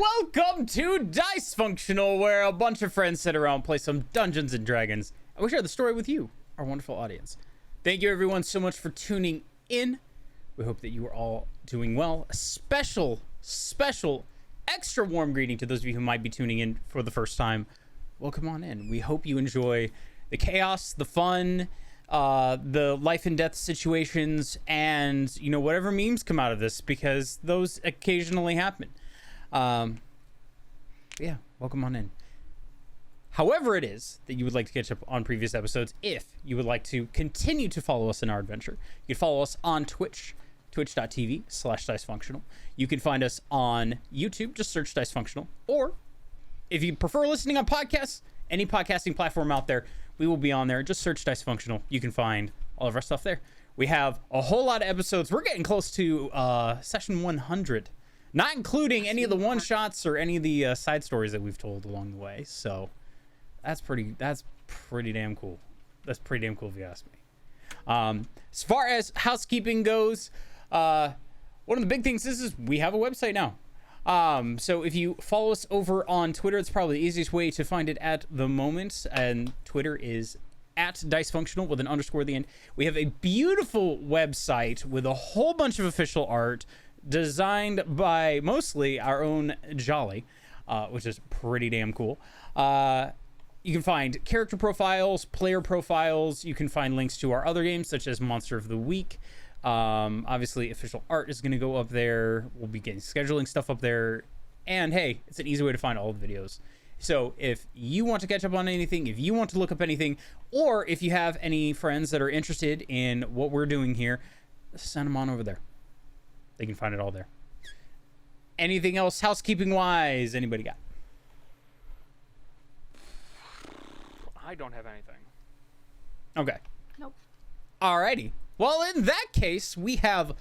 Welcome to Dicefunctional, where a bunch of friends sit around and play some Dungeons and Dragons. And we share the story with you, our wonderful audience. Thank you everyone so much for tuning in. We hope that you are all doing well. A special, extra warm greeting to those of you who might be tuning in for the first time. Welcome on in. We hope you enjoy the chaos, the fun, the life and death situations, and whatever memes come out of this, because those occasionally happen. Yeah, welcome on in. However it is that you would like to catch up on previous episodes, if you would like to continue to follow us in our adventure, you can follow us on Twitch, twitch.tv/Dicefunctional. You can find us on YouTube, just search Dicefunctional. Or if you prefer listening on podcasts, any podcasting platform out there, we will be on there. Just search Dicefunctional. You can find all of our stuff there. We have a whole lot of episodes. We're getting close to session 100, not including any of the one-shots or any of the side stories that we've told along the way. So that's pretty damn cool. That's pretty damn cool if you ask me. As far as housekeeping goes, one of the big things is we have a website now. So if you follow us over on Twitter, it's probably the easiest way to find it at the moment. And Twitter is at Dicefunctional with an underscore at the end. We have a beautiful website with a whole bunch of official art designed by mostly our own Jolly, which is pretty damn cool. You can find character profiles, player profiles. You can find links to our other games, such as Monster of the Week. Obviously, official art is going to go up there. We'll be getting scheduling stuff up there. And hey, it's an easy way to find all the videos. So if you want to catch up on anything, if you want to look up anything, or if you have any friends that are interested in what we're doing here, send them on over there. They can find it all there. Anything else housekeeping-wise anybody got? I don't have anything. Okay. Nope. Alrighty. Well, in that case, we have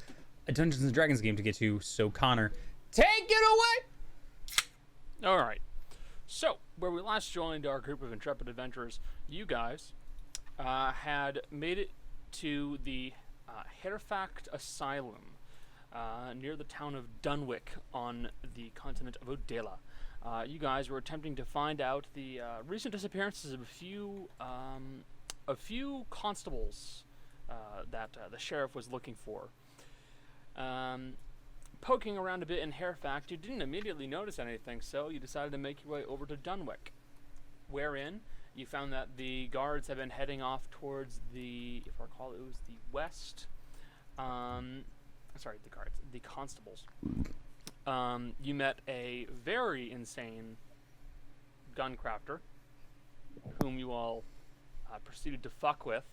a Dungeons and Dragons game to get to. So, Connor, take it away! All right. So, where we last joined our group of intrepid adventurers, you guys had made it to the Hierophant Asylum near the town of Dunwick on the continent of Odela. You guys were attempting to find out the recent disappearances of a few constables that the sheriff was looking for. Poking around a bit in Hierophant, you didn't immediately notice anything, so you decided to make your way over to Dunwick, wherein you found that the guards have been heading off towards the, if I recall, it was the west. Sorry, the constables. You met a very insane gun crafter, whom you all proceeded to fuck with.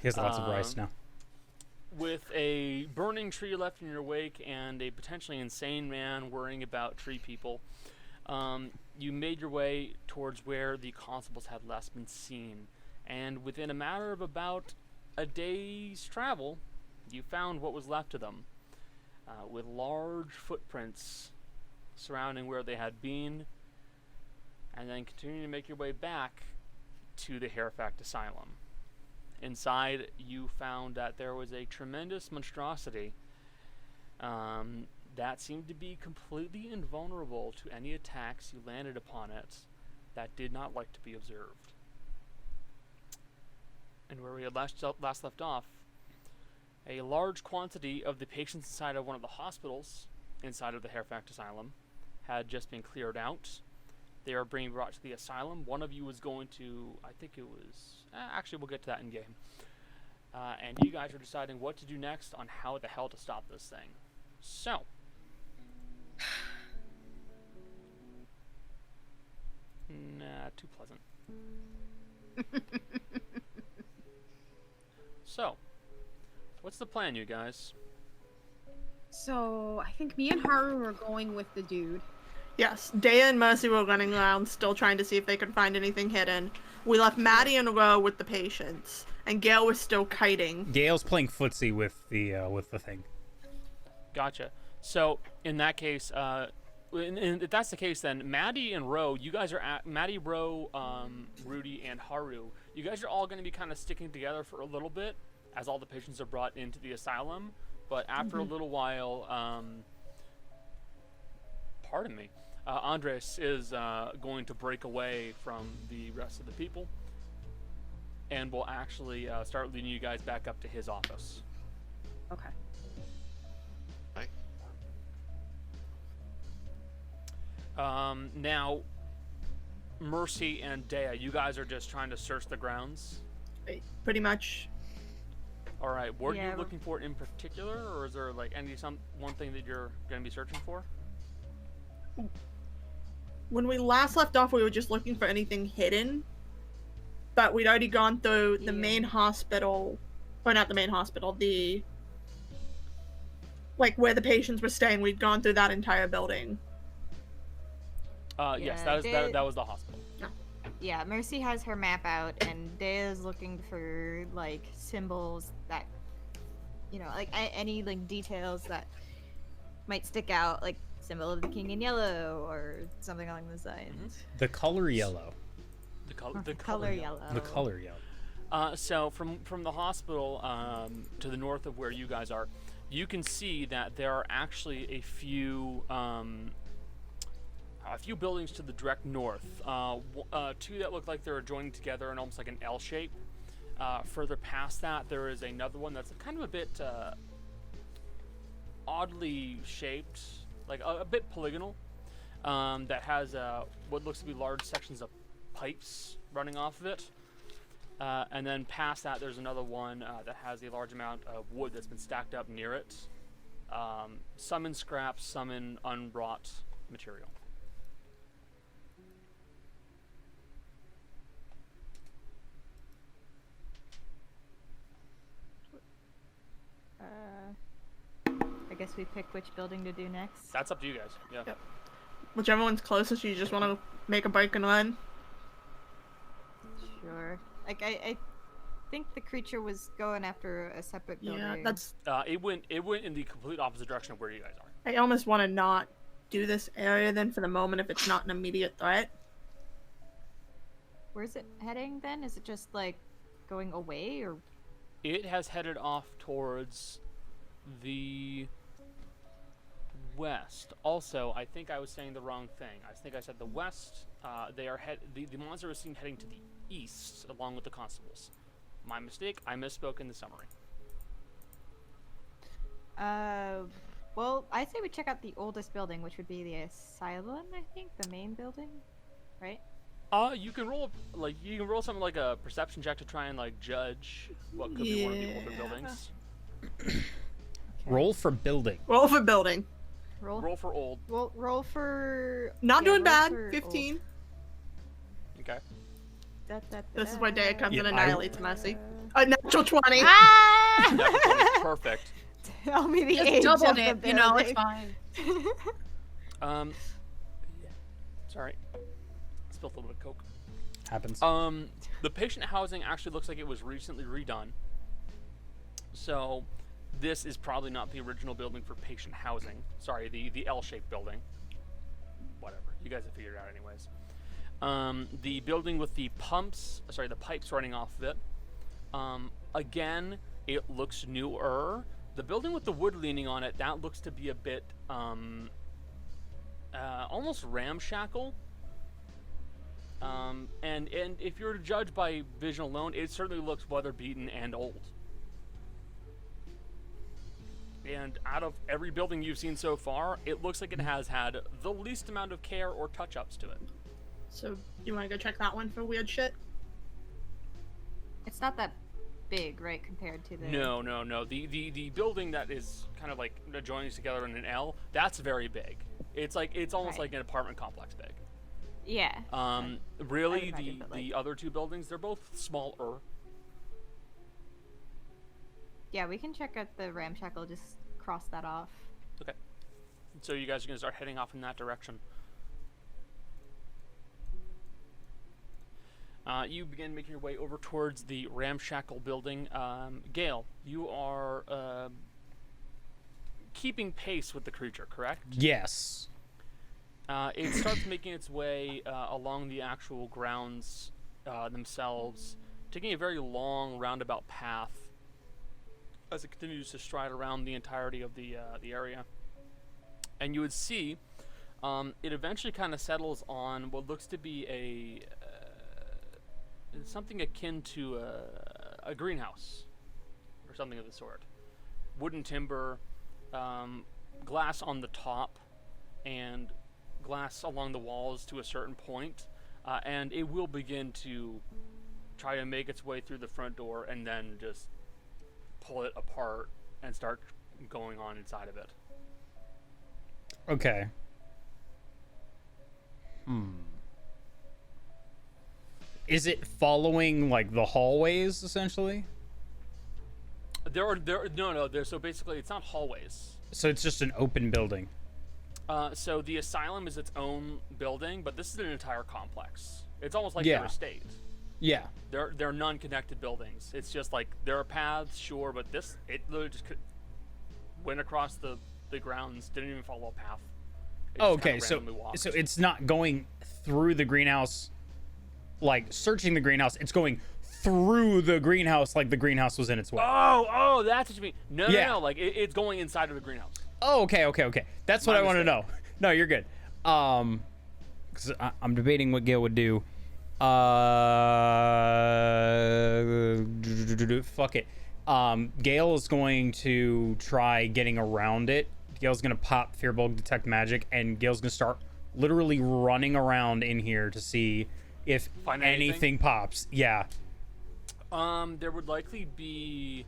He has lots of rice now. With a burning tree left in your wake and a potentially insane man worrying about tree people, you made your way towards where the constables had last been seen. And within a matter of about a day's travel, you found what was left of them, with large footprints surrounding where they had been, and then continuing to make your way back to the Hierophant Asylum. Inside, you found that there was a tremendous monstrosity that seemed to be completely invulnerable to any attacks you landed upon it that did not like to be observed. And where we had last left off, a large quantity of the patients inside of one of the hospitals inside of the Hierophant Asylum had just been cleared out. They are being brought to the asylum. One of you was going to, I think it was, actually we'll get to that in game. And you guys are deciding what to do next on how the hell to stop this thing. So. Nah, too pleasant. So, what's the plan, you guys? So, I think me and Haru were going with the dude. Yes, Dea and Mercy were running around still trying to see if they could find anything hidden. We left Maddie and Ro with the patients, and Gael was still kiting. Gail's playing footsie with the thing. Gotcha. So, in that case, if that's the case, then Maddie and Ro, you guys are Maddie, Ro, Rudy, and Haru. You guys are all going to be kind of sticking together for a little bit as all the patients are brought into the asylum. But after a little while, pardon me. Andres is going to break away from the rest of the people, and will actually start leading you guys back up to his office. Okay. Now, Mercy and Dea, you guys are just trying to search the grounds. Pretty much. All right. What are Yeah, you looking for in particular, or is there like one thing that you're going to be searching for? When we last left off, we were just looking for anything hidden, but we'd already gone through the main hospital, or not the main hospital, the like where the patients were staying. We'd gone through that entire building. Yes, Yeah, that was the hospital. Yeah, Mercy has her map out, and Dea's looking for like symbols that, like any like details that might stick out, like symbol of the king in yellow or something along those lines. The color yellow. The color yellow. The color yellow. So from the hospital to the north of where you guys are, you can see that there are actually a few buildings to the direct north. Two that look like they're joining together in almost like an L shape. Further past that, there is another one that's kind of a bit oddly shaped, like a bit polygonal, that has what looks to be large sections of pipes running off of it. And then past that, there's another one that has a large amount of wood that's been stacked up near it. Some in scraps, some in unwrought material. I guess we pick which building to do next. That's up to you guys. Yeah. Yep. Whichever one's closest, you just want to make a break and run. Sure. Like I think the creature was going after a separate building. Yeah, that's. It went in the complete opposite direction of where you guys are. I almost want to not do this area then for the moment if it's not an immediate threat. Where's it heading then? Is it just like going away or? It has headed off towards the west. Also, I think I was saying the wrong thing. I think I said the west. They are the monster was seen heading to the east along with the constables. My mistake. I misspoke in the summary. Well, I say we check out the oldest building, which would be the asylum. I think the main building, right? You can roll something like a perception check to try and like judge what could be one of the older buildings. Roll for building. Roll for building. Roll for old. Roll for. Not doing roll bad. for 15. old. Okay. This is where Dea comes Yeah, and I- annihilates Mercy. A natural 20. Ah! That's perfect. Tell me the Just age doubled of it, the you know, it's building. fine. Sorry. Spilled a little bit of Coke. Happens. The patient housing actually looks like it was recently redone. So, this is probably not the original building for patient housing. Sorry, the L-shaped building. Whatever. You guys have figured it out anyways. The building with the the pipes running off of it. Again, it looks newer. The building with the wood leaning on it, that looks to be a bit, almost ramshackle. And if you were to judge by vision alone, it certainly looks weather-beaten and old. And out of every building you've seen so far, it looks like it has had the least amount of care or touch-ups to it. So, you want to go check that one for weird shit? It's not that big, right, compared to the. No. The building that is kind of like joining together in an L, that's very big. It's almost Right. like an apartment complex big. Yeah. Really, imagine, but, the other two buildings, they're both smaller. Yeah, we can check out the ramshackle. Just cross that off. Okay. So you guys are gonna start heading off in that direction. You begin making your way over towards the ramshackle building. Gael, you are keeping pace with the creature, correct? Yes. It starts making its way along the actual grounds themselves, taking a very long roundabout path as it continues to stride around the entirety of the area. And you would see It eventually kind of settles on what looks to be something akin to a greenhouse or something of the sort. Wooden timber, glass on the top, and glass along the walls to a certain point, and it will begin to try to make its way through the front door and then just pull it apart and start going on inside of it. Okay. Is it following like the hallways essentially? So basically it's not hallways. So it's just an open building. So the asylum is its own building, but this is an entire complex. It's almost like Yeah. their estate. Yeah. They're non-connected buildings. It's just like there are paths, sure, but it literally just went across the grounds, didn't even follow a path. It Oh, just kinda okay. So randomly walked. it's not going through the greenhouse, like searching the greenhouse. It's going through the greenhouse, like the greenhouse was in its way. Oh, that's what you mean. Yeah. No, like it's going inside of the greenhouse. Oh, okay. That's what My I want to know. mistake. No, you're good. Because I'm debating what Gail would do. Fuck it. Gail is going to try getting around it. Gail's gonna pop Fearbulb Detect Magic, and Gail's gonna start literally running around in here to see if Find anything anything? pops. Yeah. There would likely be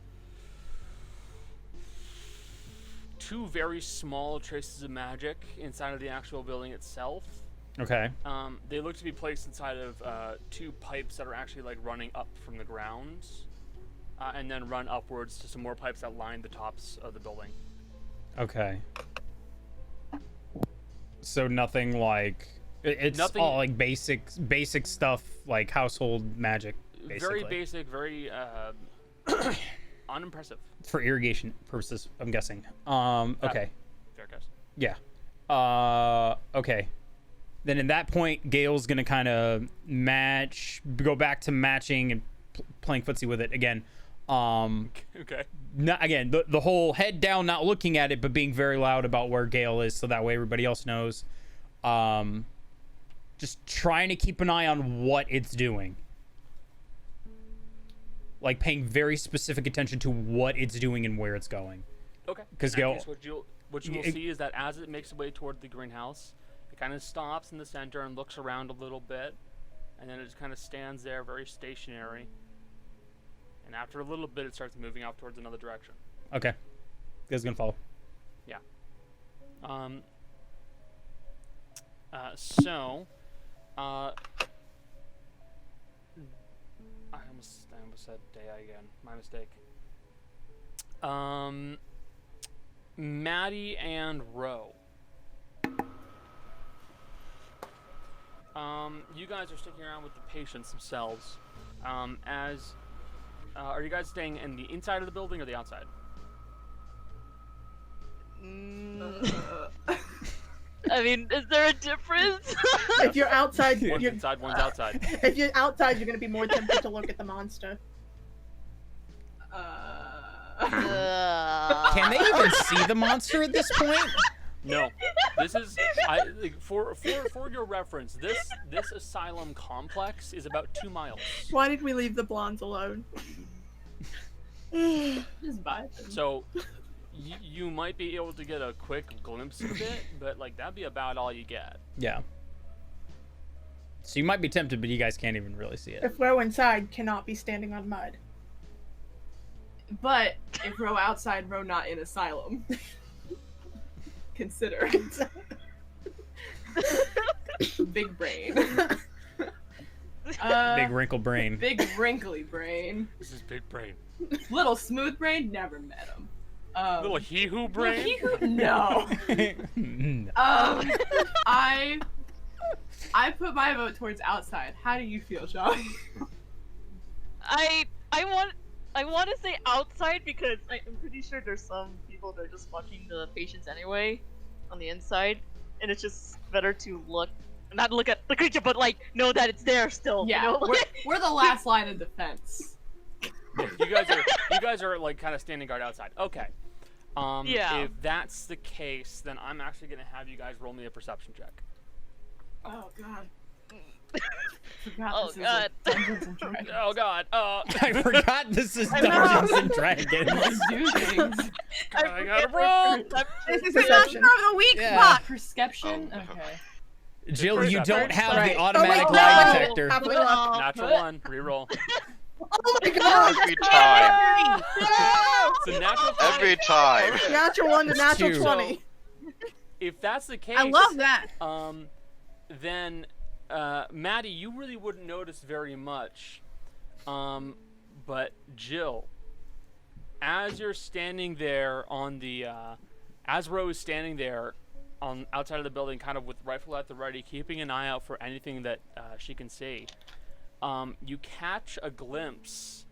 2 very small traces of magic inside of the actual building itself. Okay. They look to be placed inside of 2 pipes that are actually like running up from the ground, and then run upwards to some more pipes that line the tops of the building. Okay. So nothing like it's Nothing- all like basic stuff like household magic. Basically. Very basic, very unimpressive. For irrigation purposes, I'm guessing. Okay. Fair guess. Yeah. Okay. Then at that point, Gail's gonna kind of go back to matching and playing footsie with it again. Okay. Not again. The whole head down, not looking at it, but being very loud about where Gail is, so that way everybody else knows. Just trying to keep an eye on what it's doing. Like paying very specific attention to what it's doing and where it's going. Okay. 'Cause In that Gail- case, what you will see is that as it makes its way toward the greenhouse, it kind of stops in the center and looks around a little bit, and then it just kind of stands there, very stationary. And after a little bit, it starts moving off towards another direction. Okay. Gail's gonna follow. Yeah. I almost said Dea again. My mistake. Maddie and Ro. You guys are sticking around with the patients themselves. Are you guys staying in the inside of the building or the outside? I mean, is there a difference? If you're outside, One's inside, one's outside. if you're outside, you're gonna be more tempted to look at the monster. Can they even see the monster at this point? No, this is for your reference. This asylum complex is about 2 miles. Why did we leave the blondes alone? Just vibe. So you might be able to get a quick glimpse of it, but like that'd be about all you get. Yeah. So you might be tempted, but you guys can't even really see it. If Ro inside cannot be standing on mud. But if Ro outside, Ro not in asylum. Consider. Big brain. Big wrinkled brain. Big wrinkly brain. This is big brain. Little smooth brain, never met him. Little he-who brain. No. No. I put my vote towards outside. How do you feel, Sean? I want to say outside because I'm pretty sure there's some people that are just fucking the patients anyway on the inside, and it's just better to not look at the creature, but like know that it's there still. Yeah, you know? we're the last line of defense. You guys are like kind of standing guard outside. Okay. Yeah. If that's the case, then I'm actually going to have you guys roll me a perception check. Oh god. Forgot Oh this is god. like Dungeons and Dragons. Oh God! I forgot this is I know. Dungeons and Dragons. Let's do things. I gotta roll. This is Perception perception. of the week. Yeah. Fuck. Perception. Oh, no. Okay. Jill, you don't have Right. the automatic Oh, lie no. detector. Halfway up. Natural 1. Reroll. Oh my god! Every time. It's a natural 20. Every time. Natural 1 to natural Two. 20. If that's the case, I love that. then Maddie, you really wouldn't notice very much. But Jill, as you're standing there on the, as Rose is standing there on outside of the building, kind of with rifle at the ready, keeping an eye out for anything that she can see, you catch a glimpse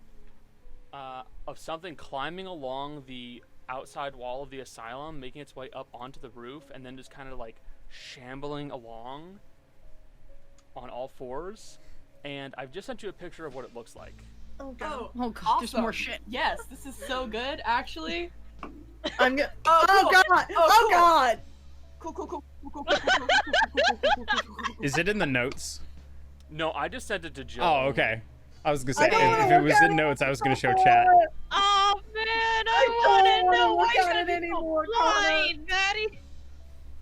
of something climbing along the outside wall of the asylum, making its way up onto the roof, and then just kind of like shambling along on all fours. And I've just sent you a picture of what it looks like. Oh god. Oh god, Awesome. just more shit. Yes, this is so good, actually. I'm gonna. Oh, Oh cool. god! Oh, Oh cool. god! Cool, cool, cool, cool, cool, cool, cool, cool, cool, cool, cool. Is it in the notes? No, I just sent it to Jill. Oh, okay. I was gonna say, I don't wanna if it look was at in it. notes, I was gonna show chat. Oh man, I I want don't to wanna know. look Why at should it I be anymore, so blind, Maddie?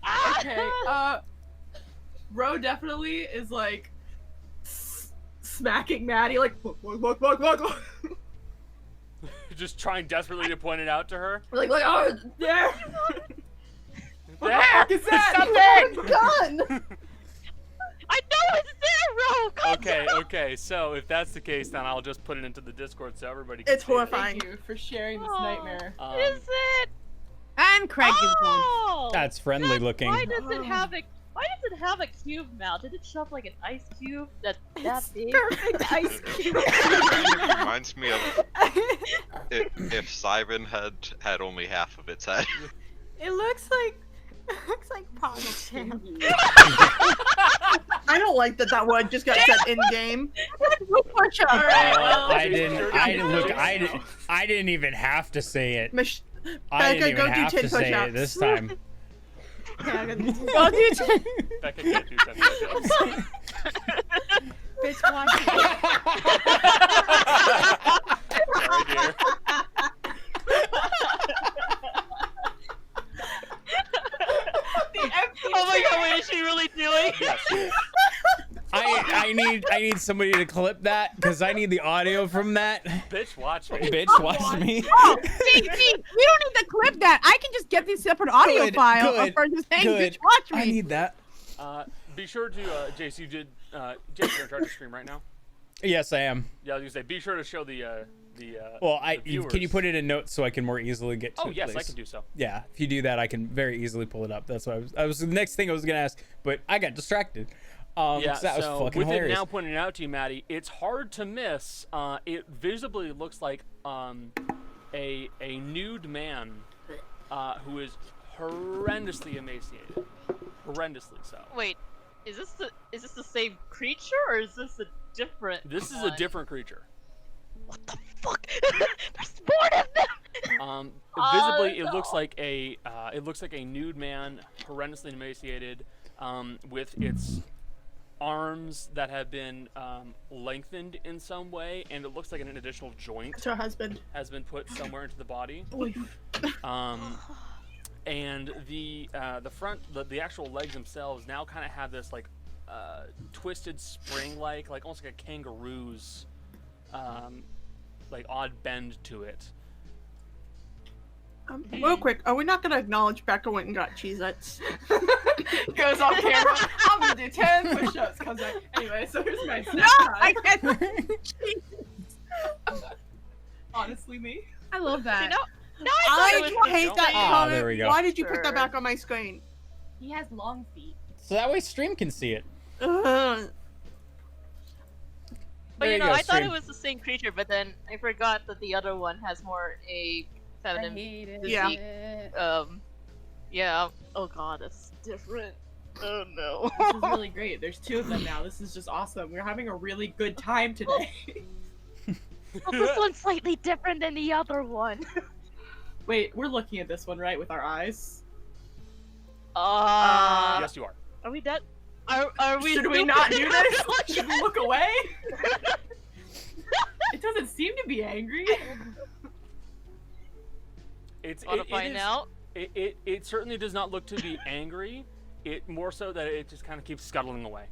Ah! Okay, Ro definitely is like smacking Maddie, like, look. Just trying desperately to point it out to her. Like, oh, there. What the There! fuck is Something! that? Gun! I know it's there, Ro. Calm Okay, down. okay. So if that's the case, then I'll just put it into the Discord so everybody can It's see it. horrifying. Thank you for sharing this Oh. nightmare. Is it? And Craig is one. Oh. That's friendly looking. Why does it have a? Why does it have a cube mount? Did it shove like an ice cube that big? Perfect ice cube. It reminds me of if Siren had only half of its head. It looks like Poggle. I don't like that word just got said in game. Push up. I didn't even have to say it. I Becca, didn't go even do have 10 to say it push-ups. this time. Go do 10. Becca can't do 10 push-ups. Bitch, watch it. Sorry, dear. Oh my god, wait, is she really doing? Yes. I need somebody to clip that because I need the audio from that. Bitch, watch me. Bitch, watch me. Oh, see, we don't need to clip that. I can just get these separate audio Good, files good, of her just saying, good. bitch, watch me. I need that. Be sure to, Jace, you did, Jace, you're in charge of stream right now? Yes, I am. Yeah, I was gonna say, be sure to show the Well, the can viewers. you put it in notes so I can more easily get to Oh, it, yes, I please? can do so. Yeah, if you do that, I can very easily pull it up. That's what I was the next thing I was gonna ask, but I got distracted. Yeah, 'cause that was so fucking with hilarious. it now pointed out to you, Maddie, it's hard to miss. It visibly looks like a nude man who is horrendously emaciated, horrendously so. Wait, is this the same creature or is this a different? This is one? a different creature. What the fuck? There's more of them. Visibly, it no. looks like a nude man, horrendously emaciated, with its arms that have been lengthened in some way, and it looks like an additional joint It's her husband. has been put somewhere into the body. And the front, the actual legs themselves now kind of have this like twisted spring-like, like almost like a kangaroo's like odd bend to it. Real quick, are we not gonna acknowledge Becca went and got Cheez-Its? Goes on camera. I'm gonna do 10 push-ups. Anyway, so here's my No, I snapshot. can't. Honestly, me. I love that. No, I thought it was hate that Ah, comment. there we go. Why did you put Sure. that back on my screen? He has long feet. So that way stream can see it. Ugh. But There you know, go, I thought stream. it was the same creature, but then I forgot that the other one has more a feminine. hate it. Yeah. Yeah. Oh god, it's different. Oh no. This is really great. There's 2 of them now. This is just awesome. We're having a really good time today. Well, this one's slightly different than the other one. Wait, we're looking at this one, right, with our eyes? Yes, you are. Are we dead? Are we? Should we not do this? Should we look away? It doesn't seem to be angry. Want to find out? It certainly does not look to be angry. It more so that it just kind of keeps scuttling away.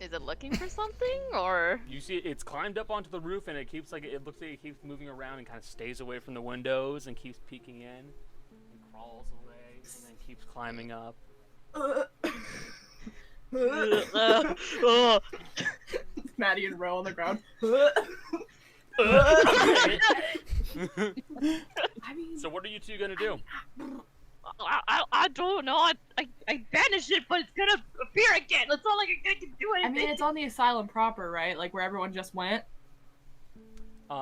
Is it looking for something, or? You see, it's climbed up onto the roof, and it looks like it keeps moving around and kind of stays away from the windows and keeps peeking in and crawls away and then keeps climbing up. Maddie and Ro on the ground. I mean, so what are you two gonna do? I don't know. I banished it, but it's gonna appear again. It's not like I can do anything. I mean, it's on the asylum proper, right? Like where everyone just went.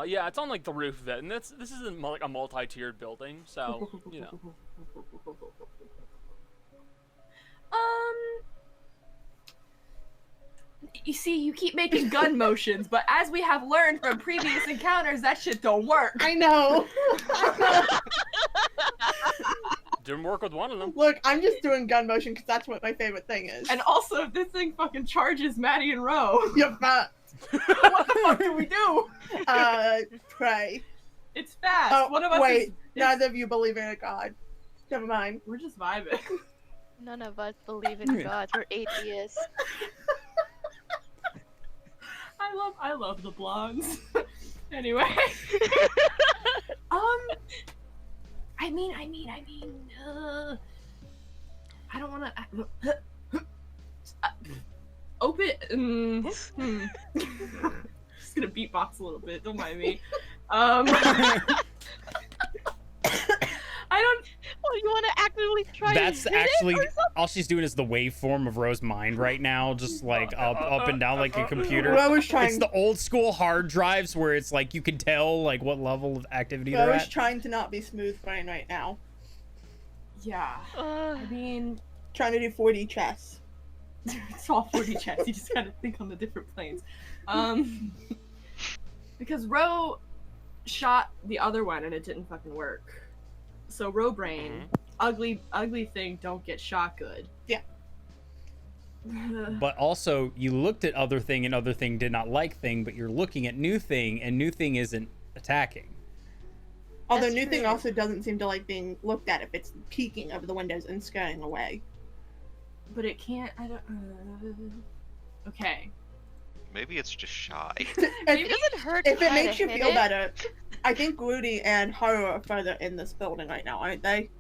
Yeah, it's on like the roof of it, and this isn't like a multi-tiered building, so you know. You see, you keep making gun motions, but as we have learned from previous encounters, that shit don't work. I know. Didn't work with one of them. Look, I'm just doing gun motion because that's what my favorite thing is. And also, if this thing fucking charges Maddie and Ro, You're fat. what the fuck do we do? Pray. It's fast. Oh, One of us wait. is... Neither of you believe in a god. Never mind. We're just vibing. None of us believe in God. We're atheists. I love the blondes. Anyway. I mean, I don't want to open. Just gonna beatbox a little bit. Don't mind me. I don't. Oh, you want to actively try? That's to hit actually it or something? all she's doing is the waveform of Ro's mind right now, just like up and down like a computer. Ro was trying. It's the old school hard drives where it's like you can tell like what level of activity Ro they're is at. trying to not be smooth brain right now. Yeah. I mean, Trying to do 4D chess. it's all 4D chess. You just gotta think on the different planes. Because Ro shot the other one and it didn't fucking work. So Ro brain, ugly thing, don't get shot good. Yeah. But also, you looked at other thing and other thing did not like thing, but you're looking at new thing and new thing isn't attacking. Although That's new thing true. also doesn't seem to like being looked at if it's peeking over the windows and scurrying away. But it can't. I don't. Okay. Maybe it's just shy. It doesn't hurt. If to it try makes to you hit feel it. better, I think Rudy and Haru are further in this building right now, aren't they?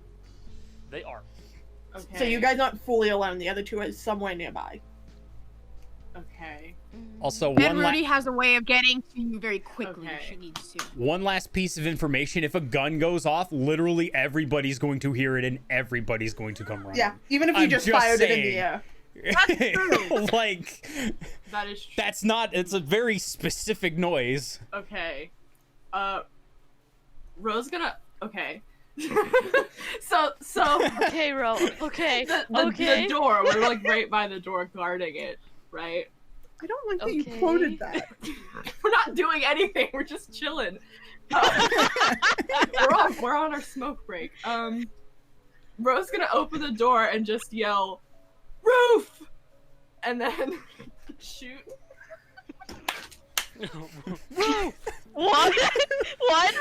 They are. Okay. So you guys aren't fully alone. The other two are somewhere nearby. Okay. Also, And Rudy has a way of getting to you very quickly Okay. if she needs to. one last piece of information: if a gun goes off, literally everybody's going to hear it and everybody's going to come running. Yeah, even if you I'm just just fired it in saying. the air. Like, That is true. that's not. It's a very specific noise. Okay. Ro's gonna. Okay. so Okay, Ro. Okay. the door. We're like right by the door, guarding it, right? I don't like that you Okay. quoted that. We're not doing anything. We're just chilling. We're on our smoke break. Ro's gonna open the door and just yell, "Roof!" and then shoot. What? What?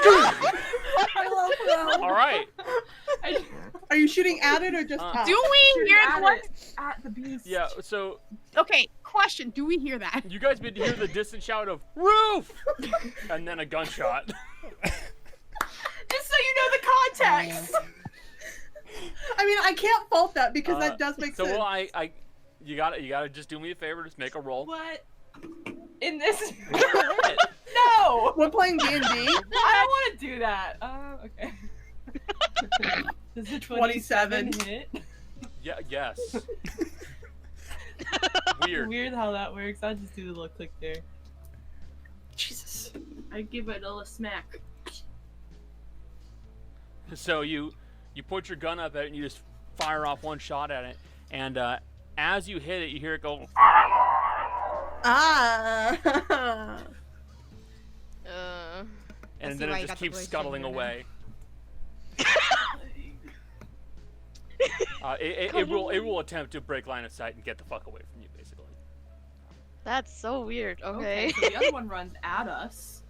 I love Ro. All right. Are you shooting at it or just up? Do we hear the one? At the beast. Yeah. So Okay, question. Do we hear that? you guys been to hear the distant shout of "roof," and then a gunshot. Just so you know the context. I mean, I can't fault that because that does make So sense. well, you gotta just do me a favor, just make a roll. What? In this? No. We're playing D&D. I don't want to do that. Okay. Does the 27 hit? Yeah. Yes. Weird. Weird how that works. I'll just do the little click there. Jesus. I give it a little smack. So you put your gun up at it and you just fire off one shot at it, and as you hit it, you hear it go. Ah. and see then why it you just got the keeps voice scuttling changer now. away. It will attempt to break line of sight and get the fuck away from you, basically. That's so weird. Okay, Okay. so the other one runs at us.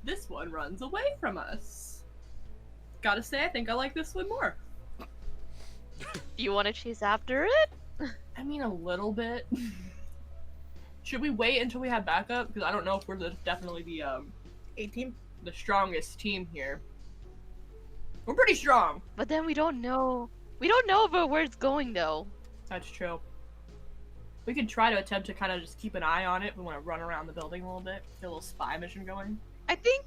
This one runs away from us. Gotta say, I think I like this one more. Do you want to chase after it? I mean, a little bit. Should we wait until we have backup? Because I don't know if we're definitely the 18. the strongest team here. We're pretty strong. But then we don't know. We don't know about where it's going though. That's true. We could try to attempt to kind of just keep an eye on it. We want to run around the building a little bit, get a little spy mission going. I think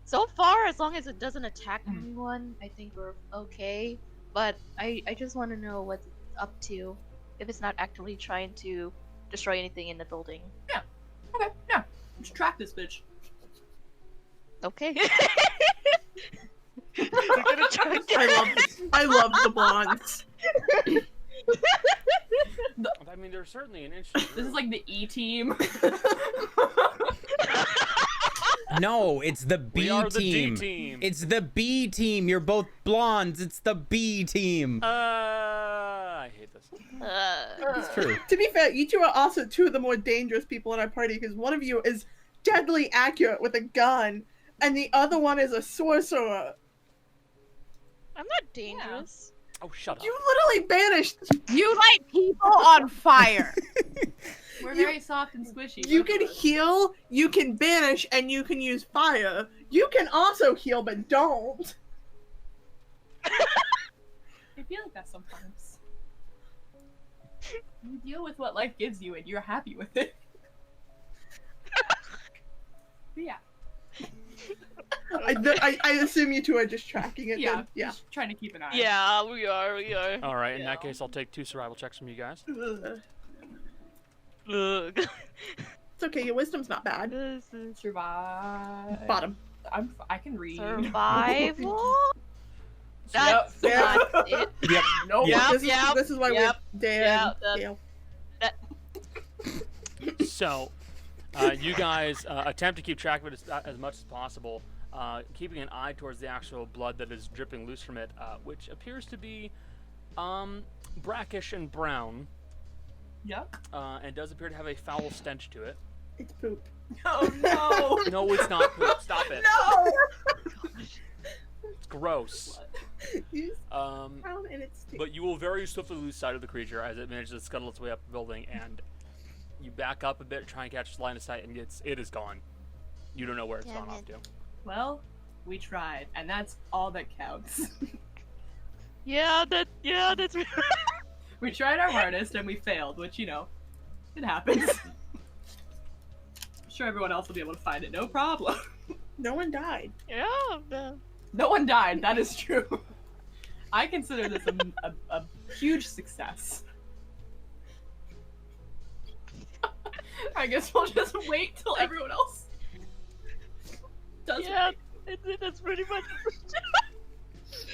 so far, as long as it doesn't attack anyone, I think we're okay. But I just want to know what it's up to. If it's not actively trying to destroy anything in the building. Okay, yeah. Let's track this bitch. Okay. We're gonna try and get I love the blondes. I mean, there's certainly an inch. This is like the E team. No, it's the B We are the D team. team. It's the B team. You're both blondes. It's the B team. I hate this. It's true. To be fair, you two are also two of the more dangerous people in our party because one of you is deadly accurate with a gun, and the other one is a sorcerer. I'm not dangerous. Oh, shut up. You literally banished. You light people on fire. We're very soft and squishy. You both of can us. heal, you can banish, and you can use fire. You can also heal, but don't. I feel like that sometimes. You deal with what life gives you, and you're happy with it. But yeah, I assume you two are just tracking it. yeah, Then. Yeah. just trying to keep an eye. Yeah, we are. All right, in that Yeah. case, I'll take 2 survival checks from you guys. Ugh. Ugh. It's okay. Your wisdom's not bad. This is Survive. Bottom. I can read. survival. That's Yep. not it. Yep. Nope. Yeah. This is why Yep. we Dan. Yeah, that's- Gael. So, you guys attempt to keep track of it as much as possible, keeping an eye towards the actual blood that is dripping loose from it, which appears to be brackish and brown, Yuck. and does appear to have a foul stench to it. It's poop. Oh no. No, it's not poop. Stop it. No. It's gross. You Um, found and it's but you will very swiftly lose sight of the creature as it manages to scuttle its way up the building, and you back up a bit, try and catch its line of sight, and it is gone. You don't know where it's Damn gone off it. to. Well, we tried, and that's all that counts. Yeah, that's. We tried our hardest and we failed, which, you know, it happens. I'm sure everyone else will be able to find it, no problem. No one died. Yeah. No one died, that is true. I consider this a huge success. I guess we'll just wait till everyone else does Yeah, it. that's pretty much.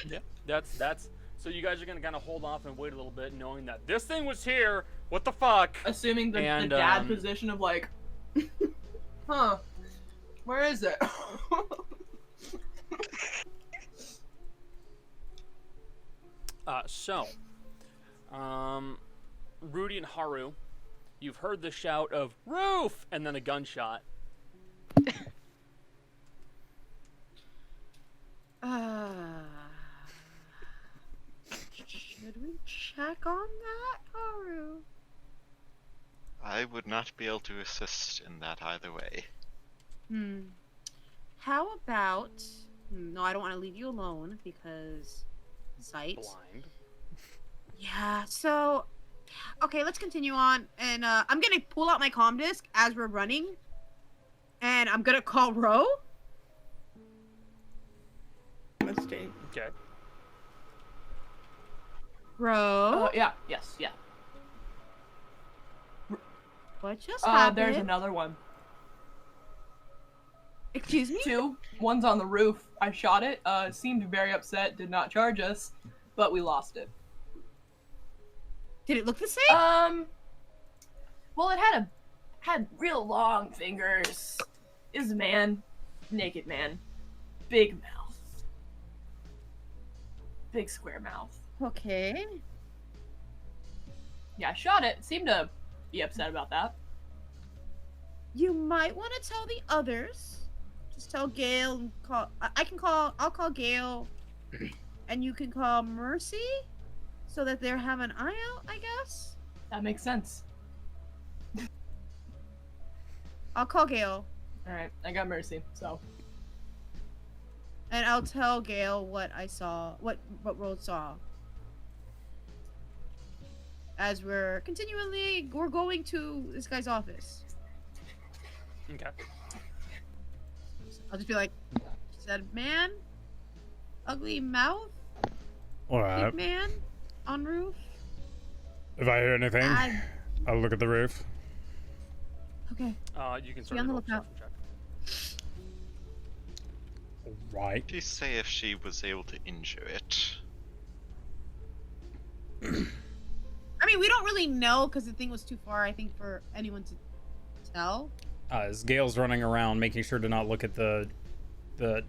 Yeah, that's. So you guys are gonna kind of hold off and wait a little bit, knowing that this thing was here. What the fuck? Assuming the And, dad position of like, huh, where is it? So, Rudy and Haru, you've heard the shout of "Roof!" and then a gunshot. Should we check on that, Haru? I would not be able to assist in that either way. How about... No, I don't want to leave you alone because... Sight. Blind. Yeah, so... Okay, let's continue on. And I'm gonna pull out my comm disc as we're running. And I'm gonna call Ro. Let's change. Okay. Ro. Yeah, yes, yeah. What just happened? There's another one. Excuse me? 2. One's on the roof. I shot it. Seemed very upset. Did not charge us, but we lost it. Did it look the same? Well, it had real long fingers. Is a man, naked man. big mouth. Big square mouth. Okay. Yeah, I shot it. Seemed to be upset about that. You might want to tell the others. Just tell Gail and call. I'll call Gail, and you can call Mercy, so that they'll have an eye out. I guess. That makes sense. I'll call Gail. All right, I got Mercy. So. And I'll tell Gail what I saw, what Rose saw. As we're going to this guy's office. Okay. I'll just be like, said man, ugly mouth, All right. big man, on roof. If I hear anything, I'll look at the roof. Okay. You can Be sort on of the roll lookout. perception check. Right. Did you say if she was able to injure it? I mean, we don't really know because the thing was too far, I think, for anyone to tell. As Gail's running around, making sure to not look at the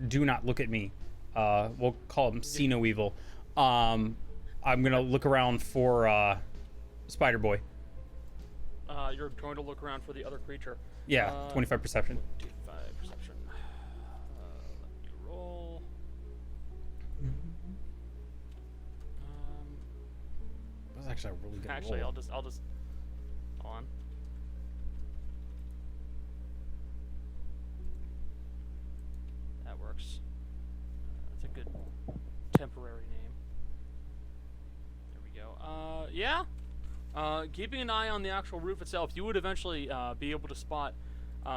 do not look at me. We'll call him see no evil. I'm gonna look around for Spider Boy. You're going to look around for the other creature. Yeah, 25 perception. 25 perception. Let me roll. That was actually a really good Actually, roll. I'll just hold on. That works. That's a good temporary name. There we go. Yeah. Keeping an eye on the actual roof itself, you would eventually be able to spot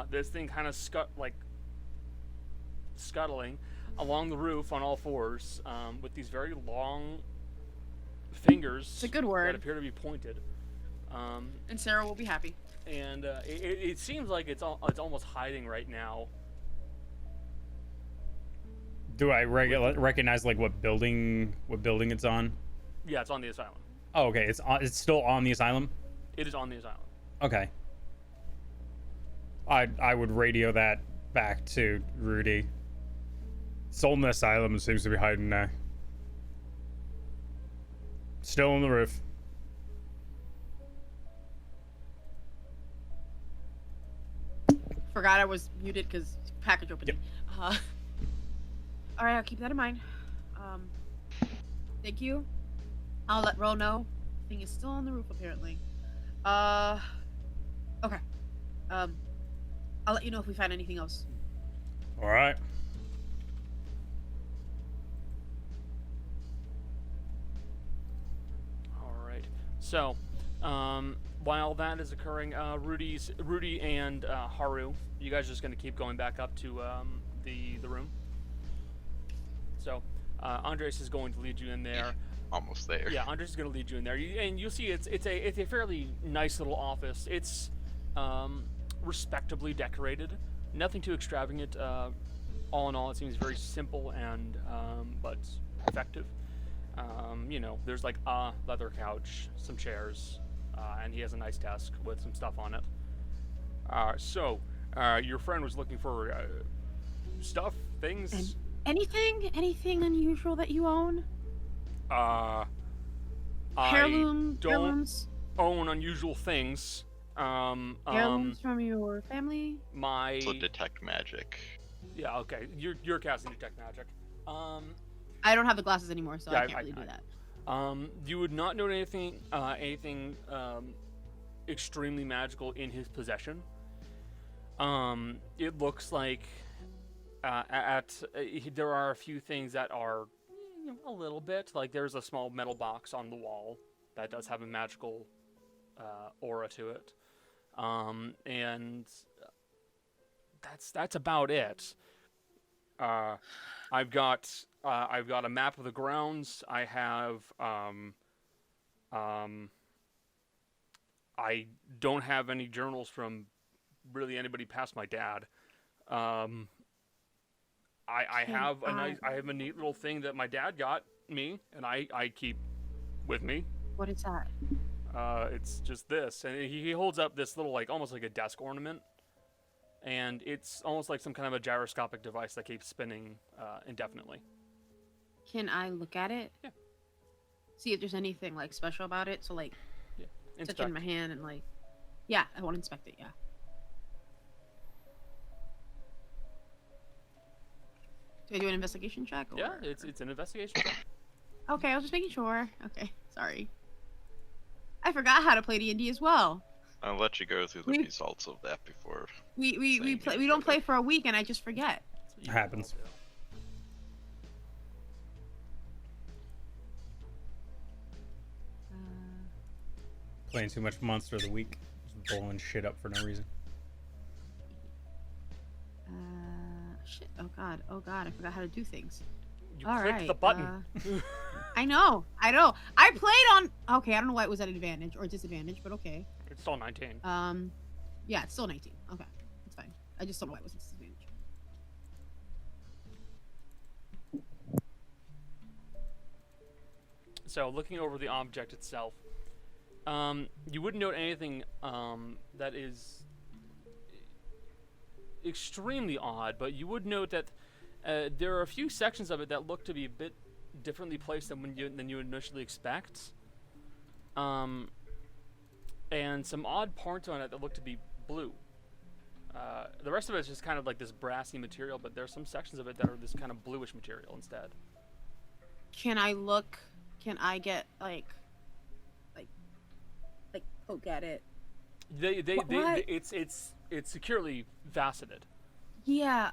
this thing kind of scuttling along the roof on all fours with these very long fingers. It's a good that word. appear to be pointed. And Sarah will be happy. And it seems like it's almost hiding right now. Do I recognize like what building it's on? Yeah, it's on the asylum. Oh, okay. It's still on the asylum. It is on the asylum. Okay. I would radio that back to Rudy. Soul in the asylum and seems to be hiding there. Still on the roof. Forgot I was muted because package opening. Yep. All right, I'll keep that in mind. Thank you. I'll let Ro know. Thing is still on the roof apparently. Okay. I'll let you know if we find anything else. All right. All right. So, while that is occurring, Rudy and Haru, you guys are just gonna keep going back up to the room. So, Andres is going to lead you in there. Almost there. Yeah, Andres is going to lead you in there, and you'll see it's a fairly nice little office. It's respectably decorated, nothing too extravagant. All in all, it seems very simple and but effective. There's like a leather couch, some chairs, and he has a nice desk with some stuff on it. So, your friend was looking for stuff, things. Anything unusual that you own? I don't Heirlooms? own unusual things. Heirlooms from your family? My So detect magic. yeah, okay. You're casting detect magic. I don't have the glasses anymore, so Yeah, I can't really do that. You would not know anything extremely magical in his possession. It looks like there are a few things that are a little bit like there's a small metal box on the wall that does have a magical aura to it, and that's about it. I've got a map of the grounds. I have I don't have any journals from really anybody past my dad. I have a neat little thing that my dad got me, and I keep with me. What is that? It's just this, and he holds up this little almost like a desk ornament. and it's almost like some kind of a gyroscopic device that keeps spinning indefinitely. Can I look at it? Yeah. See if there's anything like special about it. So like, touch it Inspect. in my hand and like, yeah, I want to inspect it. Yeah. Do I do an investigation check? Or... Yeah, it's an investigation check. Okay, I was just making sure. Okay, sorry. I forgot how to play D&D as well. I'll let you go through the results of that before. We don't play for a week and I just forget. It happens. Playing too much Monster of the Week. Just blowing shit up for no reason. Shit. Oh god, I forgot how to do things. You All clicked right, the button. I know. I played on. Okay, I don't know why it was at advantage or disadvantage, but okay. It's still 19. Yeah, it's still 19. Okay, it's fine. I just don't know why it was at disadvantage. So, looking over the object itself, you wouldn't note anything that is extremely odd, but you would note that there are a few sections of it that look to be a bit differently placed than you initially expect. And some odd parts on it that look to be blue. The rest of it is just kind of like this brassy material, but there are some sections of it that are this kind of bluish material instead. Can I look? Can I get like poke at it? It's securely faceted. Yeah.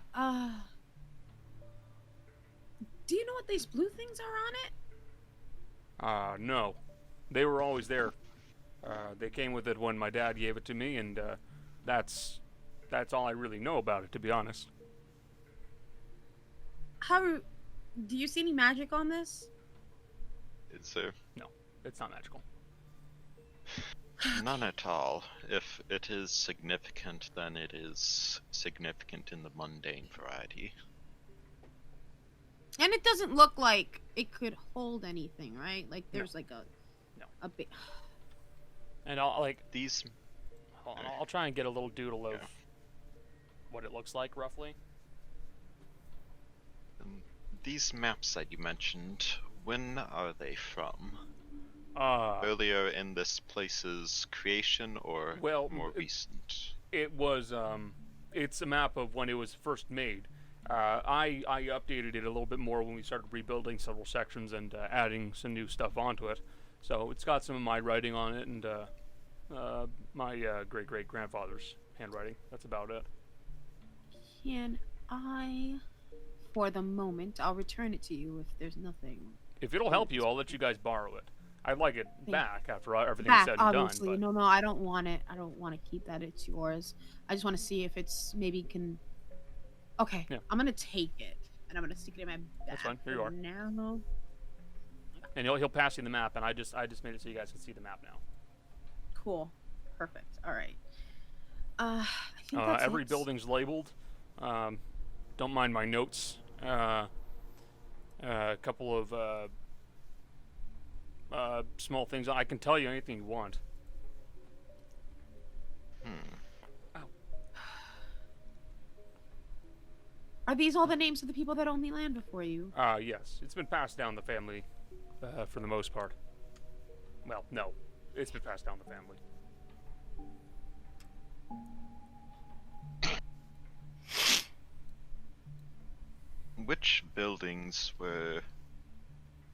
Do you know what these blue things are on it? No. They were always there. They came with it when my dad gave it to me, and that's all I really know about it, to be honest. How do you see any magic on this? No, it's not magical. None at all. If it is significant, then it is significant in the mundane variety. And it doesn't look like it could hold anything, right? Like there's like a bit. And I'll These. Hold on, I'll try and get a little doodle of what it looks like roughly. These maps that you mentioned, when are they from? Earlier in this place's creation, or more recent? It was it's a map of when it was first made. I updated it a little bit more when we started rebuilding several sections and adding some new stuff onto it. So it's got some of my writing on it and my great-great-grandfather's handwriting. That's about it. Can I, for the moment, I'll return it to you if there's nothing. If it'll help you, I'll let you guys borrow it. I'd like it back after everything's said and obviously. done. But... No, I don't want it. I don't want to keep that. It's yours. I just want to see if it's maybe can. Okay, yeah. I'm gonna take it and I'm gonna stick it in my bag. That's fine. Here you are. Now. And he'll pass you the map, and I just made it so you guys can see the map now. Cool. Perfect. All right. I think that's every it. building's labeled. Don't mind my notes. A couple of small things. I can tell you anything you want. Are these all the names of the people that own the land before you? Yes. It's been passed down the family for the most part. Well, no. It's been passed down the family. Which buildings were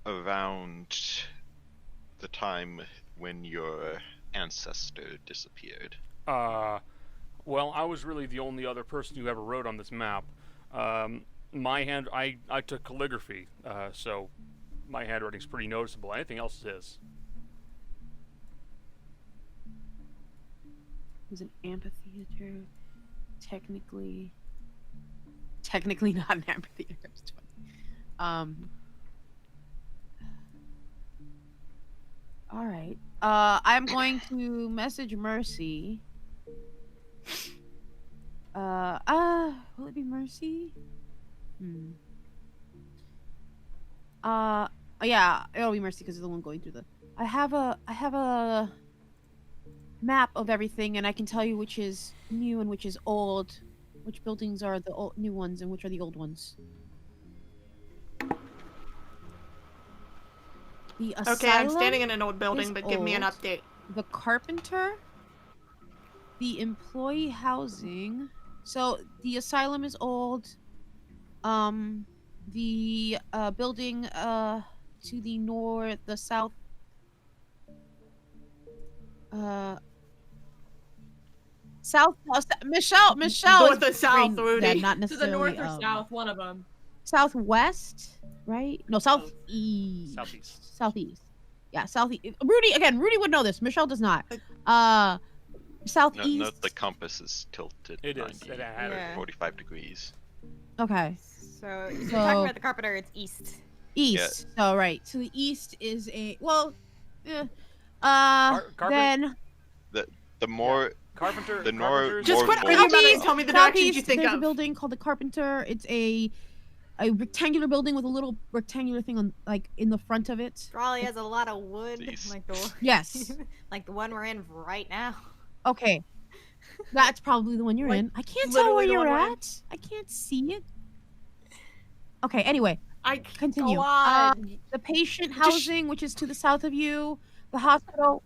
around the time when your ancestor disappeared? Well, I was really the only other person who ever wrote on this map. My hand, I took calligraphy, so my handwriting's pretty noticeable. Anything else is. It was an amphitheater. Technically not an amphitheater. All right. I'm going to message Mercy. Will it be Mercy? Yeah, it'll be Mercy because it's the one going through the. I have a map of everything, and I can tell you which is new and which is old. Which buildings are the new ones and which are the old ones? The asylum. Okay, I'm standing in an old building, is but give me an old. update. The carpenter. The employee housing. So the asylum is old. The building to the north, the south. South. Michelle. North is or south, brain Rudy? dead, not To necessarily. the north or south, one of them. Southwest, right? No, southeast. Southeast. Yeah, southeast. Rudy would know this. Michelle does not. Southeast. Note the compass is tilted It is. 90, It had it. Yeah. 45 degrees. Okay. So if you're So- talking about the carpenter, it's east. East. So right. So the east is a Carpenter- then The more Carpenter. The nor- carpenters- Just more quit bold. arguing about it and Southeast- tell me the directions you southeast, think there's a of. building called the Carpenter. It's a rectangular building with a little rectangular thing on like in the front of it. Raleigh has a lot of wood, East. like the Yes. like the one we're in right now. Okay. That's probably the one you're Like, in. I can't tell where literally the you're one we're in. at. I can't see it. Okay, anyway, I continue. Go on. The patient housing, which is to the south of you, the hospital,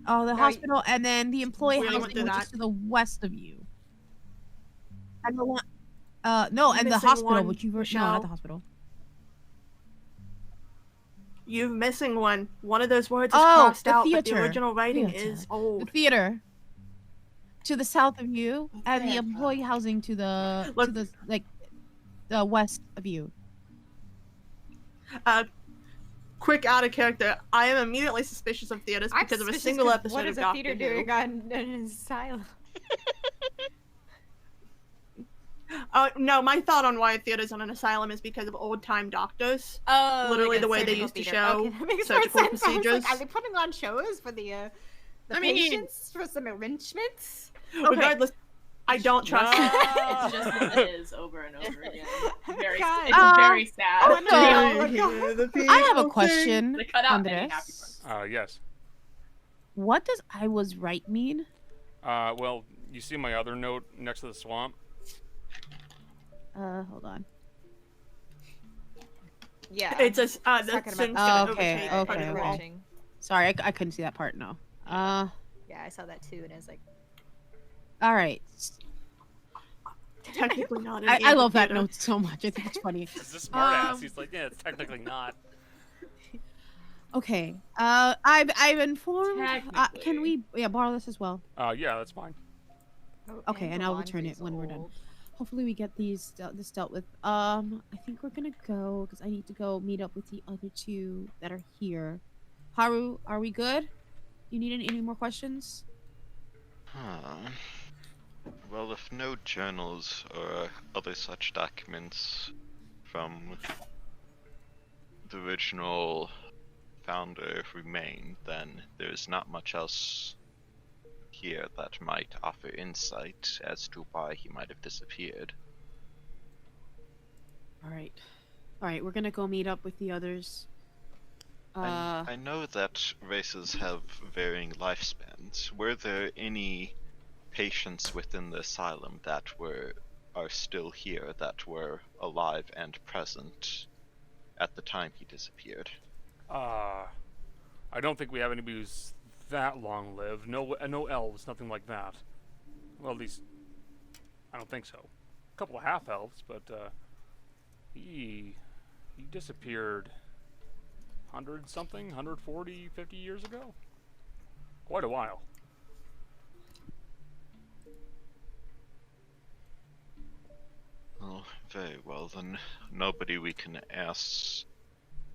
hospital, and then the employee We already went housing, through which that. is to the west of you. And the one, no, and the Missing hospital, one, which you've no, Michelle. not the hospital. You're missing one. One of those words is Oh, crossed the out, but the theater. original writing Theater. is The old. theater, to the south of you, and the Okay. employee housing to the Look- the west of you. Quick out of character. I am immediately suspicious of theaters I'm because of a suspicious single 'cause episode what of is a Doctor theater Who. doing on an asylum? No, my thought on why theaters on an asylum is because of old time doctors. Oh, Literally like a the way they surgical used to theater. show Okay, that makes more surgical sense. I was procedures. like, are they putting on shows for the I mean- patients for some arrangements? Regardless, I don't trust it. Ah! It's just what it is over and over again. Very, God. it's very sad. Oh, no. I have a question, They cut out any happy Andres. parts. Yes. What does "I was right" mean? Well, you see my other note next to the swamp? Hold on. Yeah. It's a the Talking about- thing's Oh, gonna okay, overtake part okay, of the okay. wall. Rushing. Sorry, I couldn't see that part. No. Yeah, I saw that too, and I was like, All right. Technically not. An I love that amphitheater. note so much. I think it's funny. He's a smart ass. Um, He's like, yeah, it's technically not. Okay. I've informed. Can Technically. we borrow this as well? Yeah, that's fine. oh, Okay, and the I'll return it laundry's when we're done. old. Hopefully we get this dealt with. I think we're gonna go because I need to go meet up with the other two that are here. Haru, are we good? You need any more questions? Well, if no journals or other such documents from the original founder remain, then there's not much else here that might offer insight as to why he might have disappeared. All right. We're gonna go meet up with the others. I know that races have varying lifespans. Were there any patients within the asylum that are still here, that were alive and present at the time he disappeared? I don't think we have anybody who's that long lived. No elves, nothing like that. Well, at least I don't think so. A couple of half elves, but he disappeared 100 something, 140, 50 years ago. Quite a while. Oh, very well then. Nobody we can ask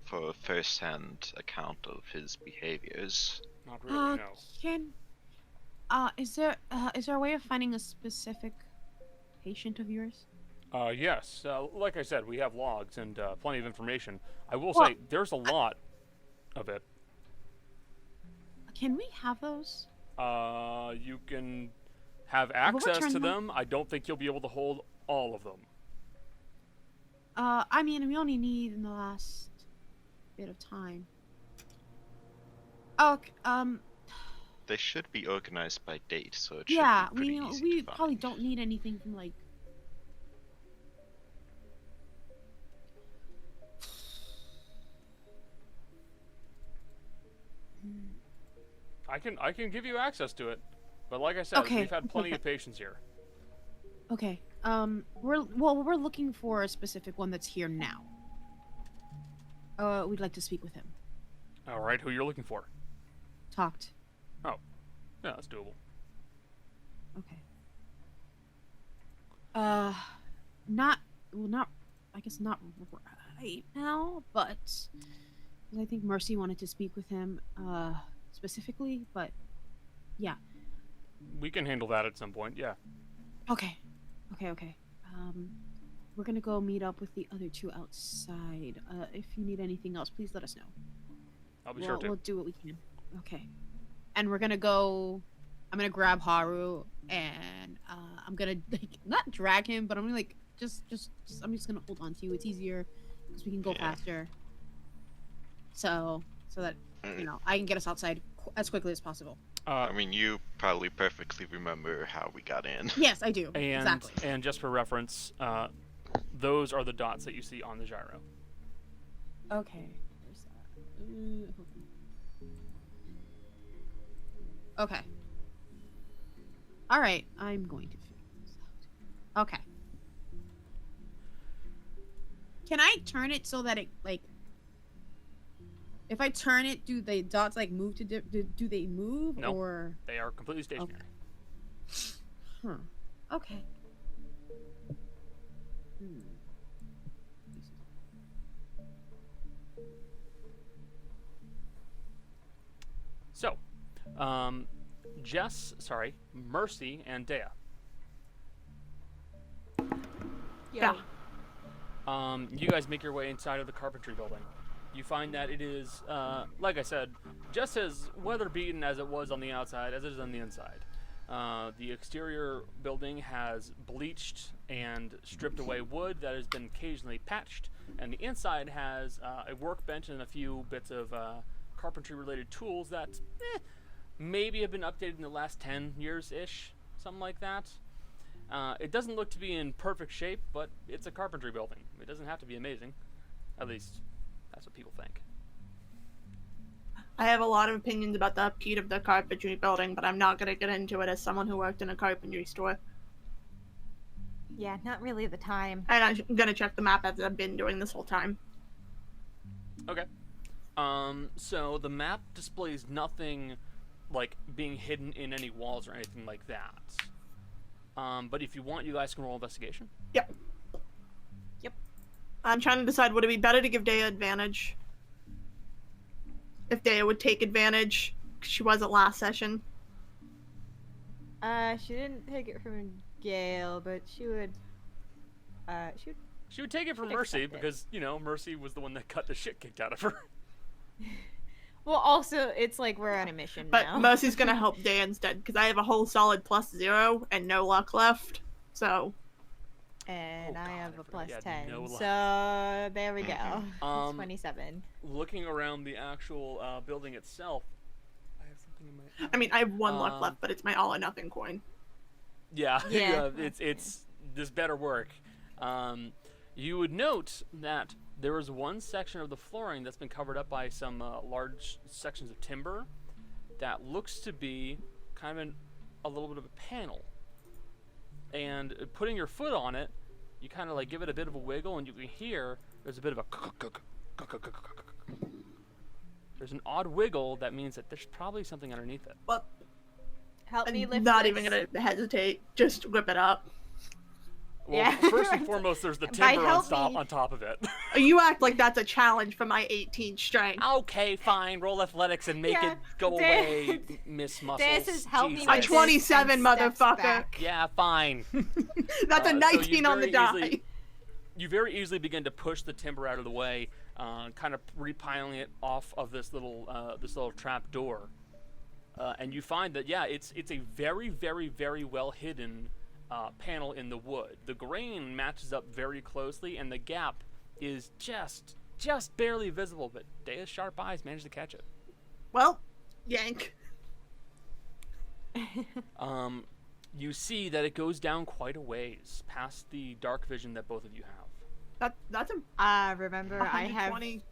for a first-hand account of his behaviors. Not really, no. Is there a way of finding a specific patient of yours? Yes. Like I said, we have logs and plenty of information. I will Well, say there's a lot of it. Can we have those? You can have We'll access return to them. them. I don't think you'll be able to hold all of them. I mean, we only need in the last bit of time. Okay, They should be organized by date, so it yeah, should be pretty easy we to probably find. don't need anything from like I can give you access to it, but like I said, Okay. we've had plenty of patients here. Okay. We're looking for a specific one that's here now. We'd like to speak with him. All right, who you're looking for? Talked. Oh, yeah, that's doable. Okay. I guess not right now, but I think Mercy wanted to speak with him, specifically, but yeah. We can handle that at some point. Yeah. Okay. We're gonna go meet up with the other two outside. If you need anything else, please let us know. I'll be sure to. We'll do what we can. Okay. And we're gonna go. I'm gonna grab Haru and I'm gonna not drag him, but I'm gonna just I'm just gonna hold on to you. It's easier because we can go faster. So that I can get us outside as quickly as possible. I mean, you probably perfectly remember how we got in. Yes, I do. And Exactly. and just for reference, those are the dots that you see on the gyro. Okay. Where's that? Hold on. Okay. All right. I'm going to figure this out. Okay. Can I turn it so that it if I turn it, do the dots move to do they move No. or? They are completely stationary. Huh. Okay. So, Mercy and Dea. Yeah. You guys make your way inside of the carpentry building. You find that it is, like I said, just as weather-beaten as it was on the outside as it is on the inside. The exterior building has bleached and stripped away wood that has been occasionally patched, and the inside has a workbench and a few bits of carpentry-related tools that maybe have been updated in the last 10 years-ish, something like that. It doesn't look to be in perfect shape, but it's a carpentry building. It doesn't have to be amazing. At least, that's what people think. I have a lot of opinions about the upkeep of the carpentry building, but I'm not going to get into it as someone who worked in a carpentry store. Yeah, not really the time. And I'm going to check the map as I've been doing this whole time. Okay. So the map displays nothing like being hidden in any walls or anything like that. But if you want, you guys can roll investigation. Yep. I'm trying to decide, would it be better to give Dea advantage? If Dea would take advantage, 'cause she wasn't last session. She didn't take it from Gael, but she would She would take it from She'd Mercy accept it. because, Mercy was the one that got the shit kicked out of her. Well, also, it's like we're on a mission But now. Mercy's going to help Dea instead, because I have a whole solid +0 and no luck left. So, And Oh, I God, have I a forgot you had +10. no luck. So, there we go. Um, 27. Looking around the actual building itself, I have something in my... I mean, I have one luck Um, left, but it's my all or nothing coin. Yeah, Yeah. it's this better work. You would note that there is one section of the flooring that's been covered up by some large sections of timber that looks to be kind of a little bit of a panel. And putting your foot on it, you kind of give it a bit of a wiggle, and you can hear there's a bit of a there's an odd wiggle that means that there's probably something underneath it. Well, Help me I'm lift not this. even going to hesitate. Just whip it up. Well, Yeah. first and foremost, there's the By timber help me. on top of it. You act like that's a challenge for my 18 strength. Okay, fine. Roll athletics and make Yeah, it go Dan- away, Miss Muscles. Dan says, "Help me Jesus. A with this," 27, and steps motherfucker. back. Yeah, fine. That's a So you 19 on the very die. easily- You very easily begin to push the timber out of the way, kind of repiling it off of this little trap door, and you find that it's a very, very, very well hidden panel in the wood. The grain matches up very closely, and the gap is just barely visible. But Dea's sharp eyes managed to catch it. Well, yank. You see that it goes down quite a ways past the dark vision that both of you have. That's a Remember, I have 120.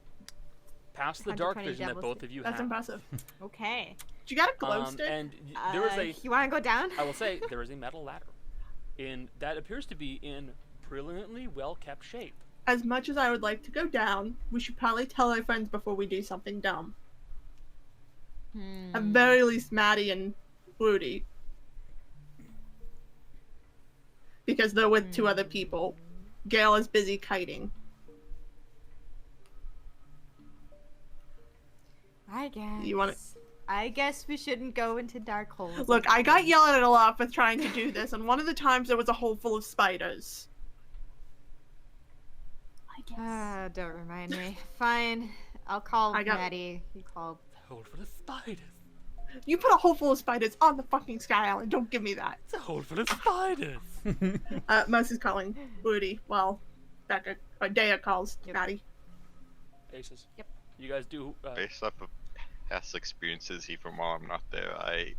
Past the dark vision that both of you That's have. impressive. Okay. You got a glow stick? And there is a. You want to go down? I will say there is a metal ladder, that appears to be in brilliantly well kept shape. As much as I would like to go down, we should probably tell our friends before we do something dumb. At very least Maddie and Woody. Because they're with 2 other people. Gail is busy kiting. I guess. You wanna- I guess we shouldn't go into dark holes. Look, I got yelled at a lot for trying to do this, and one of the times there was a hole full of spiders. I guess. Don't remind me. Fine. I'll call Maddie. You call. It's a hole full of spiders. You put a hole full of spiders on the fucking Sky Island. Don't give me that. It's a hole full of spiders. Mercy's calling Woody. Well, Becca, or Dea calls Maddie. Aces. Yep. You guys do. Based off of past experiences, even while I'm not there, I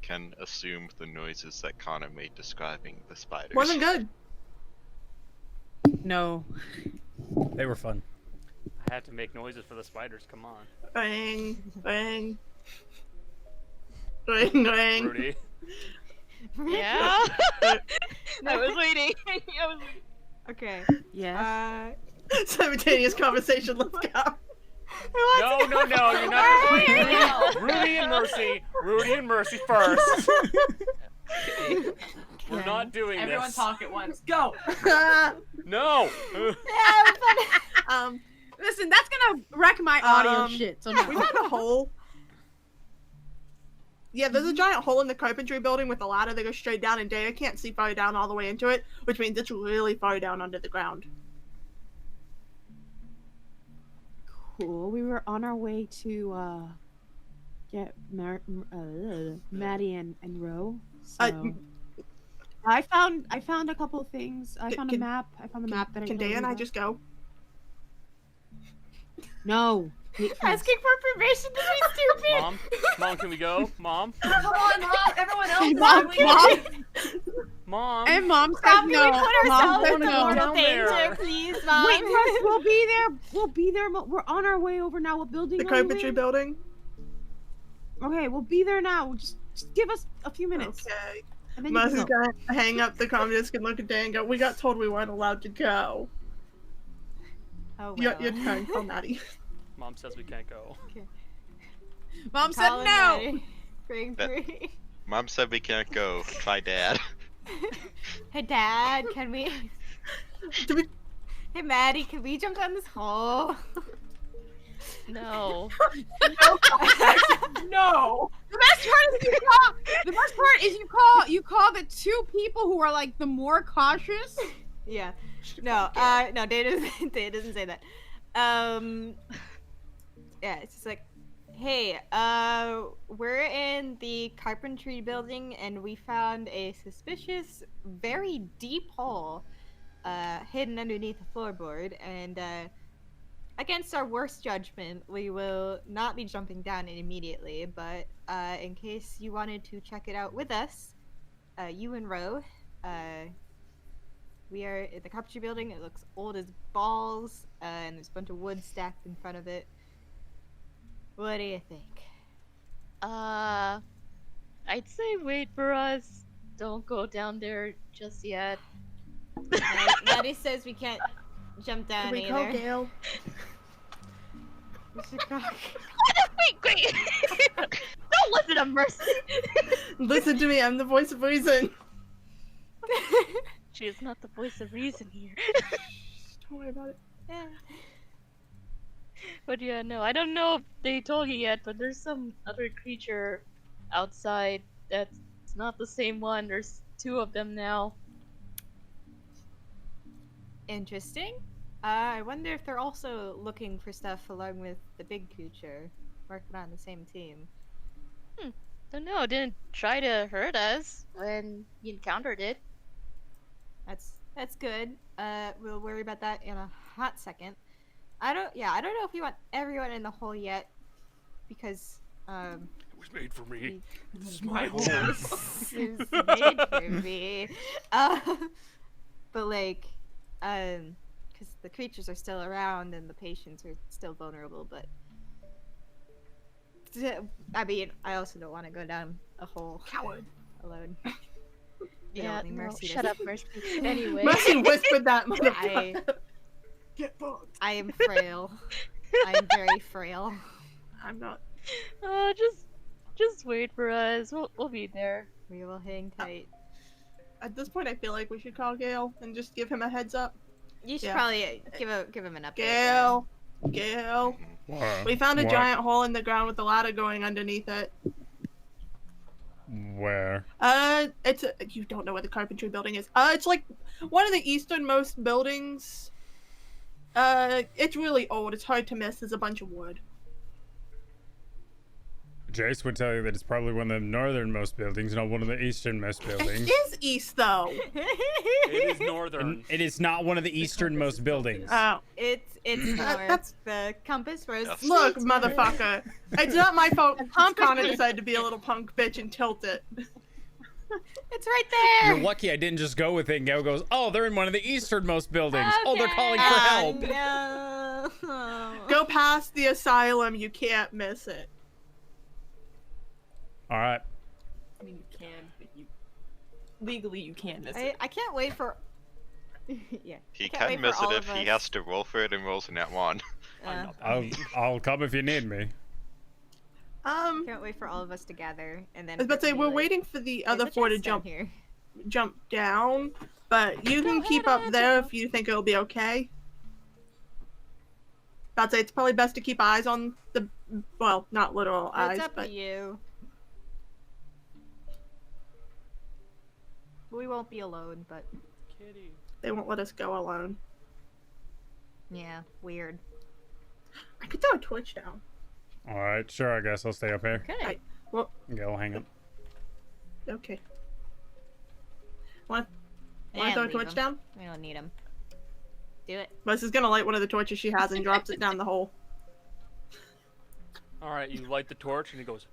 can assume the noises that Connor made describing the spiders. Wasn't good. No. They were fun. I had to make noises for the spiders. Come on, Bang, bang. Ring, ring. Rudy. Yeah. I was waiting. I was waiting. Okay. Yes. Simultaneous conversation. Let's go. No, you're not. Rudy and Mercy. Rudy and Mercy first. We're not doing Everyone this. talk at once. Go! No. Listen, that's gonna wreck my audio shit. So no. We found a hole. Yeah, there's a giant hole in the carpentry building with a ladder that goes straight down, and Dea can't see far down all the way into it, which means it's really far down under the ground. Cool. We were on our way to get Maddie and Ro. So I found a couple of things. I found a map. I found the map that Can Dea and I just go? No. Asking for permission to be stupid. Mom, can we go? Mom. Come on, Mom! Everyone else Mom. And Mom said Can no. we put Mom ourselves said in no. mortal Down there. danger, please, Mom? Wait, Russ, we'll be there. We'll be there. We're on our way over now. What building? The are you carpentry in? building? Okay, we'll be there now. Just give us a few minutes. Okay. And then you Mercy's can go. gonna hang up the comm disc and look at Dea and go, we got told we weren't allowed to go. Oh, well. Your turn, call Maddie. Mom says we can't go. Mom said Calling no. Maddie. Ring That- 3. Mom said we can't go. Try Dad. Hey, Dad, can we? Do we... Hey, Maddie, can we jump down this hole? No. No! The best part is you call the 2 people who are like the more cautious. Yeah. No, no, Data doesn't say that. Yeah, it's just like, hey, we're in the carpentry building and we found a suspicious, very deep hole, hidden underneath the floorboard, and, against our worst judgment, we will not be jumping down it immediately, but, in case you wanted to check it out with us, you and Ro, we are in the carpentry building. It looks old as balls, and there's a bunch of wood stacked in front of it. What do you think? I'd say wait for us. Don't go down there just yet. Maddie says we can't jump down Can we call either. Gail? We should call... Wait! Don't listen to Mercy! Listen to me, I'm the voice of reason. She is not the voice of reason here. Don't worry about it. Yeah. But yeah, no, I don't know if they told you yet, but there's some other creature outside that's not the same one. There's 2 of them now. Interesting. I wonder if they're also looking for stuff along with the big creature, working on the same team. Don't know, didn't try to hurt us when you encountered it. That's good. We'll worry about that in a hot second. I don't know if we want everyone in the hole yet, because It was made for me. we- This is my home. This is made for me. But like, because the creatures are still around and the patients are still vulnerable, but I mean, I also don't want to go down a hole alone. Yeah, Only no, Mercy shut does. up, Mercy. Anyway. Mercy whispered that motherfucker. Get fucked. I am frail. I am very frail. I'm not. Just wait for us. We'll be there. We will hang tight. At this point, I feel like we should call Gael and just give him a heads up. You should Yeah. probably give him an update. Gael, Gael, What? we found a What? giant hole in the ground with a ladder going underneath it. Where? You don't know where the carpentry building is. It's like one of the easternmost buildings. It's really old. It's hard to miss. There's a bunch of wood. Jace would tell you that it's probably one of the northernmost buildings, not one of the easternmost buildings. It is east, though. It is northern. And it is not one of the easternmost buildings. Oh, It's north. That's- The compass rose. Yes. look, motherfucker. It's not my fault. Connor decided to be a little punk bitch and tilt it. It's right there. You're lucky I didn't just go with it and Gail goes, oh, they're in one of the easternmost buildings. Oh, they're calling for help. No. Go past the asylum. You can't miss it. All right. I mean, you can, but legally you can miss I it. can't wait for. Yeah. He I can't wait can for miss it all if of he us- has to roll for it and rolls a net 1. Uh, I'll come if you need me. can't wait for all of us to gather and then. I was about to say be we're like, waiting for the "There's other a four to chest down jump here." down, but you can keep up there if you think it'll be okay. About to say it's probably best to keep eyes on the, well, not literal eyes, It's up but to you. We won't be alone, but Kitty. they won't let us go alone. yeah, weird. I could throw a torch down. All right, sure, I guess I'll stay up here. Okay. Gail, hang up. Okay. Want to And throw a leave torch 'em. down? We don't need them. Do it. Melissa's gonna light one of the torches she has and drops it down the hole. All right, you light the torch, and he goes.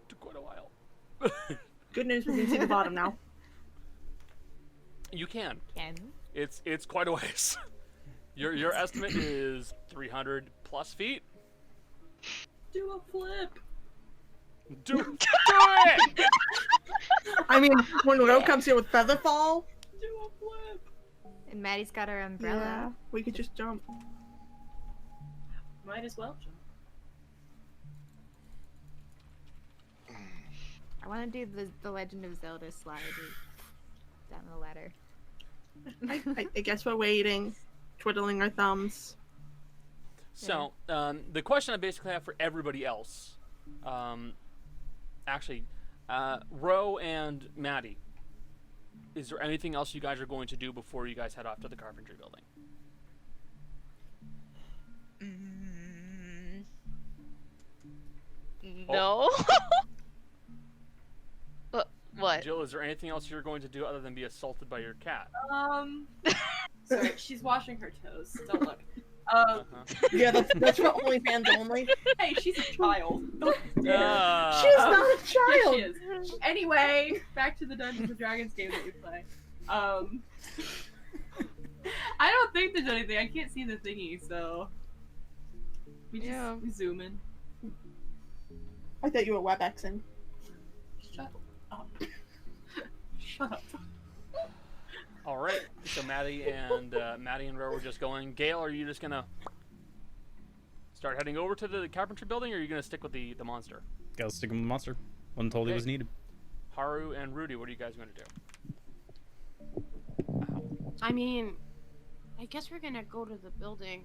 Took quite a while. Good news, we can see the bottom now. You can. Ken. It's quite a ways. Your estimate is 300 plus feet. Do a flip. Do it! I mean, when Ro comes here with Featherfall, Do a flip. And Maddie's got her umbrella. yeah, we could just jump. Might as well jump. I want to do the Legend of Zelda slide down the ladder. I guess we're waiting, twiddling our thumbs. So, the question I basically have for everybody else, actually, Ro and Maddie, is there anything else you guys are going to do before you guys head off to the carpentry building? No. What? Jill, is there anything else you're going to do other than be assaulted by your cat? Sorry, she's washing her toes. Don't look. Uh-huh. Yeah, that's for OnlyFans only. Hey, she's a child. Ah. She's not a child. She is. Anyway, back to the Dungeons and Dragons game that we play. I don't think there's anything. I can't see the thingy, so we zoom in. I thought you were WebExing. Shut up. Shut up. All right. So Maddie and Ro were just going. Gail, are you just gonna start heading over to the carpentry building, or are you gonna stick with the monster? Gail's sticking with the monster. Wasn't told he Okay. was needed. Haru and Rudy, what are you guys gonna do? I mean, I guess we're gonna go to the building.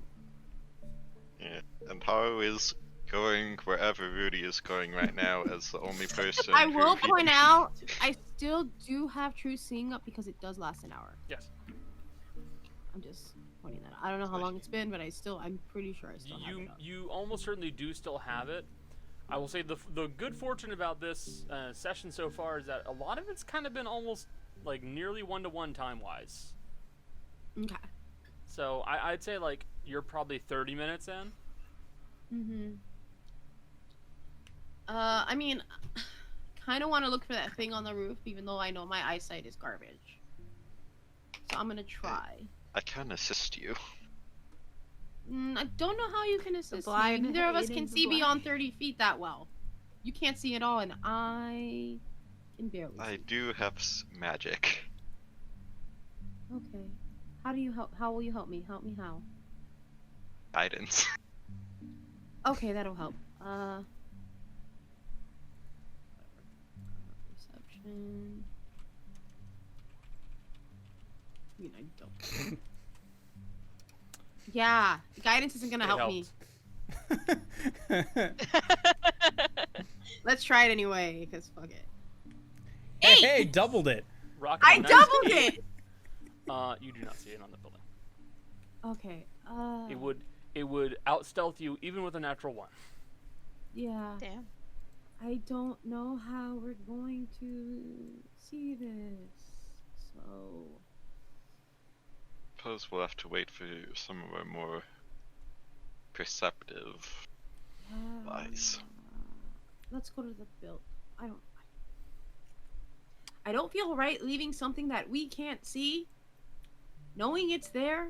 Yeah, and Haru is going wherever Rudy is going right now as the only person. I who will he- point out, I still do have true seeing up because it does last an hour. Yes. I'm just pointing that out. I don't know how long it's been, but I'm pretty sure I still have it up. You almost certainly do still have it. I will say the good fortune about this session so far is that a lot of it's kind of been almost like nearly 1-to-1 time wise. Okay. So I'd say like you're probably 30 minutes in. Mm-hmm. I mean, kind of want to look for that thing on the roof, even though I know my eyesight is garbage. So I'm gonna try. I can assist you. I don't know how you can assist me. blind Neither of us aiding can the see blind. beyond 30 feet that well. You can't see at all, and I can barely I see. do have magic. Okay. How do you help? How will you help me? Help me how? Guidance. Okay, that'll help. Perception. I mean, I don't. Yeah, guidance isn't gonna It help me. Let's try it anyway, because fuck it. Hey, doubled it. Rocket I nice doubled speed. it! You do not see it on the building. Okay, It would out-stealth you even with a natural 1. yeah. Damn. I don't know how we're going to see this, so... Suppose we'll have to wait for some of our more perceptive eyes. Let's go to the build. I don't feel right leaving something that we can't see, knowing it's there.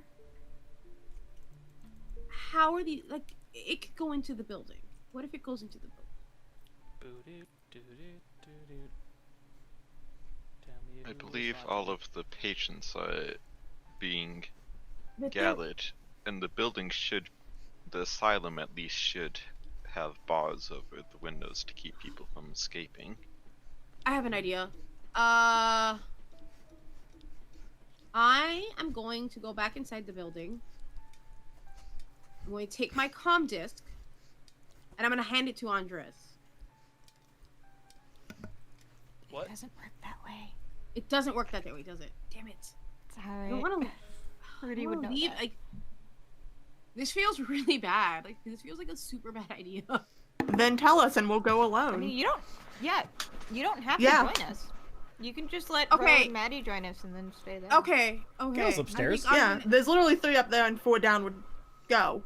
How are the it could go into the building. What if it goes into the building? I believe all of the patients are being But they're- gathered, and the building should, the asylum at least should have bars over the windows to keep people from escaping. I have an idea. I am going to go back inside the building. I'm going to take my comm disc, and I'm going to hand it to Andres. What? It doesn't work that way. It doesn't work that way, does it? Damn it. It's I alright. don't want to. Rudy would know leave. that. Like, this feels really bad. Like, this feels like a super bad idea. Then tell us and we'll go alone. I mean, you don't. Yeah, you don't have Yeah. to join us. You can just let Okay. Ro and Maddie join us and then stay there. Okay. Gail's upstairs. I think Yeah, I'm gonna- there's literally 3 up there and 4 down would go.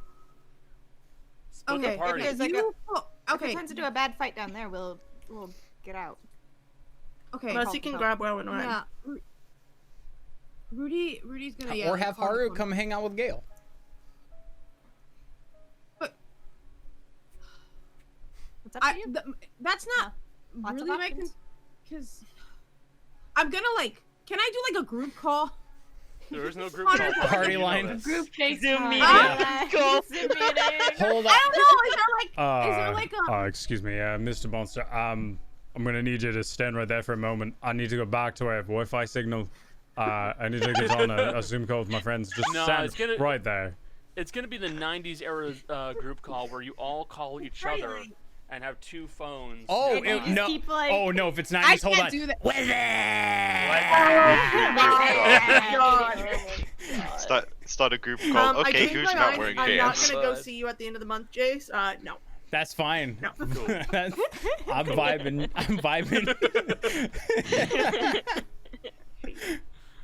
Split Okay. the party. If there's like You- If okay. it turns into a bad fight down there, we'll get out. Okay. Unless you can grab Ro and Ren. Yeah. Rudy's gonna Or have call the Haru phone. come hang out with Gail. It's up to you. That's not Lots of really my options. because I'm gonna can I do like a group call? There is no group Party call. Party You know line. this. Group FaceTime. Zoom meeting. Yeah. Go Zoom meeting. Hold I don't know. Is there like a Excuse me, Mr. Monster. I'm gonna need you to stand right there for a moment. I need to go back to a Wi-Fi signal. I need to get on a Zoom call with my friends. Just No, stand it's gonna- right there. It's gonna be the 90s era group call where you all call each other and have 2 phones. Oh, And you just no. keep, like- Oh, no, if it's 90s, I hold can't on. do that. Start a group call. I Okay, changed who's my not mind. wearing I'm not pants? gonna go see you at the end of the month, Jace. No. That's fine. No. I'm vibing. I'm vibing.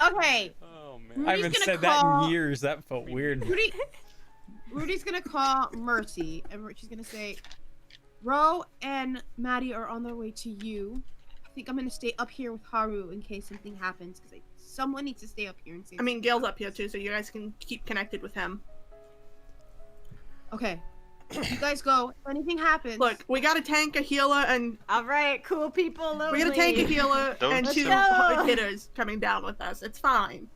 okay. Oh man. I Rudy's haven't gonna said call- that in years. That felt weird. Rudy's gonna call Mercy, and she's gonna say, "Ro and Maddie are on their way to you. I think I'm gonna stay up here with Haru in case something happens, because someone needs to stay up here and save." I mean, Gail's up here too, so you guys can keep connected with him. Okay. You guys go. If anything happens, Look, we got a tank, a healer, and All right, cool people. we got a tank, a Lonely. healer, Don't and 2 go. hitters coming down with us. It's fine.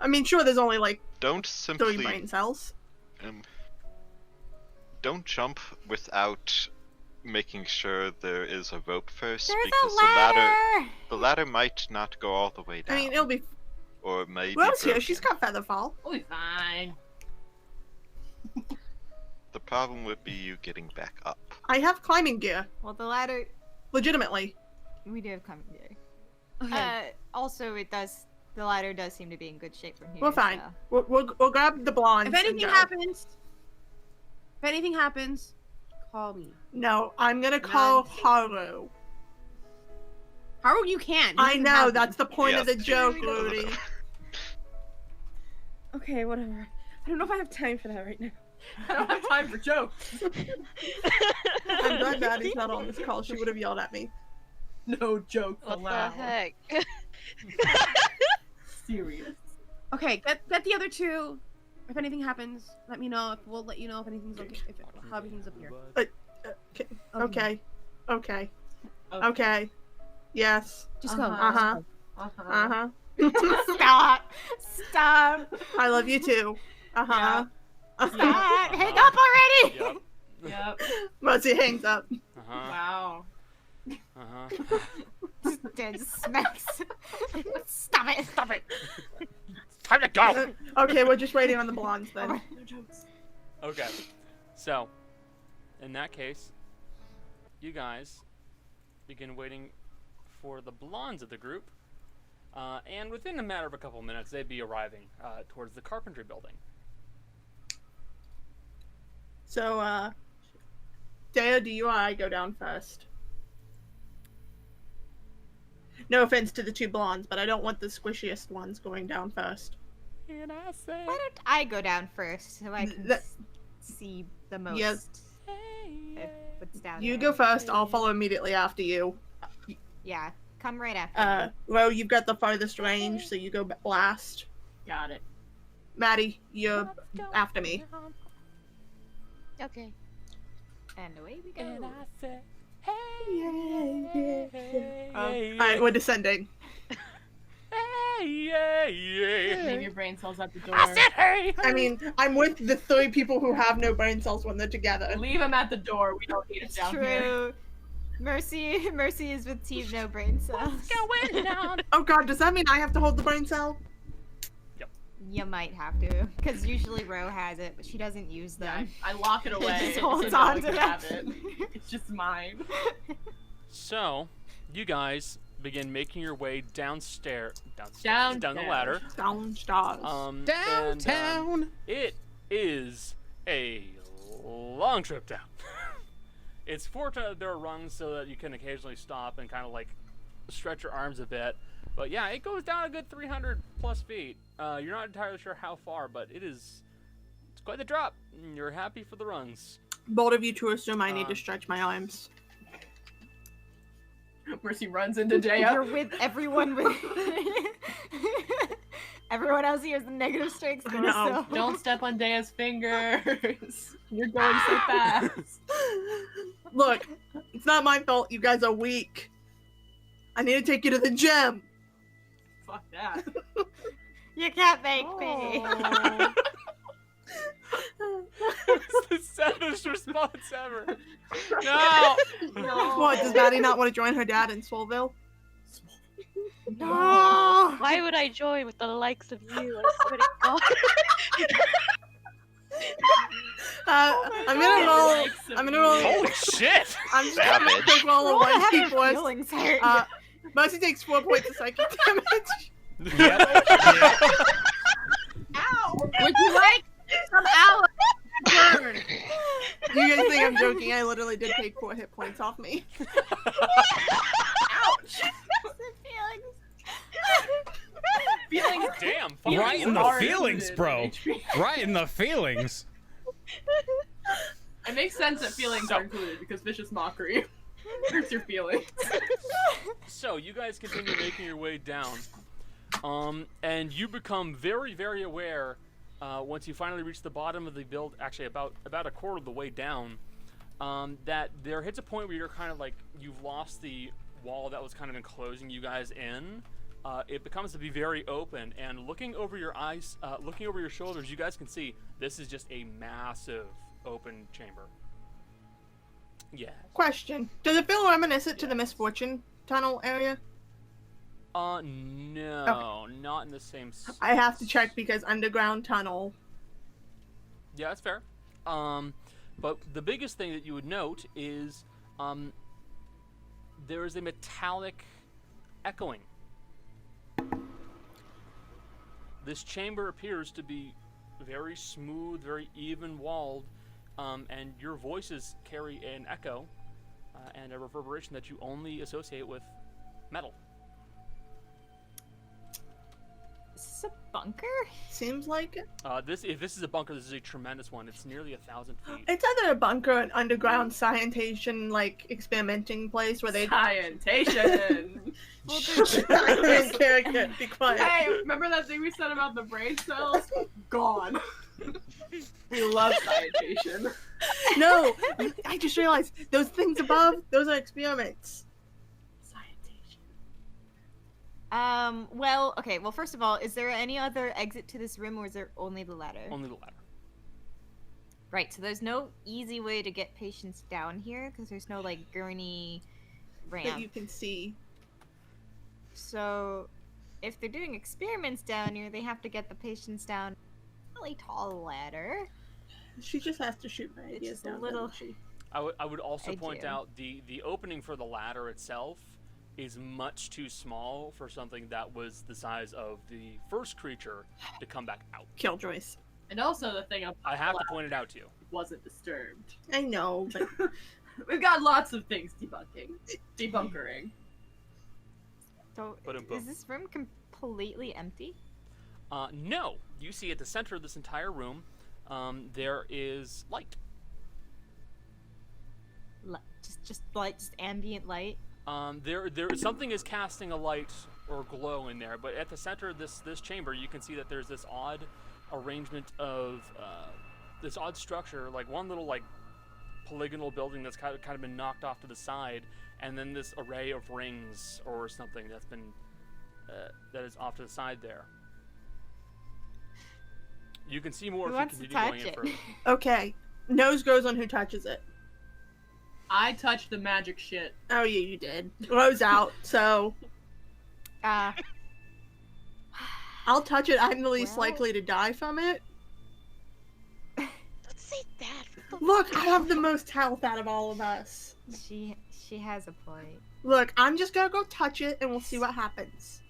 I mean, sure, there's only like Don't 3 simply brain cells. don't jump without making sure there is a rope first, There's because a ladder. the ladder might not go all the way I down. mean, it'll be. or it may be Ro's here. broken. She's got Featherfall. We'll be fine. The problem would be you getting back up. I have climbing gear. Well, the ladder. Legitimately. We do have coming gear. okay. Also, the ladder does seem to be in good shape from here. We're fine. so- We'll grab the blonde. if anything happens, call me. No, I'm gonna call Haru. Haru, you can. I know, that's the point of the Yes. joke, Rudy. Okay, whatever. I don't know if I have time for that right now. I don't have time for jokes. I'm glad Maddie's not on this call. She would have yelled at me. No jokes What allowed. the heck? Serious. Okay, get the other two. If anything happens, let me know. We'll let you know if anything's okay. How everything's up here. Okay. Okay. Yes. Just go. Uh-huh. Uh-huh. Uh-huh. Stop. I love you too. Uh-huh. Stop. Hang up already. Yep. Yep. Mercy hangs up. Uh-huh. Wow. Uh-huh. Dead smacks. Stop it. Stop it. Time to go. Okay, we're just waiting on the blondes then. No jokes. Okay. So, in that case, you guys begin waiting for the blondes of the group. And within a matter of a couple minutes, they'd be arriving towards the carpentry building. So, Deo, do you or I go down first? No offense to the two blondes, but I don't want the squishiest ones going down first. And I say, Why don't I go down first so I can That- see the most? Yes. Of what's down You there. go first, I'll follow immediately after you. Yeah, come right after. Well, you've got the farthest range, so you go last. Got it. Maddie, you're after me. Okay. And away we go. and I say, Alright, we're descending. Leave your brain cells at the door. hey. I mean, I'm with the 3 people who have no brain cells when they're together. Leave them at the door. We don't need it It's down true. here. Mercy is with Team No Brain Cells. Going down. Oh god, does that mean I have to hold the brain cell? You might have to, because usually Ro has it, but she doesn't use Yeah, them. I lock it away. Just so holds no on one to can that. have it. It's just mine. So, you guys begin making your way down the ladder. Downstairs. And, Downtown. it is a long trip down. It's fortunate that there are rungs so that you can occasionally stop and kind of like stretch your arms a bit. But yeah, it goes down a good 300 plus feet. You're not entirely sure how far, but it's quite the drop. You're happy for the rungs. Bold of you to assume I need to stretch my arms. Mercy runs into You're Dea. with everyone with... Everyone else here is the negative strength score, know. so... Don't step on Dea's fingers. You're going so fast. Look, it's not my fault you guys are weak. I need to take you to the gym. Fuck that. You can't make me. It's the saddest response ever. No! What, does Maddie not want to join her dad in Swoleville? No! Why would I join with the likes of you? I swear to God. I'm gonna roll. I'm gonna roll. Holy shit! I'm just gonna Savage. take roll of Roll to one have your key force. feelings hurt. Mercy takes 4 points of psychic damage. Ow! Would you like some aloe? Burn. You guys think I'm joking? I literally did take 4 hit points off me. Ouch! Feelings. Damn. Feelings Right in the are feelings, included bro. in HP. Right in the feelings. It makes sense that feelings are included because vicious mockery hurts your feelings. So, you guys continue making your way down. And you become very, very aware once you finally reach the bottom of the build, actually about a quarter of the way down, that there hits a point where you're kind of like, you've lost the wall that was kind of enclosing you guys in. It becomes to be very open, and looking over your eyes, looking over your shoulders, you guys can see this is just a massive open chamber. Yeah. Question: does it feel reminiscent to the Misfortune Tunnel area? No, not in the same. I have to check because underground tunnel. Yeah, that's fair. But the biggest thing that you would note is there is a metallic echoing. This chamber appears to be very smooth, very even walled, and your voices carry an echo and a reverberation that you only associate with metal. Is this a bunker? Seems like it. If this is a bunker, this is a tremendous one. It's nearly 1,000 feet. It's either a bunker, an underground scientation, like, experimenting place where they... Scientation! Character, be quiet. Hey, remember that thing we said about the brain cells? Gone. We love scientation. No! I just realized, those things above, those are experiments. Well, okay, well, first of all, is there any other exit to this room, or is there only the ladder? Only the ladder. Right, so there's no easy way to get patients down here, because there's no, like, gurney ramp. That you can see. So, if they're doing experiments down here, they have to get the patients down a really tall ladder. She just has to shoot my It's ideas just a down, little... doesn't she? I would also I point do. out the opening for the ladder itself is much too small for something that was the size of the first creature to come back out. Killjoys. And also the thing I have to point it out to you. wasn't disturbed. I know, but... We've got lots of things debunkering. So, Ba-dum-bum. is this room completely empty? No. You see at the center of this entire room, there is light. Just light, just ambient light? Something is casting a light or glow in there, but at the center of this chamber, you can see that there's this odd arrangement of this odd structure, like one little like polygonal building that's kind of been knocked off to the side, and then this array of rings or something that's been that is off to the side there. You can see more Who if you wants to continue going touch in it? further. Okay. Nose goes on who touches it. I touched the magic shit. Oh, yeah, you did. Rose out, so... Uh, I'll touch it. I'm the least Well- likely to die from it. Don't say that. What the Look, I have the most health out of all of us. she has a point. Look, I'm just gonna go touch it, and we'll see what happens.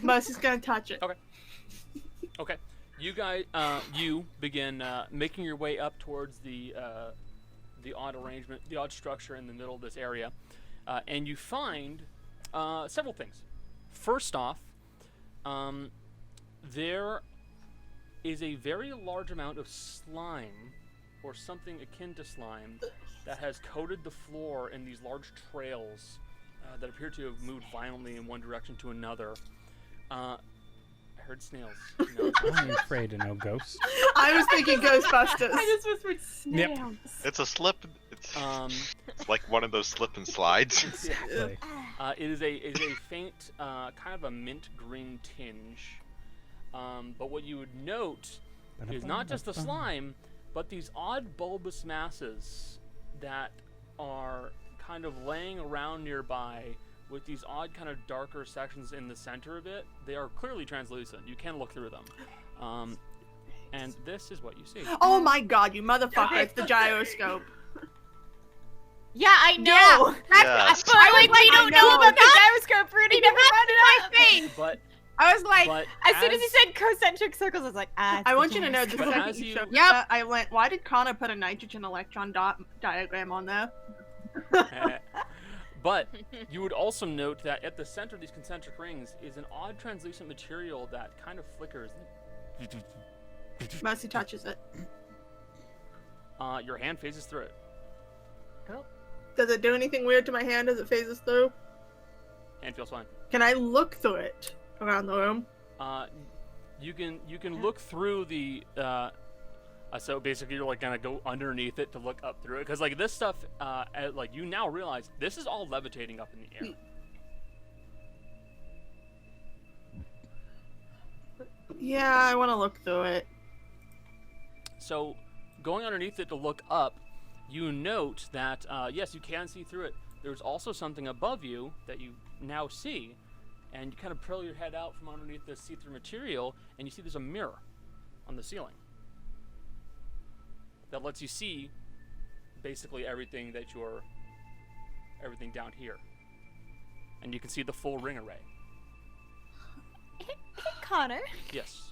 Mercy's gonna touch it. Okay. Okay. You guys, you begin making your way up towards the odd arrangement, the odd structure in the middle of this area, and you find several things. First off, there is a very large amount of slime, or something akin to slime, that has coated the floor in these large trails that appear to have moved violently in one direction to another. I heard snails. No, I'm afraid of no ghosts. I was thinking Ghostbusters. I just whispered snails. Yep. It's a slip. It's like one of those slip and slides. Exactly. It is a faint, kind of a mint green tinge. But what you would note is not just the slime, but these odd bulbous masses that are kind of laying around nearby with these odd kind of darker sections in the center of it. They are clearly translucent. You can look through them. And this is what you see. Oh my god, you motherfucker, it's the gyroscope. Yeah, I know. Yes. But like we don't know about the gyroscope, Rudy. Never brought it up. Thing. But I was like, But as soon as you said concentric circles, I was like, ah. I want you to know the But second as you you- showed Yep. that, I went, why did Connor put a nitrogen electron diagram on there? But you would also note that at the center of these concentric rings is an odd translucent material that kind of flickers. Mercy touches it. Your hand phases through it. Does it do anything weird to my hand as it phases through? Hand feels fine. Can I look through it around the room? You can look through the. So basically, you're like gonna go underneath it to look up through it, because like this stuff, like you now realize this is all levitating up in the air. Yeah, I want to look through it. So, going underneath it to look up, you note that yes, you can see through it. There's also something above you that you now see, and you kind of pull your head out from underneath this see-through material, and you see there's a mirror on the ceiling that lets you see basically everything down here, and you can see the full ring array. Hey, Connor. Yes.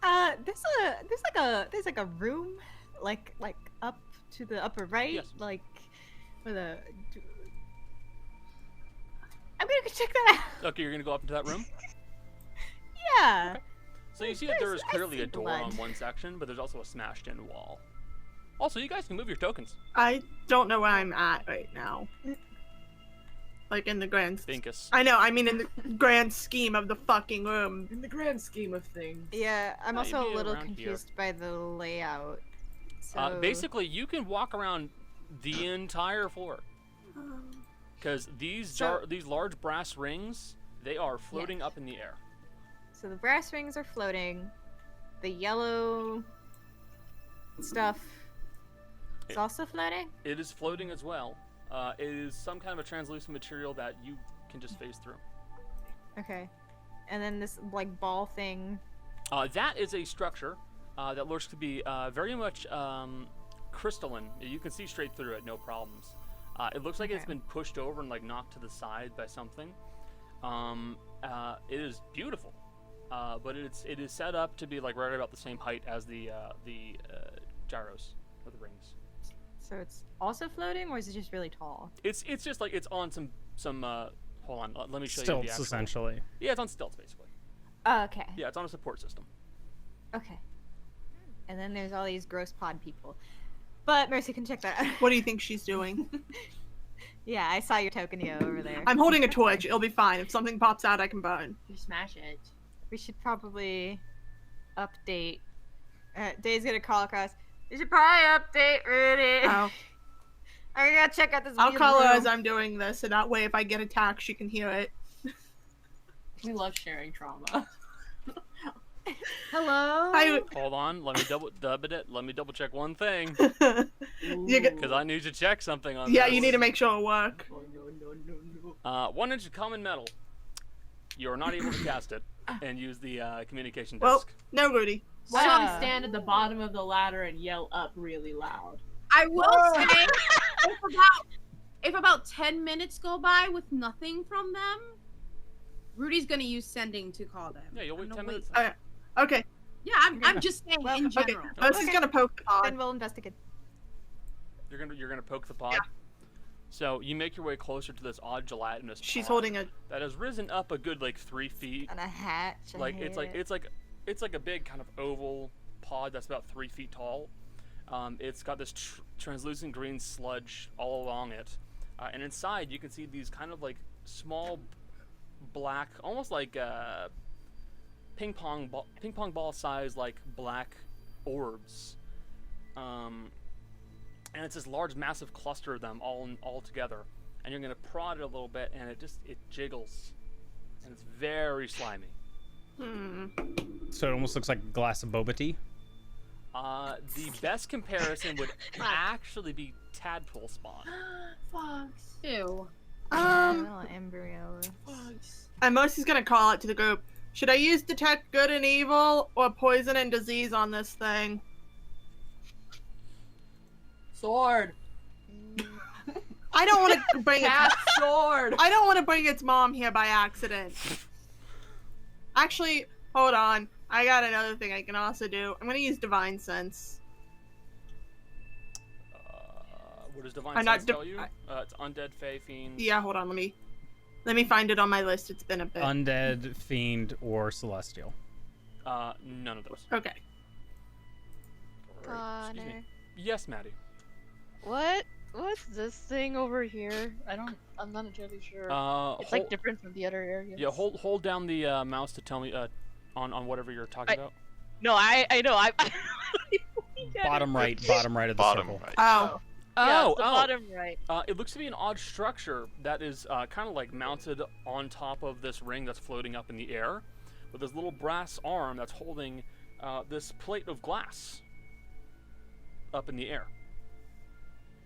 There's like a room, like up to the upper right, Yes. like with a. I'm gonna go check that out. Okay, you're gonna go up into that room. Yeah. So you see that there is I clearly see a door blood. on one section, but there's also a smashed-in wall. Also, you guys can move your tokens. I don't know where I'm at right now. Like in the grand. Binkus. I know. I mean, in the grand scheme of the fucking room. In the grand scheme of things. Yeah, I'm Oh, also you'd a be little around here. confused by the layout. So Basically, you can walk around the entire floor. Because these large brass rings, they are floating up in the air. So the brass rings are floating. The yellow stuff is also floating. It is floating as well. It is some kind of a translucent material that you can just phase through. Okay. And then this like ball thing. That is a structure that looks to be very much crystalline. You can see straight through it, no problems. It looks like it's been pushed over and like knocked to the side by something. It is beautiful, but it is set up to be like right about the same height as the gyros or the rings. So it's also floating, or is it just really tall? It's just like it's on some hold on, let me show you Stilts, the actual. essentially. Yeah, it's on stilts basically. Oh, okay. Yeah, it's on a support system. Okay. And then there's all these gross pod people. But Mercy can check that out. What do you think she's doing? Yeah, I saw your tokenio over there. I'm holding a torch. It'll be fine. If something pops out, I can burn. You smash it. We should probably update. Dave's gonna call across. We should probably update Rudy. Oh. I'm gonna check out this. I'll weird call her room. as I'm doing this, so that way if I get attacked, she can hear it. We love sharing trauma. Hello. Hold on, let me double check one thing. You get- Because I need to check something on yeah, this. you need to make sure it works. No. 1 inch of common metal. You are not able to cast it and use the communication Well, disc. no, Rudy. Why don't we So- stand at the bottom of the ladder and yell up really loud? I will say, if about 10 minutes go by with nothing from them, Rudy's gonna use sending to call them. Yeah, you'll wait I'm 10 gonna minutes. Okay. Okay. Yeah, I'm just saying in Okay. general. Mercy's gonna poke the pod. Then we'll investigate. You're gonna poke the pod. So you make your way closer to this odd gelatinous She's pod holding a. that has risen up a good like 3 feet. And a hatch. I Like hate it's like a big kind of oval pod that's about 3 feet tall. It's got this translucent green sludge all along it, and inside you can see these kind of like small black, almost like ping pong ball size like black orbs. And it's this large, massive cluster of them all together. And you're gonna prod it a little bit, and it jiggles, and it's very slimy. So it almost looks like a glass of boba tea. The best comparison would actually be tadpole spawn. Fox. Ew. little embryo. Fox. And Mercy's gonna call it to the group. Should I use detect good and evil or poison and disease on this thing? Sword. I don't want to bring it. Cast sword. I don't want to bring its mom here by accident. Actually, hold on. I got another thing I can also do. I'm gonna use Divine Sense. What does Divine I'm not Sense di- tell you? It's undead, fae, fiend. Yeah, hold on. Let me find it on my list. It's been a bit. Undead, fiend, or celestial. None of those. Okay. Or, excuse me. Connor, Yes, Maddie. what's this thing over here? I'm not entirely sure. It's like different from the other areas. Yeah, hold down the mouse to tell me on whatever you're talking about. No, I know. Bottom right of the Bottom circle. right. Oh. Yeah, it's the bottom right. It looks to be an odd structure that is kind of like mounted on top of this ring that's floating up in the air, with this little brass arm that's holding this plate of glass up in the air.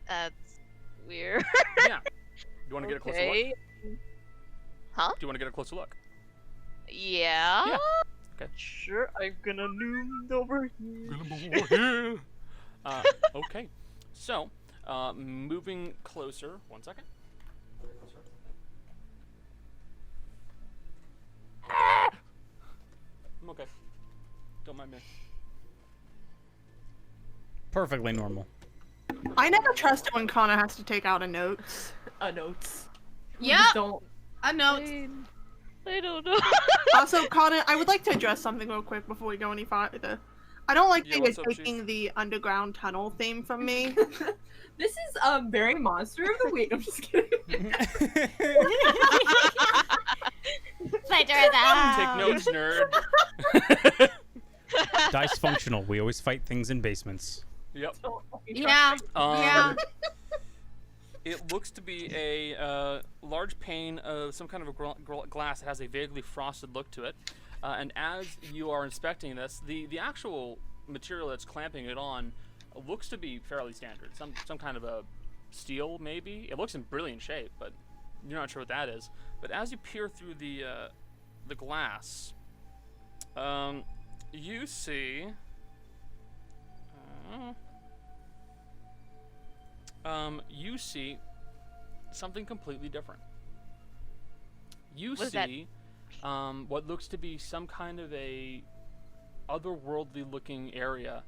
That's weird. Yeah. You want to get a closer look? Okay. Huh? Do you want to get a closer look? Yeah. Yeah. Okay. Sure, I'm gonna noom over here. Okay. So, moving closer. 1 second. I'm okay. Don't mind me. Perfectly normal. I never trust it when Connor has to take out a notes. Notes. Yep. Don't. A note. I don't know. Also, Connor, I would like to address something real quick before we go any farther. I don't like Yeah, that you're what's up, Chief? taking the underground tunnel theme from me. This is very monster of the week. I'm just kidding. Take notes, nerd. Dicefunctional. We always fight things in basements. Yep. Yeah. Yeah. It looks to be a large pane of some kind of a glass that has a vaguely frosted look to it. And as you are inspecting this, the actual material that's clamping it on looks to be fairly standard. Some kind of a steel, maybe. It looks in brilliant shape, but you're not sure what that is. But as you peer through the glass, you see. You see something completely different. You What is that? see what looks to be some kind of a otherworldly looking area,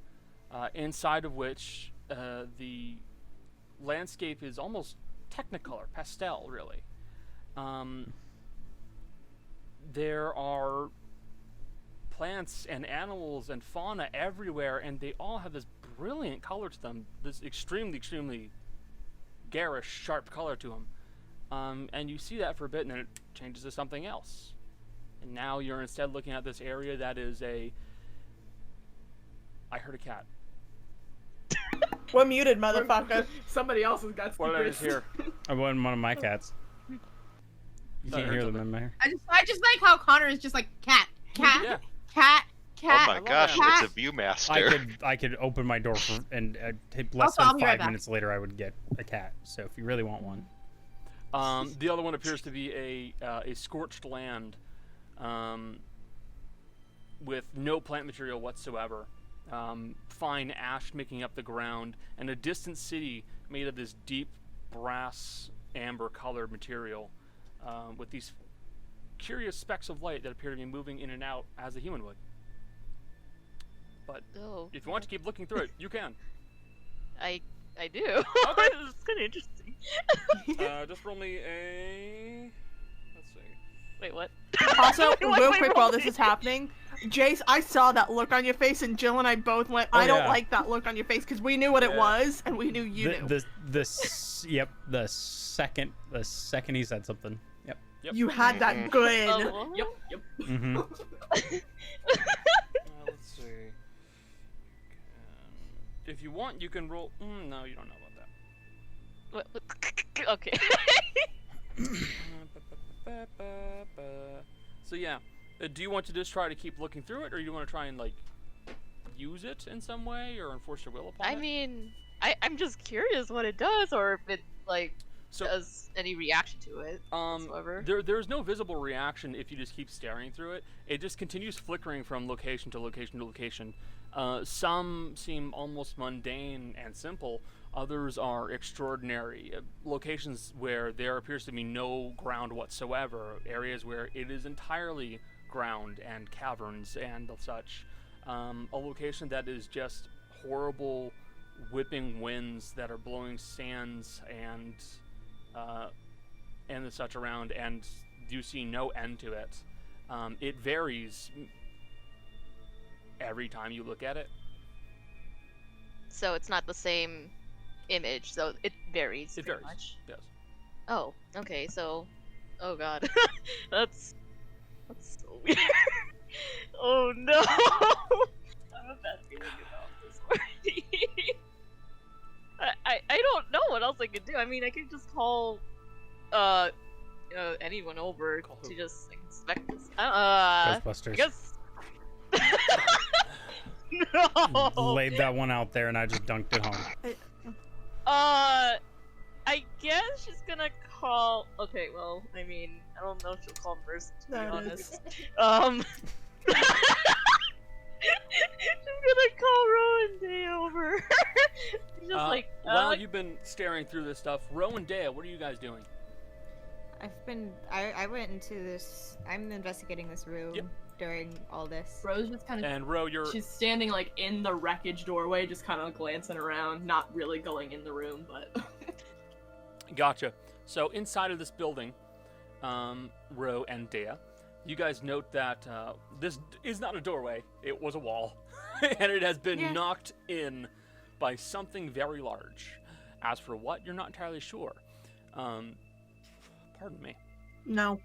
inside of which the landscape is almost technicolor, pastel, really. There are plants and animals and fauna everywhere, and they all have this brilliant color to them, this extremely garish, sharp color to them. And you see that for a bit, and then it changes to something else. And now you're instead looking at this area that is a... I heard a cat. We're muted, motherfucker. Somebody else has got What speakers. is here? I wasn't one of my cats. You I can't heard hear them something. in my I just like how Connor is just like cat, cat, Yeah. cat, Oh cat. my love gosh, that. it's a Viewmaster. I could open my door and less Also, I'll than be right 5 back. minutes later I would get a cat. So if you really want one, The other one appears to be a scorched land, with no plant material whatsoever. Fine ash making up the ground, and a distant city made of this deep brass amber colored material, with these curious specks of light that appear to be moving in and out as a human would. But Oh, if you want to keep looking through it, you can. I do. Okay. It's kind of interesting. Just roll me a... Let's see. Wait, what? Also, Wait, real wait, quick while roll this it. is happening, Jace, I saw that look on your face, and Jill and I both went, I don't yeah. like that look on your face, because we knew what it Yeah. was, and we knew you knew. yep, the second he said something. Yep. Yep. You had that good. Oh, Yep, yep. Mm-hmm. Let's see. If you want, you can roll. No, you don't know about that. what- okay. So yeah, do you want to just try to keep looking through it, or you want to try and like use it in some way, or enforce your will upon I it? mean, I'm just curious what it does, or if it like So does any reaction to it whatsoever. there's no visible reaction if you just keep staring through it. It just continues flickering from location to location to location. Some seem almost mundane and simple. Others are extraordinary. Locations where there appears to be no ground whatsoever. Areas where it is entirely ground and caverns and such. A location that is just horrible whipping winds that are blowing sands and the such around, and you see no end to it. It varies every time you look at it. So it's not the same image, so it varies It pretty varies. much. Yes. Oh, okay, so oh god. that's so weird. Oh no. I have a bad feeling about this already. I don't know what else I could do. I mean, I could just call anyone over Call to who? just inspect this. I Ghostbusters. guess. No. Laid that one out there, and I just dunked it home. I guess she's gonna call. Okay, well, I mean, I don't know if she'll call Mercy, to be That honest. She's gonna call Rowan Day over. She's just like, while you've been staring through this stuff, Ro and Dale, what are you guys doing? I went into this. I'm investigating this room Yep. during all this. Rose just kind of. And Ro, you're She's standing like in the wreckage doorway, just kind of glancing around, not really going in the room, but. Gotcha. So inside of this building, Ro and Dea, you guys note that this is not a doorway. It was a wall. And it has been knocked in by something very large. As for what, you're not entirely sure. Pardon me. No.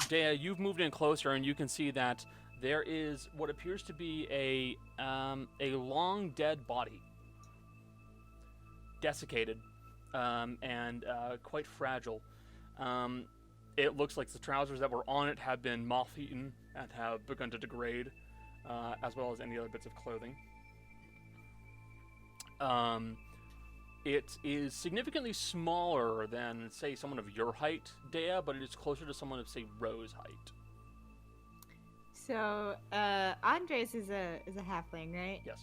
Dea, you've moved in closer, and you can see that there is what appears to be a long dead body, desiccated, and quite fragile. It looks like the trousers that were on it have been moth-eaten and have begun to degrade, as well as any other bits of clothing. It is significantly smaller than, say, someone of your height, Dea, but it is closer to someone of, say, Ro's height. So, Andres is a halfling, right? Yes.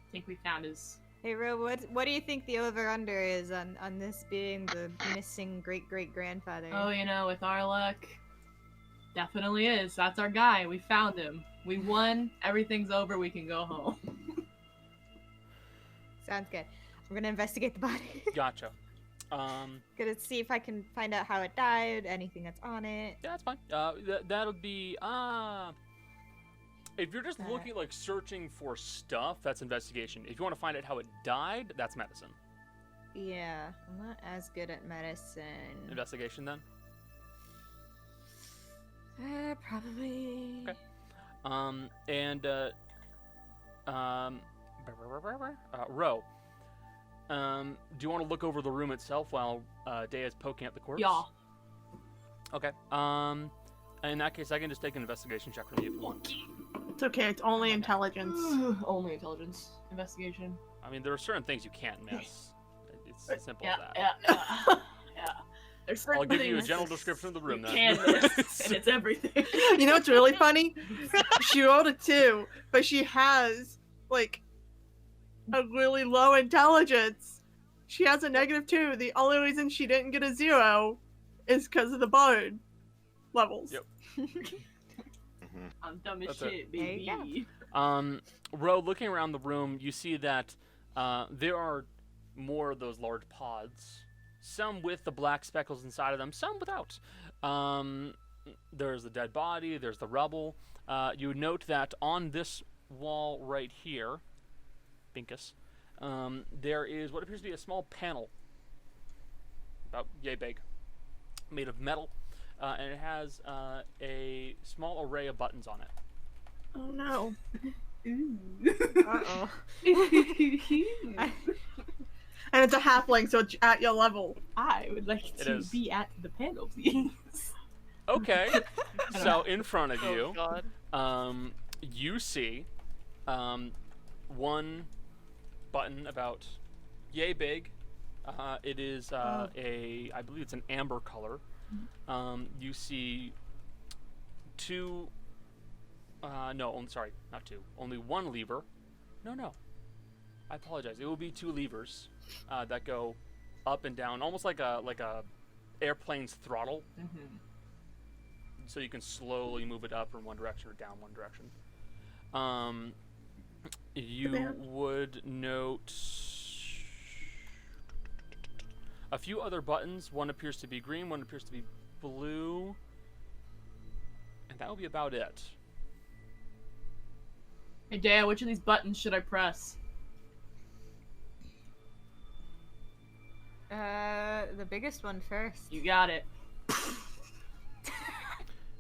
I think we found his. Hey, Ro, what do you think the over/under is on this being the missing great-great-grandfather? Oh, with our luck, definitely is. That's our guy. We found him. We won. Everything's over. We can go home. Sounds good. I'm gonna investigate the body. Gotcha. Gonna see if I can find out how it died, anything that's on it. Yeah, that's fine. That'll be, if you're just looking, like, searching for stuff, that's investigation. If you want to find out how it died, that's medicine. Yeah, I'm not as good at medicine. Investigation, then? Probably. Okay. Ro, do you want to look over the room itself while Dea is poking at the corpse? Yeah. Okay. In that case, I can just take an investigation check from you if you want. It's okay. It's only intelligence. Only intelligence. Investigation. I mean, there are certain things you can't miss. It's as simple as that. Yeah. There's certain I'll give you a things general description of the room, you then. can miss, and it's everything. You know what's really funny? She rolled a 2, but she has, like, a really low intelligence. She has a -2. The only reason she didn't get a 0 is because of the bard levels. Yep. I'm dumb as That's shit, baby. Ro, looking around the room, you see that there are more of those large pods. Some with the black speckles inside of them, some without. There's the dead body, there's the rubble. You note that on this wall right here, Binkus, there is what appears to be a small panel, about yay big, made of metal, and it has a small array of buttons on it. Oh no. Uh-oh. And it's a halfling, so it's at your level. I would like It to is. be at the panel, please. Okay, so in front of you, Oh god. you see one button about yay big. It is I believe it's an amber color. You see two, not two. Only one lever. No. I apologize. It will be 2 levers that go up and down, almost like a airplane's throttle. Mm-hmm. So you can slowly move it up in one direction or down one direction. You would note a few other buttons. One appears to be green, one appears to be blue, and that will be about it. Hey, Dea, which of these buttons should I press? The biggest one first. You got it.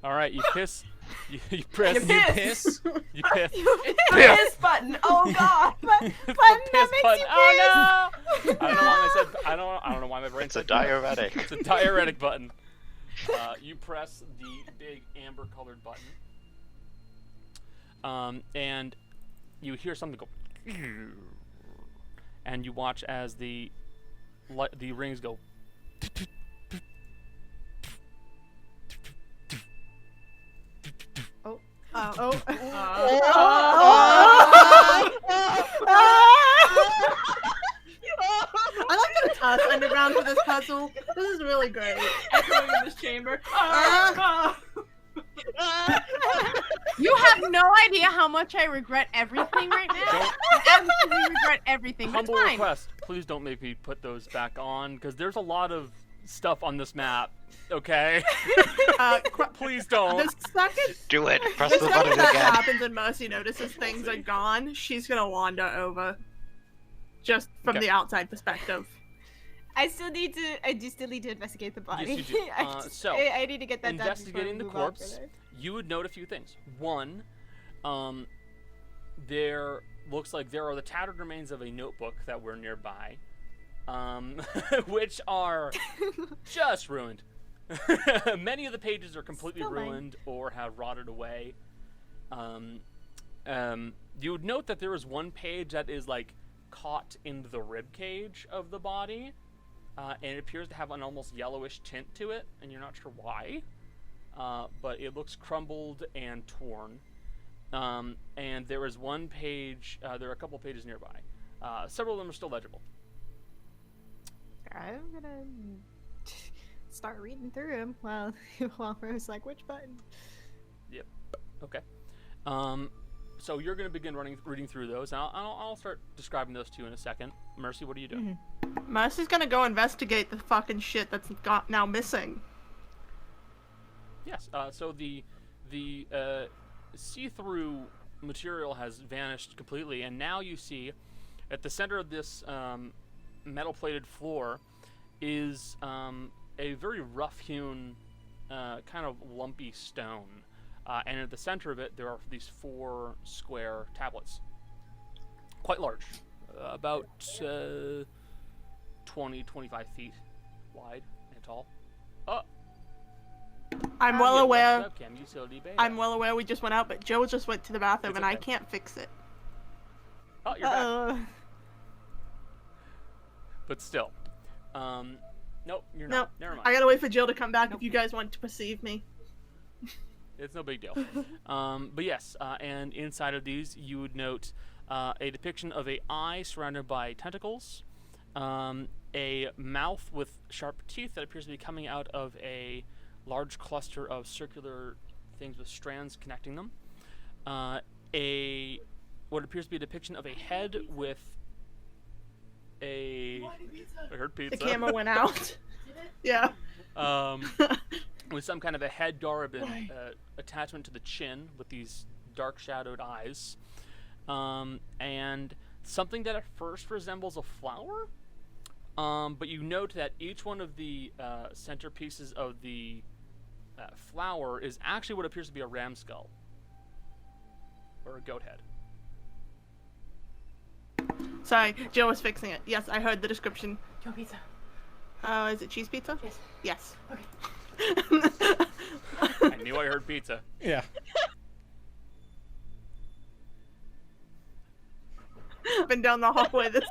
All right, you piss. You press. You piss. You piss. It's the piss button. Oh god. Button The that piss makes button. you Oh piss. no! I don't know why I said. I don't know why my brain It's a said. diuretic. It's a diuretic button. You press the big amber-colored button, and you hear something go, and you watch as the rings go. I like that it's us underground for this puzzle. This is really great. Echoing in this chamber. You have no idea how much I regret everything right now. I absolutely regret everything. But it's Humble fine. request: please don't make me put those back on, because there's a lot of stuff on this map. Okay. Please don't. The second, Do it. Press the the second button that again. happens and Mercy notices things are gone, she's gonna wander over. Just from Okay. the outside perspective. I do still need to investigate the body. Yes, you do. I need to get that Investigating the done before we move on corpse, further. you would note a few things. One, there looks like there are the tattered remains of a notebook that were nearby, which are just ruined. Many of the pages are completely Still mine. ruined or have rotted away. You would note that there is one page that is like caught in the rib cage of the body, and it appears to have an almost yellowish tint to it, and you're not sure why. But it looks crumbled and torn. And there is one page, there are a couple pages nearby. Several of them are still legible. I'm gonna start reading through them while Rose like, which button? Yep. Okay. So you're going to begin reading through those. And I'll start describing those to you in a second. Mercy, what are you doing? Mercy's gonna go investigate the fucking shit that's got now missing. Yes. So the see-through material has vanished completely, and now you see at the center of this metal-plated floor is a very rough-hewn, kind of lumpy stone. And at the center of it, there are these 4 square tablets. Quite large. About 20, 25 feet wide and tall. I'm well aware. Webcam utility beta. I'm well aware we just went out, but Joe just went to the bathroom It's and I okay. can't fix it. Oh, you're back. But still. Nope, you're Nope. not. Never mind. I gotta wait for Jill to come back if you guys want to perceive me. It's no big deal. But yes, and inside of these, you would note a depiction of a eye surrounded by tentacles, a mouth with sharp teeth that appears to be coming out of a large cluster of circular things with strands connecting them, what appears to be a depiction of a head with a... I heard pizza. The camera went out. Yeah. With some kind of a head garb and attachment to the chin with these dark shadowed eyes, and something that at first resembles a flower, but you note that each one of the centerpieces of the flower is actually what appears to be a ram skull or a goat head. Sorry, Jill was fixing it. Yes, I heard the description. Joe pizza. Is it cheese pizza? Yes. Yes. Okay. I knew I heard pizza. Yeah. Been down the hallway this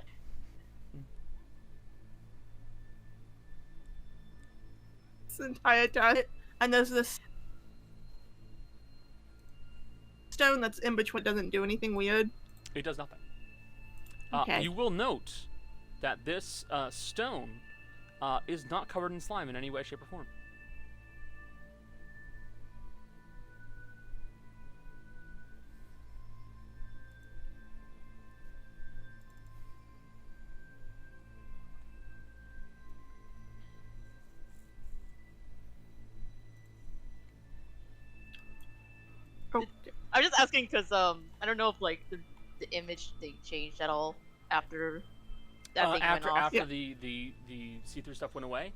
entire time, and there's this stone that's in between. Doesn't do anything weird. It does nothing. Okay. You will note that this stone is not covered in slime in any way, shape, or form. Oh, I'm just asking because I don't know if like the image they changed at all after that thing After went off. Yeah. the see-through stuff went away.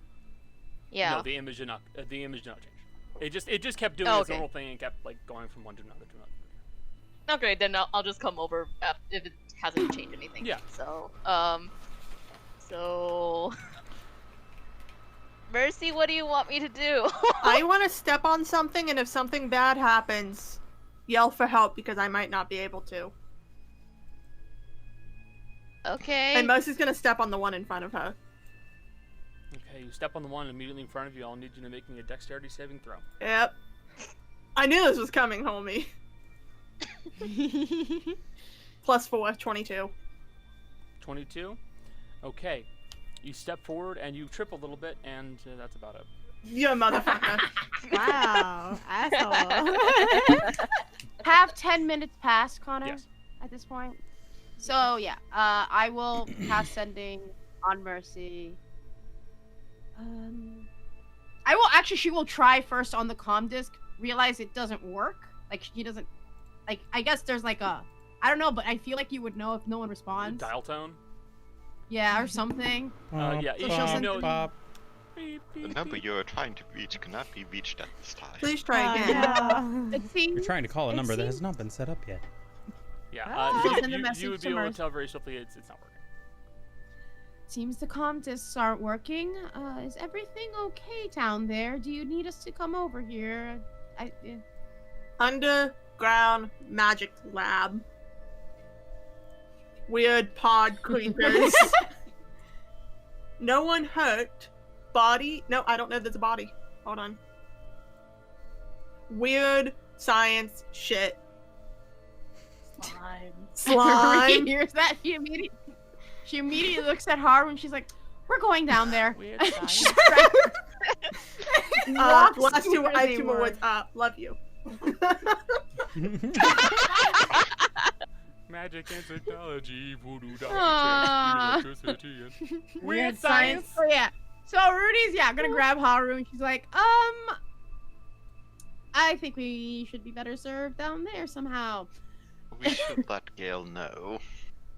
Yeah. No, the image did not change. It just kept doing Oh, its okay. normal thing and kept like going from one to another to another. Okay, then I'll just come over if it hasn't changed anything. Yeah. So so Mercy, what do you want me to do? I want to step on something, and if something bad happens, yell for help because I might not be able to. Okay. And Mercy's gonna step on the one in front of her. Okay, you step on the one immediately in front of you. I'll need you to make me a dexterity saving throw. Yep. I knew this was coming, homie. +4, 22. 22. Okay. You step forward and you trip a little bit, and that's about it. You motherfucker. Wow, asshole. Have 10 minutes passed, Connor, Yes. at this point? So, yeah, I will cast Sending on Mercy. I will actually. She will try first on the comm disc. Realize it doesn't work. Like she doesn't. Like I guess there's like a. I don't know, but I feel like you would know if no one responds. Dial tone. Yeah, or something. Yeah, So she'll send know. Bop. The number you're trying to reach cannot be reached at this time. Please try again. Yeah. It You're seems. trying to call a It number that seems- has not been set up yet. Yeah, She'll you, send a you message would to be able to Mercy. tell very swiftly it's not working. Seems the comm discs aren't working. Is everything okay down there? Do you need us to come over here? Underground magic lab. Weird pod creepers. No one hurt. Body. No, I don't know if there's a body. Hold on. Weird science shit. Slime. Slime. Here's that. She immediately looks at Haru and she's like, "We're going down there." Weird And she's science. walks Last two, where I have they two more were. words. Love you. Magic and technology, voodoo, Aw. electricity, and Weird science. Oh yeah. So Rudy's gonna grab Haru and she's like, I think we should be better served down there somehow. We should let Gail know.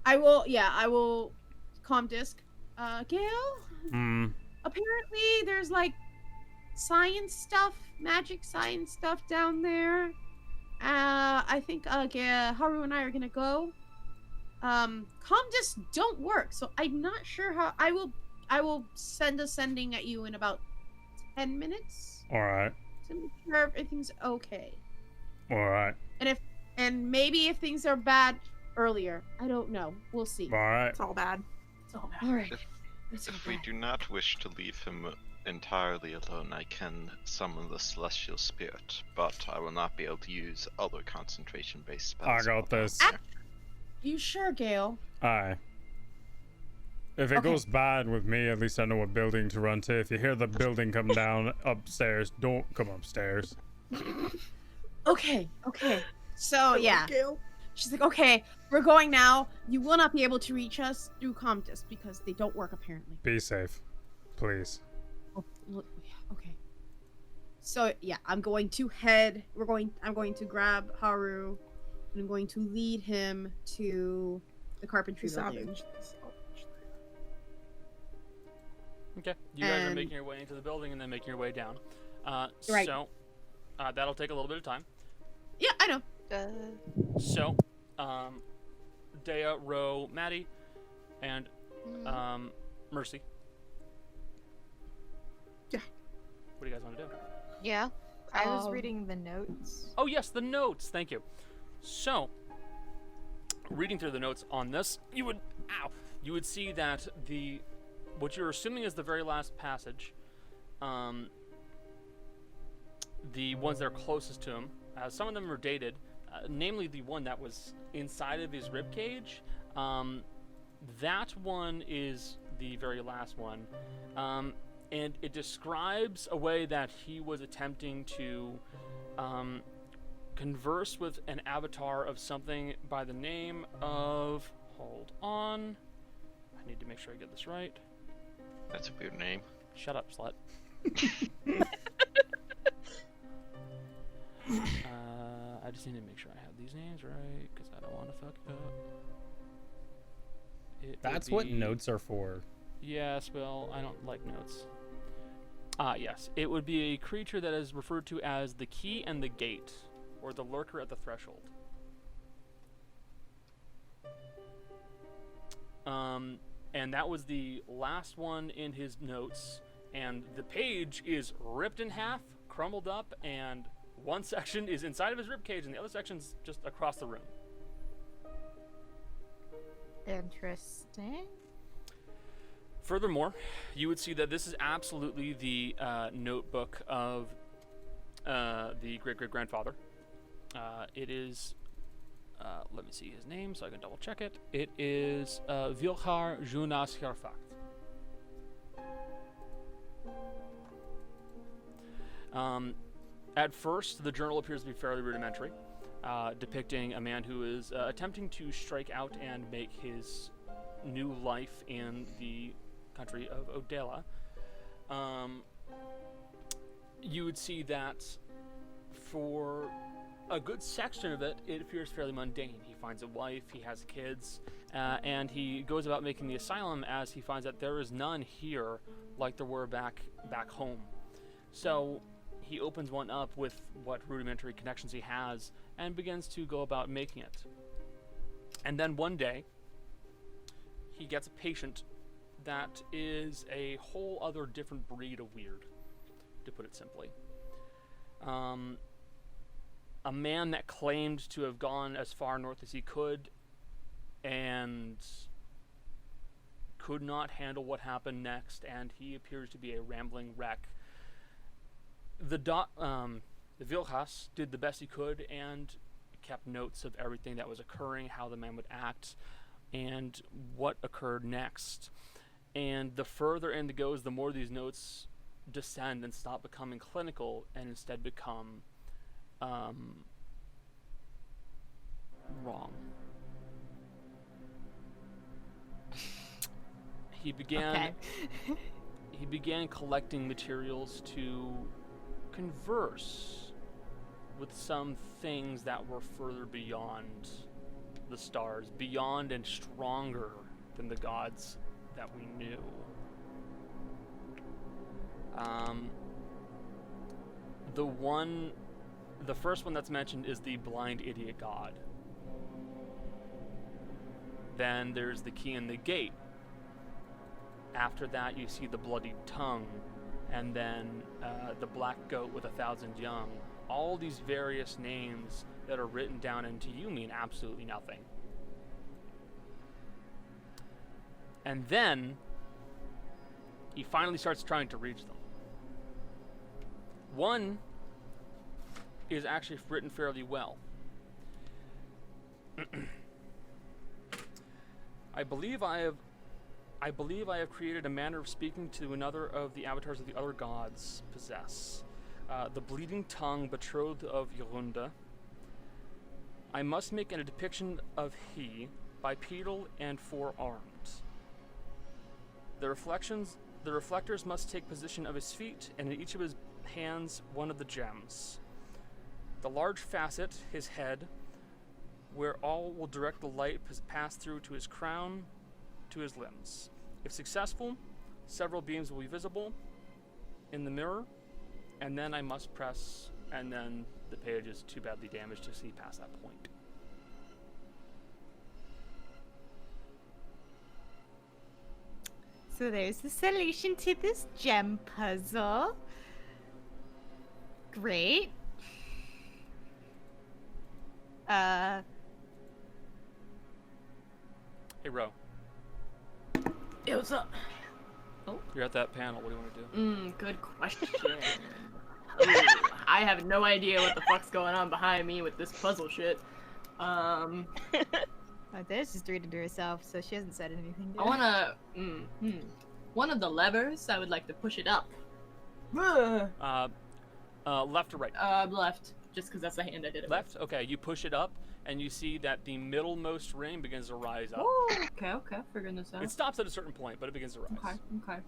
I will comm disc. Gail? Hmm. Apparently there's like science stuff, magic science stuff down there. I think Haru and I are gonna go. Comm discs don't work, so I'm not sure how. I will send a sending at you in about 10 minutes All right. to make sure everything's okay. All right. And maybe if things are bad earlier, I don't know. We'll see. All right. It's all bad. All right. If we do not wish to leave him entirely alone, I can summon the celestial spirit, but I will not be able to use other concentration-based spells. I got this. while I'm You sure, Gail? Aye. If it Okay. goes bad with me, at least I know what building to run to. If you hear the building come down upstairs, don't come upstairs. Okay. So yeah, Gail. she's like, okay, we're going now. You will not be able to reach us through comm disc because they don't work apparently. Be safe. Please. Oh, okay. So yeah, I'm going to head. I'm going to grab Haru, and I'm going to lead him to the carpentry building. Savage. Okay, you guys are And- making your way into the building and then making your way down. Right. So, that'll take a little bit of time. Yeah, I know. So, Dea, Ro, Maddie, and Mercy. Yeah. What do you guys want to do? Yeah. I was reading the notes. Oh yes, the notes. Thank you. So, reading through the notes on this, you would see that what you're assuming is the very last passage, the ones that are closest to him, some of them are dated, namely the one that was inside of his rib cage. That one is the very last one, and it describes a way that he was attempting to converse with an avatar of something by the name of, hold on, I need to make sure I get this right. That's a weird name. Shut up, slut. I just need to make sure I have these names right, because I don't want to fuck it up. It would That's what be- notes are for. Yes, well, I don't like notes. Yes. It would be a creature that is referred to as the key and the gate, or the lurker at the threshold. And that was the last one in his notes, and the page is ripped in half, crumbled up, and one section is inside of his ribcage, and the other section's just across the room. Interesting. Furthermore, you would see that this is absolutely the notebook of the great-great-grandfather. It is, let me see his name so I can double-check it. It is Vilhar Junas Herfacht. At first, the journal appears to be fairly rudimentary, depicting a man who is attempting to strike out and make his new life in the country of Odela. you would see that for a good section of it, it appears fairly mundane. He finds a wife, he has kids, and he goes about making the asylum as he finds that there is none here like there were back home. So he opens one up with what rudimentary connections he has and begins to go about making it. And then one day, he gets a patient that is a whole other different breed of weird, to put it simply. A man that claimed to have gone as far north as he could and could not handle what happened next, and he appears to be a rambling wreck. The Viljas did the best he could and kept notes of everything that was occurring, how the man would act, and what occurred next. And the further in it goes, the more these notes descend and stop becoming clinical and instead become wrong. He began collecting materials to converse with some things that were further beyond the stars, beyond and stronger than the gods that we knew. The first one that's mentioned is the blind idiot god. Then there's the key in the gate. After that, you see the bloodied tongue, and then the black goat with 1,000 young. All these various names that are written down and to you mean absolutely nothing. And then he finally starts trying to reach them. One is actually written fairly well. I believe I have created a manner of speaking to another of the avatars of the other gods possess. The bleeding tongue, betrothed of Yorunda. I must make a depiction of he, bipedal and four-armed. The reflectors must take position of his feet, and in each of his hands one of the gems. The large facet, his head, where all will direct the light pass through to his crown, to his limbs. If successful, several beams will be visible in the mirror, and then I must press, and then the page is too badly damaged to see past that point. So there's the solution to this gem puzzle. Great. Hey, Ro. Hey, what's up? You're at that panel. What do you want to do? Good question. Ooh, I have no idea what the fuck's going on behind me with this puzzle shit. There's just reading to herself, so she hasn't said anything. I wanna. One of the levers, I would like to push it up. Left or right? Left. Just because that's the hand I did it Left? Okay, you push it up, and you see that the middlemost ring begins to rise up. Oh, okay, figuring this out. It stops at a certain point, but it begins to rise. Okay.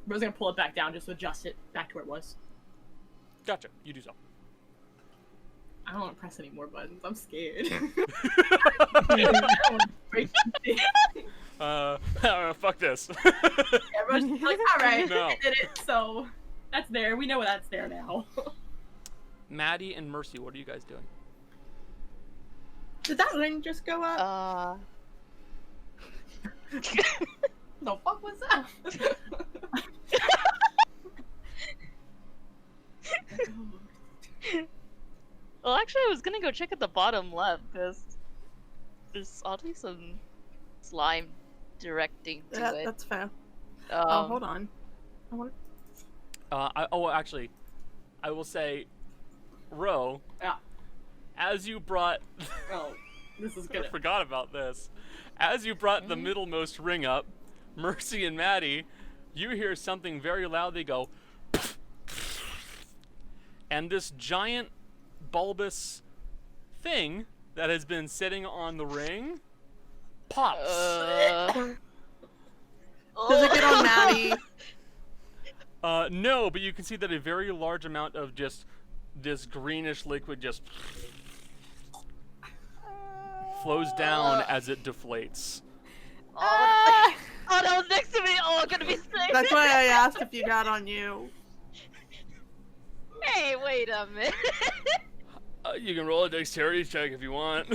Bro's gonna pull it back down just to adjust it back to where it was. Gotcha, you do so. I don't want to press any more buttons. I'm scared. I don't want to break anything. Fuck this. Everyone's just like, alright, No. I did it, so that's there. We know that's there now. Maddie and Mercy, what are you guys doing? Did that ring just go up? The fuck was that? Well, actually, I was gonna go check at the bottom left because there's oddly some slime directing to it. That's fair. Oh, hold on. Actually, I will say, Ro. Yeah. As you brought. Oh, this is I good. forgot about this. As you brought the middlemost ring up, Mercy and Maddie, you hear something very loudly go. And this giant bulbous thing that has been sitting on the ring pops. Does it get on Maddie? No, but you can see that a very large amount of just this greenish liquid just flows down as it deflates. Oh, that was next to me. Oh, I'm gonna be sick. That's why I asked if you got on you. Hey, wait a minute. You can roll a dexterity check if you want.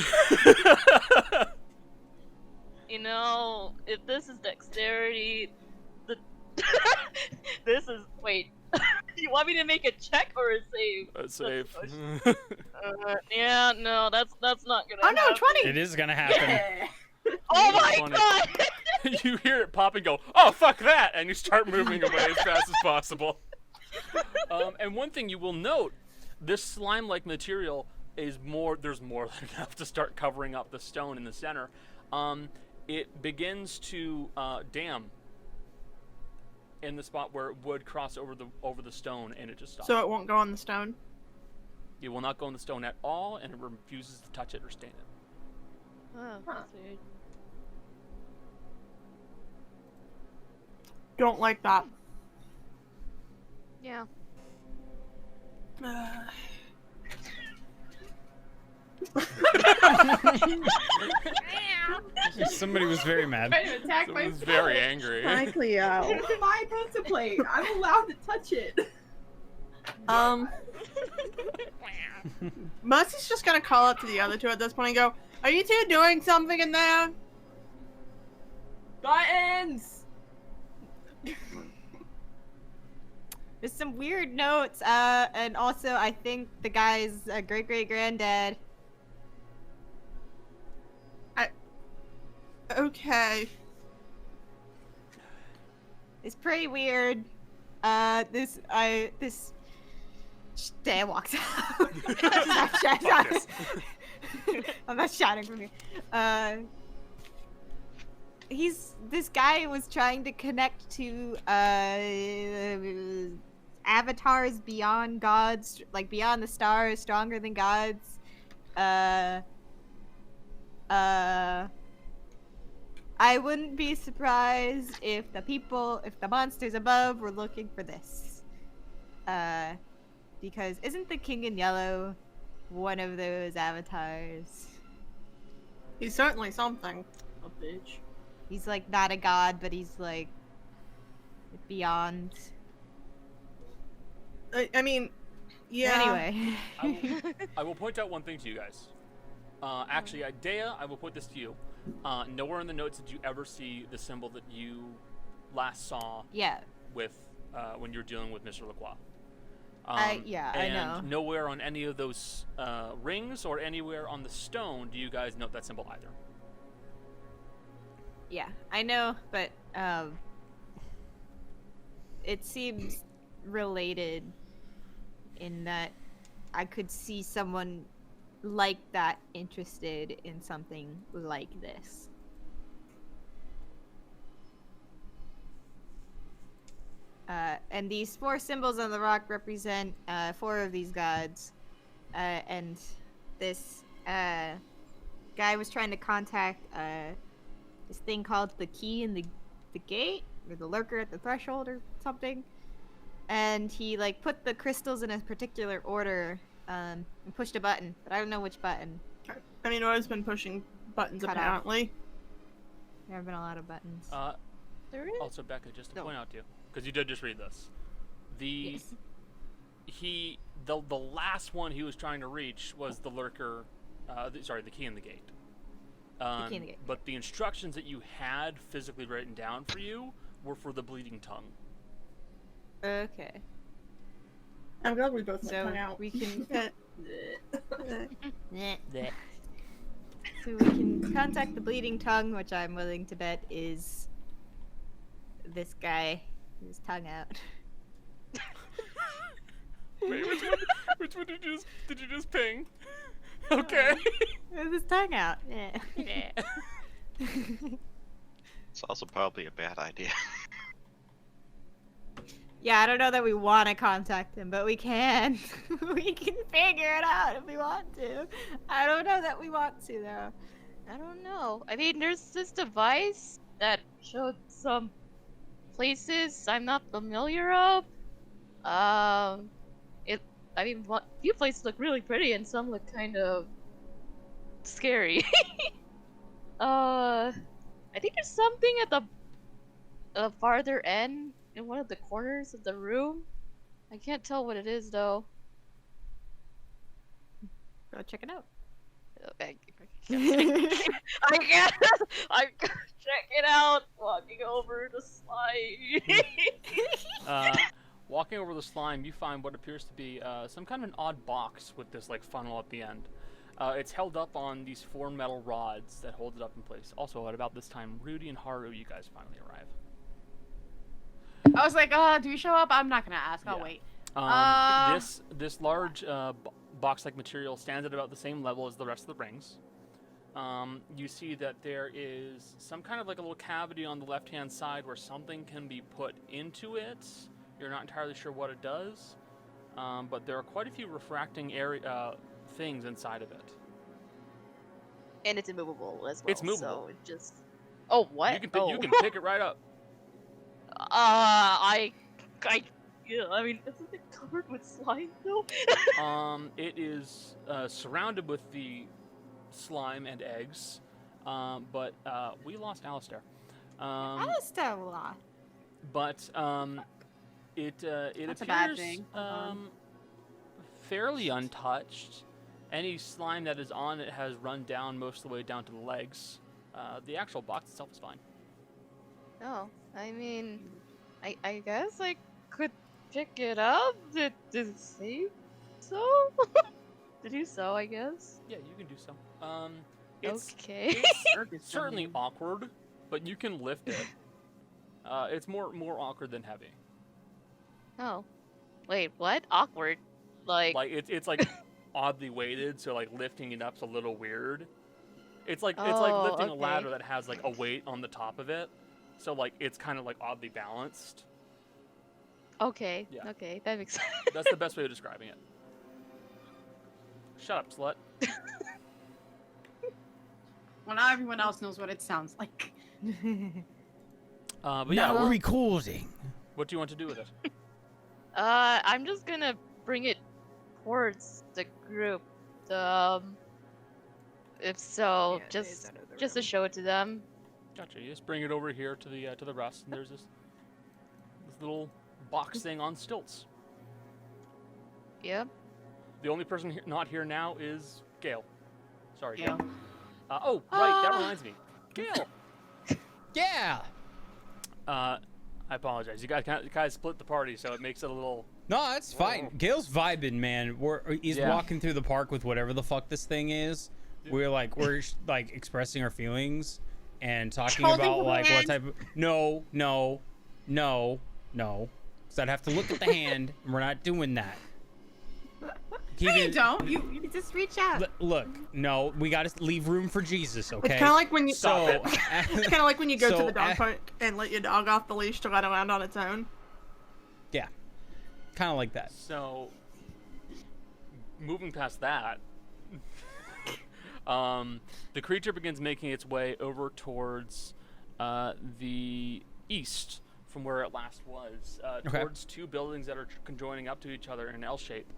You know, if this is dexterity, this is wait. You want me to make a check or a save? Save. Yeah, no, that's not gonna. Oh no, happen. 20! It is gonna happen. Yeah. Oh my 20. god! You hear it pop and go, oh, fuck that! And you start moving away as fast as possible. And one thing you will note, this slime-like material is there's more than enough to start covering up the stone in the center. It begins to dam in the spot where it would cross over the stone, and it just stops. So it won't go on the stone? It will not go in the stone at all, and it refuses to touch it or stain it. Oh, that's weird. Don't like that. Yeah. Somebody was very mad. Trying to attack my Someone's very angry. Hi, Cleo. It's my pizza plate. I'm allowed to touch it. Mercy's just gonna call up to the other two at this point and go, "Are you two doing something in there?" Buttons! There's some weird notes, and also I think the guy's great-great-granddad. Okay. It's pretty weird. This Dan walks out. I'm not shouting from here. This guy was trying to connect to avatars beyond gods, like beyond the stars, stronger than gods. I wouldn't be surprised if the monsters above were looking for this. Because isn't the King in Yellow one of those avatars? He's certainly something. A bitch. He's like not a god, but he's like beyond. I mean, yeah. Anyway. I will point out one thing to you guys. Actually, Dea, I will put this to you. Nowhere in the notes did you ever see the symbol that you last saw Yeah. with when you were dealing with Mr. Lacroix. Yeah, I know. And nowhere on any of those rings or anywhere on the stone do you guys note that symbol either. Yeah, I know, but it seems related in that I could see someone like that interested in something like this. And these 4 symbols on the rock represent 4 of these gods. And this guy was trying to contact this thing called the key in the gate, or the lurker at the threshold or something. And he like put the crystals in a particular order and pushed a button, but I don't know which button. I mean, I've been pushing buttons Cut off. There have been a lot of buttons. There is. Also, Becca, just to No. point out to you, because you did just read this, the last one he was trying to reach was the lurker, the key in the gate. The key in the gate. But the instructions that you had physically written down for you were for the bleeding tongue. Okay. I'm glad we both went So tongue out. we can Blech. So we can contact the bleeding tongue, which I'm willing to bet is this guy whose tongue out. Wait, which one did you just ping? Okay. With his tongue out. Yeah. It's also probably a bad idea. Yeah, I don't know that we want to contact him, but we can. We can figure it out if we want to. I don't know that we want to, though. I don't know. I mean, there's this device that showed some places I'm not familiar of. It. I mean, a few places look really pretty, and some look kind of scary. I think there's something at the farther end in one of the corners of the room. I can't tell what it is though. Go check it out. I can't. I gotta check it out. Walking over the slide. Walking over the slime, you find what appears to be some kind of an odd box with this like funnel at the end. It's held up on these 4 metal rods that hold it up in place. Also, at about this time, Rudy and Haru, you guys finally arrive. I was like, do you show up? I'm not gonna ask. I'll wait. This large box-like material stands at about the same level as the rest of the rings. You see that there is some kind of like a little cavity on the left-hand side where something can be put into it. You're not entirely sure what it does, but there are quite a few refracting things inside of it. And it's immovable as well. It's movable. So it just. Oh, what? You can pick it right up. Yeah, I mean, isn't it covered with slime though? It is surrounded with the slime and eggs, but we lost Alistair. Alistair lost. But it That's appears a bad thing. fairly untouched. Any slime that is on it has run down most of the way down to the legs. The actual box itself is fine. Oh, I mean, I guess I could pick it up. Did it say so? To do so, I guess. Yeah, you can do so. It's Okay. it's certainly awkward, but you can lift it. It's more awkward than heavy. Oh, wait, what? Awkward? Like it's like oddly weighted, so like lifting it up's a little weird. It's like lifting a ladder that has like a weight on the top of it, so like it's kind of like oddly balanced. Okay. Yeah. Okay, that makes sense. That's the best way of describing it. Shut up, slut. Well, now everyone else knows what it sounds like. But yeah, Now we're recording. what do you want to do with it? I'm just gonna bring it towards the group. If so, Yeah, just it's out of the to room. show it to them. Gotcha. You just bring it over here to the rest, and there's this little box thing on stilts. Yep. The only person not here now is Gail. Sorry, Gail. Gail. Oh, right. That reminds me. Gail. Yeah. I apologize. You guys split the party, so it makes it a little. No, that's fine. Gail's vibing, man. He's Yeah. walking through the park with whatever the fuck this thing is. We're expressing our feelings and talking Holding about like what hands. type of no. Because I'd have to look at the hand, and we're not doing that. No, you don't. You just reach out. Look, no, we gotta leave room for Jesus, okay? It's kind of like when you So, it's kind of like when you go to so, the dog park and let your dog off the leash to run around on its own. yeah, kind of like that. So, moving past that, the creature begins making its way over towards the east from where it last was, Okay. towards 2 buildings that are conjoining up to each other in an L shape.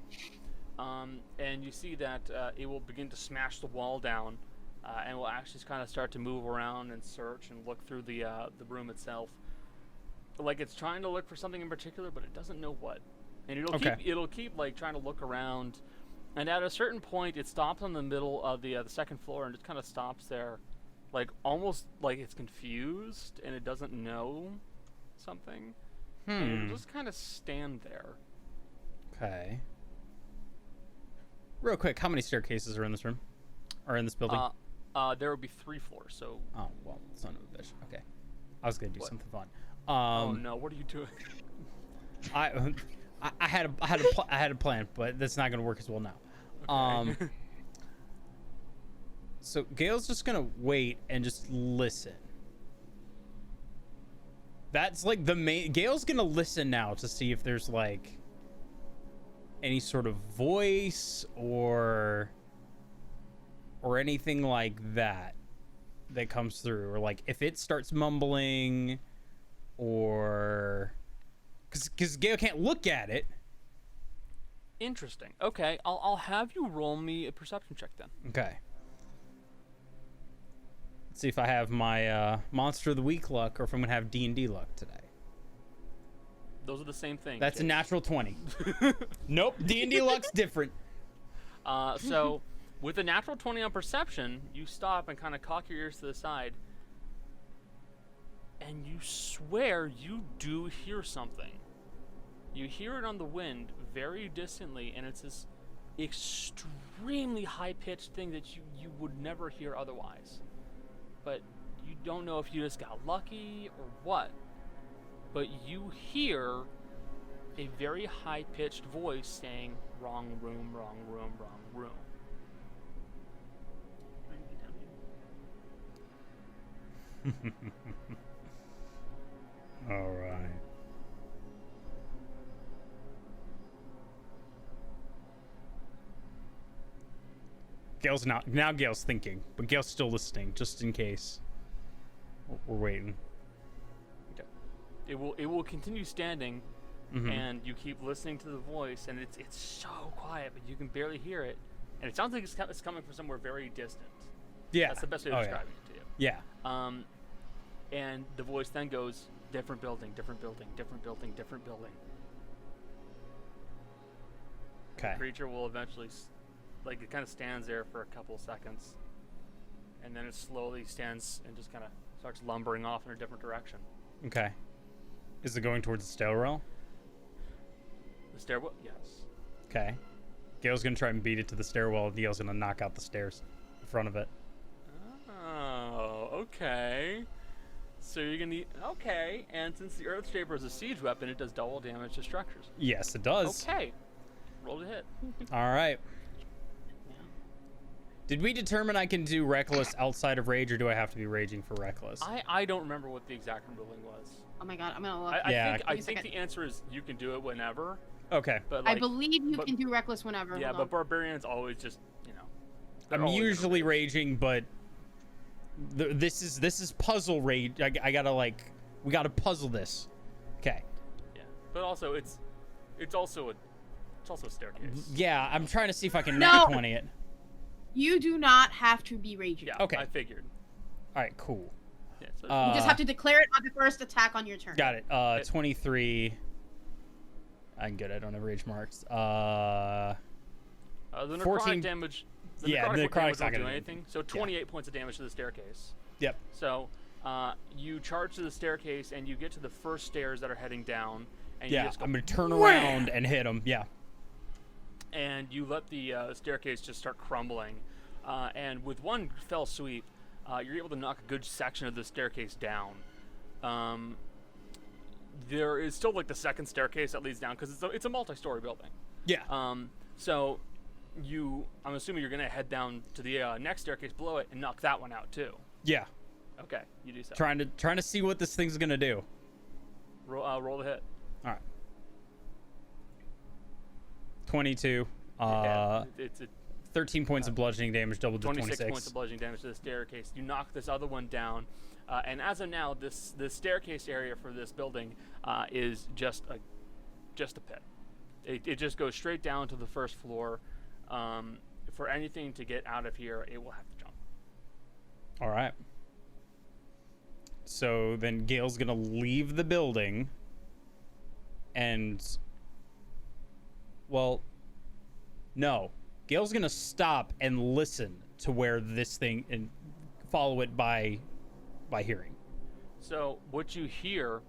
And you see that it will begin to smash the wall down, and will actually kind of start to move around and search and look through the room itself. Like it's trying to look for something in particular, but it doesn't know what. And it'll keep like trying to look around, and at a certain point, it stops on the middle of the second floor and just kind of stops there, like almost like it's confused and it doesn't know something. And it'll just kind of stand there. Okay. Real quick, how many staircases are in this room? Or in this building? There would be 3 floors, so. Oh, well, son of a bitch. Okay. I was gonna do What? something fun. Oh no! What are you doing? I had a plan, but that's not gonna work as well now. Okay. So Gail's just gonna wait and just listen. That's like the main. Gail's gonna listen now to see if there's like any sort of voice or anything like that comes through, or like if it starts mumbling, or because Gael can't look at it. Interesting. Okay, I'll have you roll me a perception check then. Okay. Let's see if I have my Monster of the Week luck or if I'm gonna have D&D luck today. Those are the same thing. That's a kids. natural 20. Nope, D&D luck's different. So, with a natural 20 on perception, you stop and kind of cock your ears to the side, and you swear you do hear something. You hear it on the wind very distantly, and it's this extremely high-pitched thing that you would never hear otherwise. But you don't know if you just got lucky or what. But you hear a very high-pitched voice saying, "Wrong room, wrong room, wrong room." All right. Gail's now Gail's thinking, but Gail's still listening, just in case. We're waiting. Okay. It will continue standing, Mhm. and you keep listening to the voice, and it's so quiet, but you can barely hear it, and it sounds like it's coming from somewhere very distant. Yeah. That's the best way of Oh, describing it to you. Yeah. And the voice then goes, "Different building, different building, different building, different building." Okay. The creature will eventually, it kind of stands there for a couple seconds, and then it slowly stands and just kind of starts lumbering off in a different direction. Okay. Is it going towards the stairwell? The stairwell? Yes. Okay. Gail's gonna try and beat it to the stairwell, and Gail's gonna knock out the stairs in front of it. Oh, okay. So you're gonna need, okay, and since the Earth Shaper is a siege weapon, it does double damage to structures. Yes, it does. Okay. Roll to hit. All right. Did we determine I can do reckless outside of rage, or do I have to be raging for reckless? I don't remember what the exact ruling was. Oh my god, I'm gonna look. I think the answer is you can do it whenever. Okay. But I believe you can do reckless whenever. Yeah, Hold but on. barbarians always just, they're I'm always gonna usually rage. raging, but this is puzzle rage. I gotta we gotta puzzle this. Okay. Yeah, but also it's also a staircase. Yeah, I'm trying to see if I can No. nat 20 it. You do not have to be raging. Yeah. Okay. I figured. All right, cool. Yeah. So You just have to declare it on the first attack on your turn. Got it. 23. I'm good. I don't have rage marks. the necrotic 14 damage. Yeah, the necrotic necrotic's damage not won't do gonna do anything. So 28 points of damage to the staircase. Yep. So you charge to the staircase and you get to the first stairs that are heading down. And Yeah, you just go, I'm gonna turn around and hit him. Yeah. and you let the staircase just start crumbling. And with one fell sweep, you're able to knock a good section of the staircase down. There is still the second staircase that leads down because it's a multi-story building. Yeah. So I'm assuming you're gonna head down to the next staircase below it and knock that one out too. Yeah. Okay, you do so. Trying to see what this thing's gonna do. Roll the hit. All right. 22. It's 13 points of bludgeoning damage, doubled to 26 26. points of bludgeoning damage to the staircase. You knock this other one down, and as of now, this staircase area for this building is just a pit. It just goes straight down to the first floor. For anything to get out of here, it will have to jump. All right. So then Gail's gonna leave the building, and no, Gail's gonna stop and listen to where this thing and follow it by hearing. So what you hear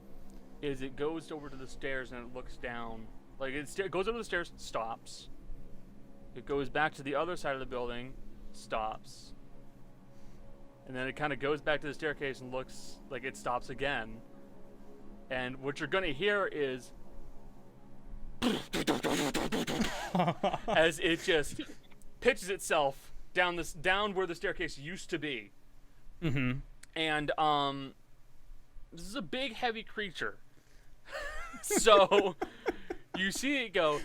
is it goes over to the stairs and it looks down. It goes over the stairs, stops. It goes back to the other side of the building, stops. And then it kind of goes back to the staircase and looks like it stops again. And what you're going to hear is as it just pitches itself down where the staircase used to be. Mm-hmm. And this is a big, heavy creature. So you see it go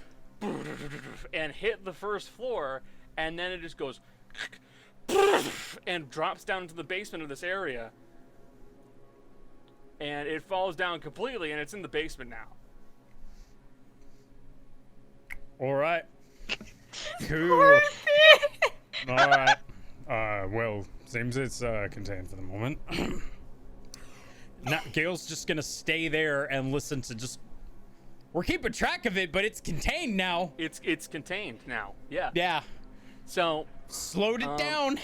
and hit the first floor, and then it just goes and drops down into the basement of this area. And it falls down completely, and it's in the basement now. All right. Cool. All right. Well, seems it's contained for the moment. Now, Gail's just gonna stay there and listen to just. We're keeping track of it, but it's contained now. It's contained now. Yeah. Yeah. So slowed it down.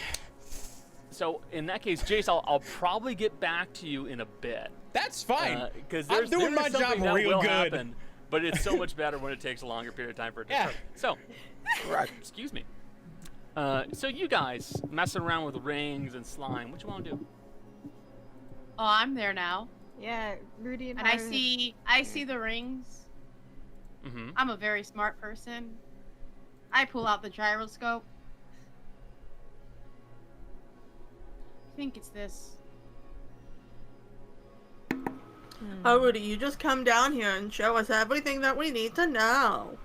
So in that case, Jace, I'll probably get back to you in a bit. That's fine. Because I'm doing my job real good. Happen, but it's so much better when it takes a longer period of time for it to start. So, excuse me. So you guys messing around with rings and slime. What you want to do? Oh, I'm there now. Yeah, Rudy and I see the rings. Mm-hmm. I'm a very smart person. I pull out the gyroscope. I think it's this. Oh, Rudy, you just come down here and show us everything that we need to know.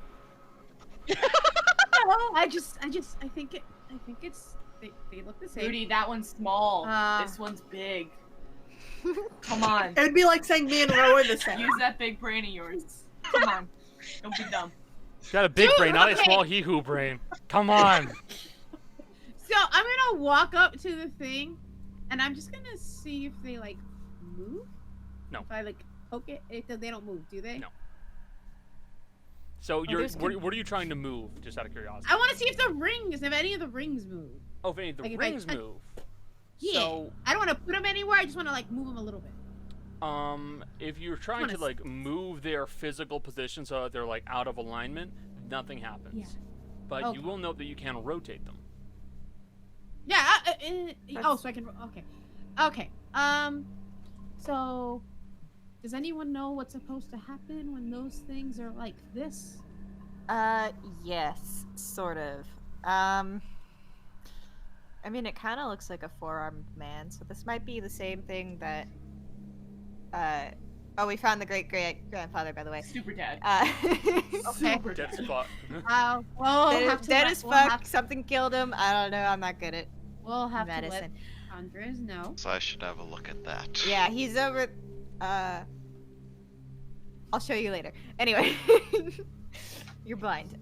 I think it's they look the same. Rudy, that one's small. This one's big. Come on. It would be like saying me and Ro are the same. Use that big brain of yours. Come on. Don't be dumb. Got a big brain, not a small hee-hoo brain. Come on. So I'm gonna walk up to the thing, and I'm just gonna see if they like move. No. If I like poke it, they don't move, do they? No. So what are you trying to move? Just out of curiosity. I want to see if any of the rings move. Oh, if any of the rings move. Yeah. So, I don't want to put them anywhere. I just want to like move them a little bit. If you're trying to like move their physical position so that they're like out of alignment, nothing happens. Yeah. But you will note that you can rotate them. Yeah. So I can. Okay. So, does anyone know what's supposed to happen when those things are like this? Yes, sort of. I mean, it kind of looks like a four-armed man, so this might be the same thing that, oh, we found the great-grandfather, by the way. Super dead. Okay. Super dead. dead. Spot. Well, dead as fuck, something killed him, I don't know, I'm not good at We'll have medicine. to let Andres know. So I should have a look at that. Yeah, he's over, I'll show you later. Anyway. You're blind.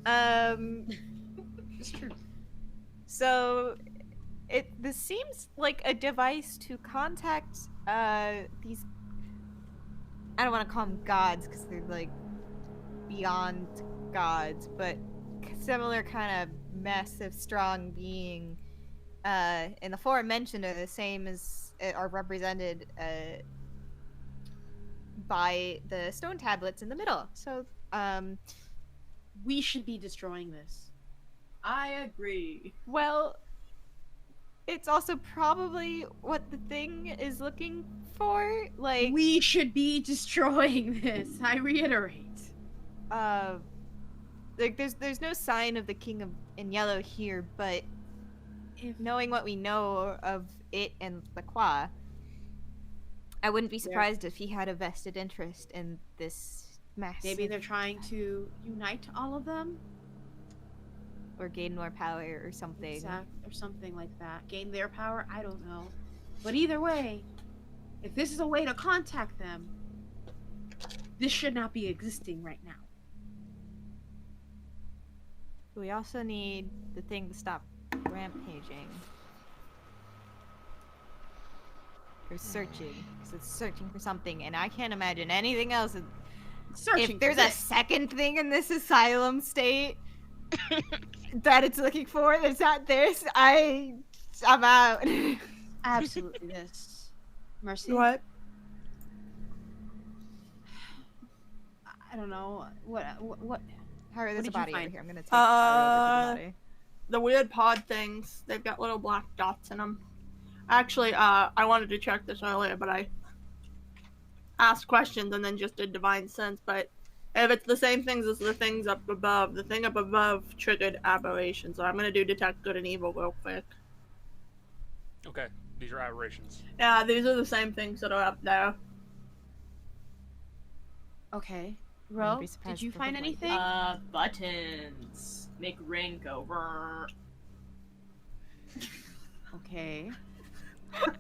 It's true. So, this seems like a device to contact these. I don't want to call them gods because they're like beyond gods, but similar kind of massive, strong being. And the four mentioned are the same as are represented by the stone tablets in the middle. So, we should be destroying this. I agree. Well, it's also probably what the thing is looking for. Like, we should be destroying this. I reiterate. Like there's no sign of the King in Yellow here, but knowing what we know of it and Lacroix, I wouldn't be surprised if he had a vested interest in this massive. Maybe they're trying to unite all of them? Or gain more power or something. Or something like that. Gain their power? I don't know. But either way, if this is a way to contact them, this should not be existing right now. We also need the thing to stop rampaging. Or searching. Because it's searching for something, and I can't imagine anything else. Searching if there's a second thing in this asylum state that it's looking for that's not this, I'm out. Absolutely this. Mercy? What? I don't know. What? Harry, there's did a body you over find? here. I'm gonna take the body. The weird pod things. They've got little black dots in them. Actually, I wanted to check this earlier, but I asked questions and then just did divine sense. But if it's the same things as the things up above, the thing up above triggered aberration. So I'm gonna do detect good and evil real quick. Okay, these are aberrations. Yeah, these are the same things that are up there. Okay. Ro, did you find anything? Buttons. Make ring go. Brr. Okay.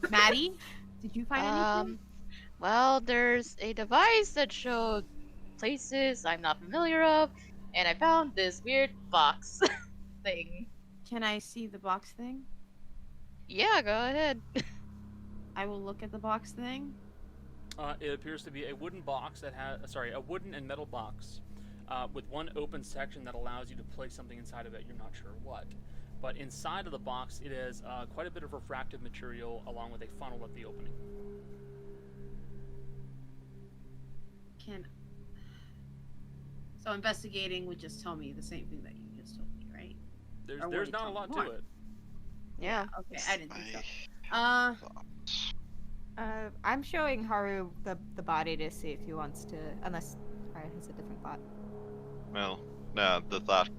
Maddie, did you find anything? Well, there's a device that showed places I'm not familiar of, and I found this weird box thing. Can I see the box thing? Yeah, go ahead. I will look at the box thing. It appears to be a wooden box that has, a wooden and metal box with one open section that allows you to place something inside of it. You're not sure what. But inside of the box, it is quite a bit of refractive material along with a funnel at the opening. So investigating would just tell me the same thing that you just told me, right? Or would There's it not a tell me lot more? to it. Yeah. Okay, I didn't think so. I'm showing Haru the body to see if he wants to, unless Haru has a different thought. Well, no, the thought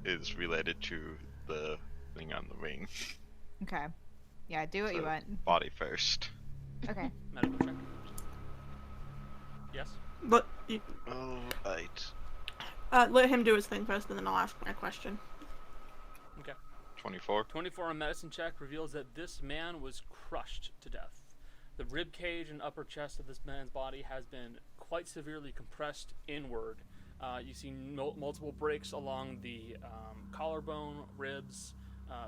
is related to the thing on the ring. Okay. Yeah, do what you So, want. Body first. Okay. Medical check. Yes. But Oh, right. let him do his thing first, and then I'll ask my question. Okay. 24. 24 on medicine check reveals that this man was crushed to death. The rib cage and upper chest of this man's body has been quite severely compressed inward. You see multiple breaks along the collarbone, ribs,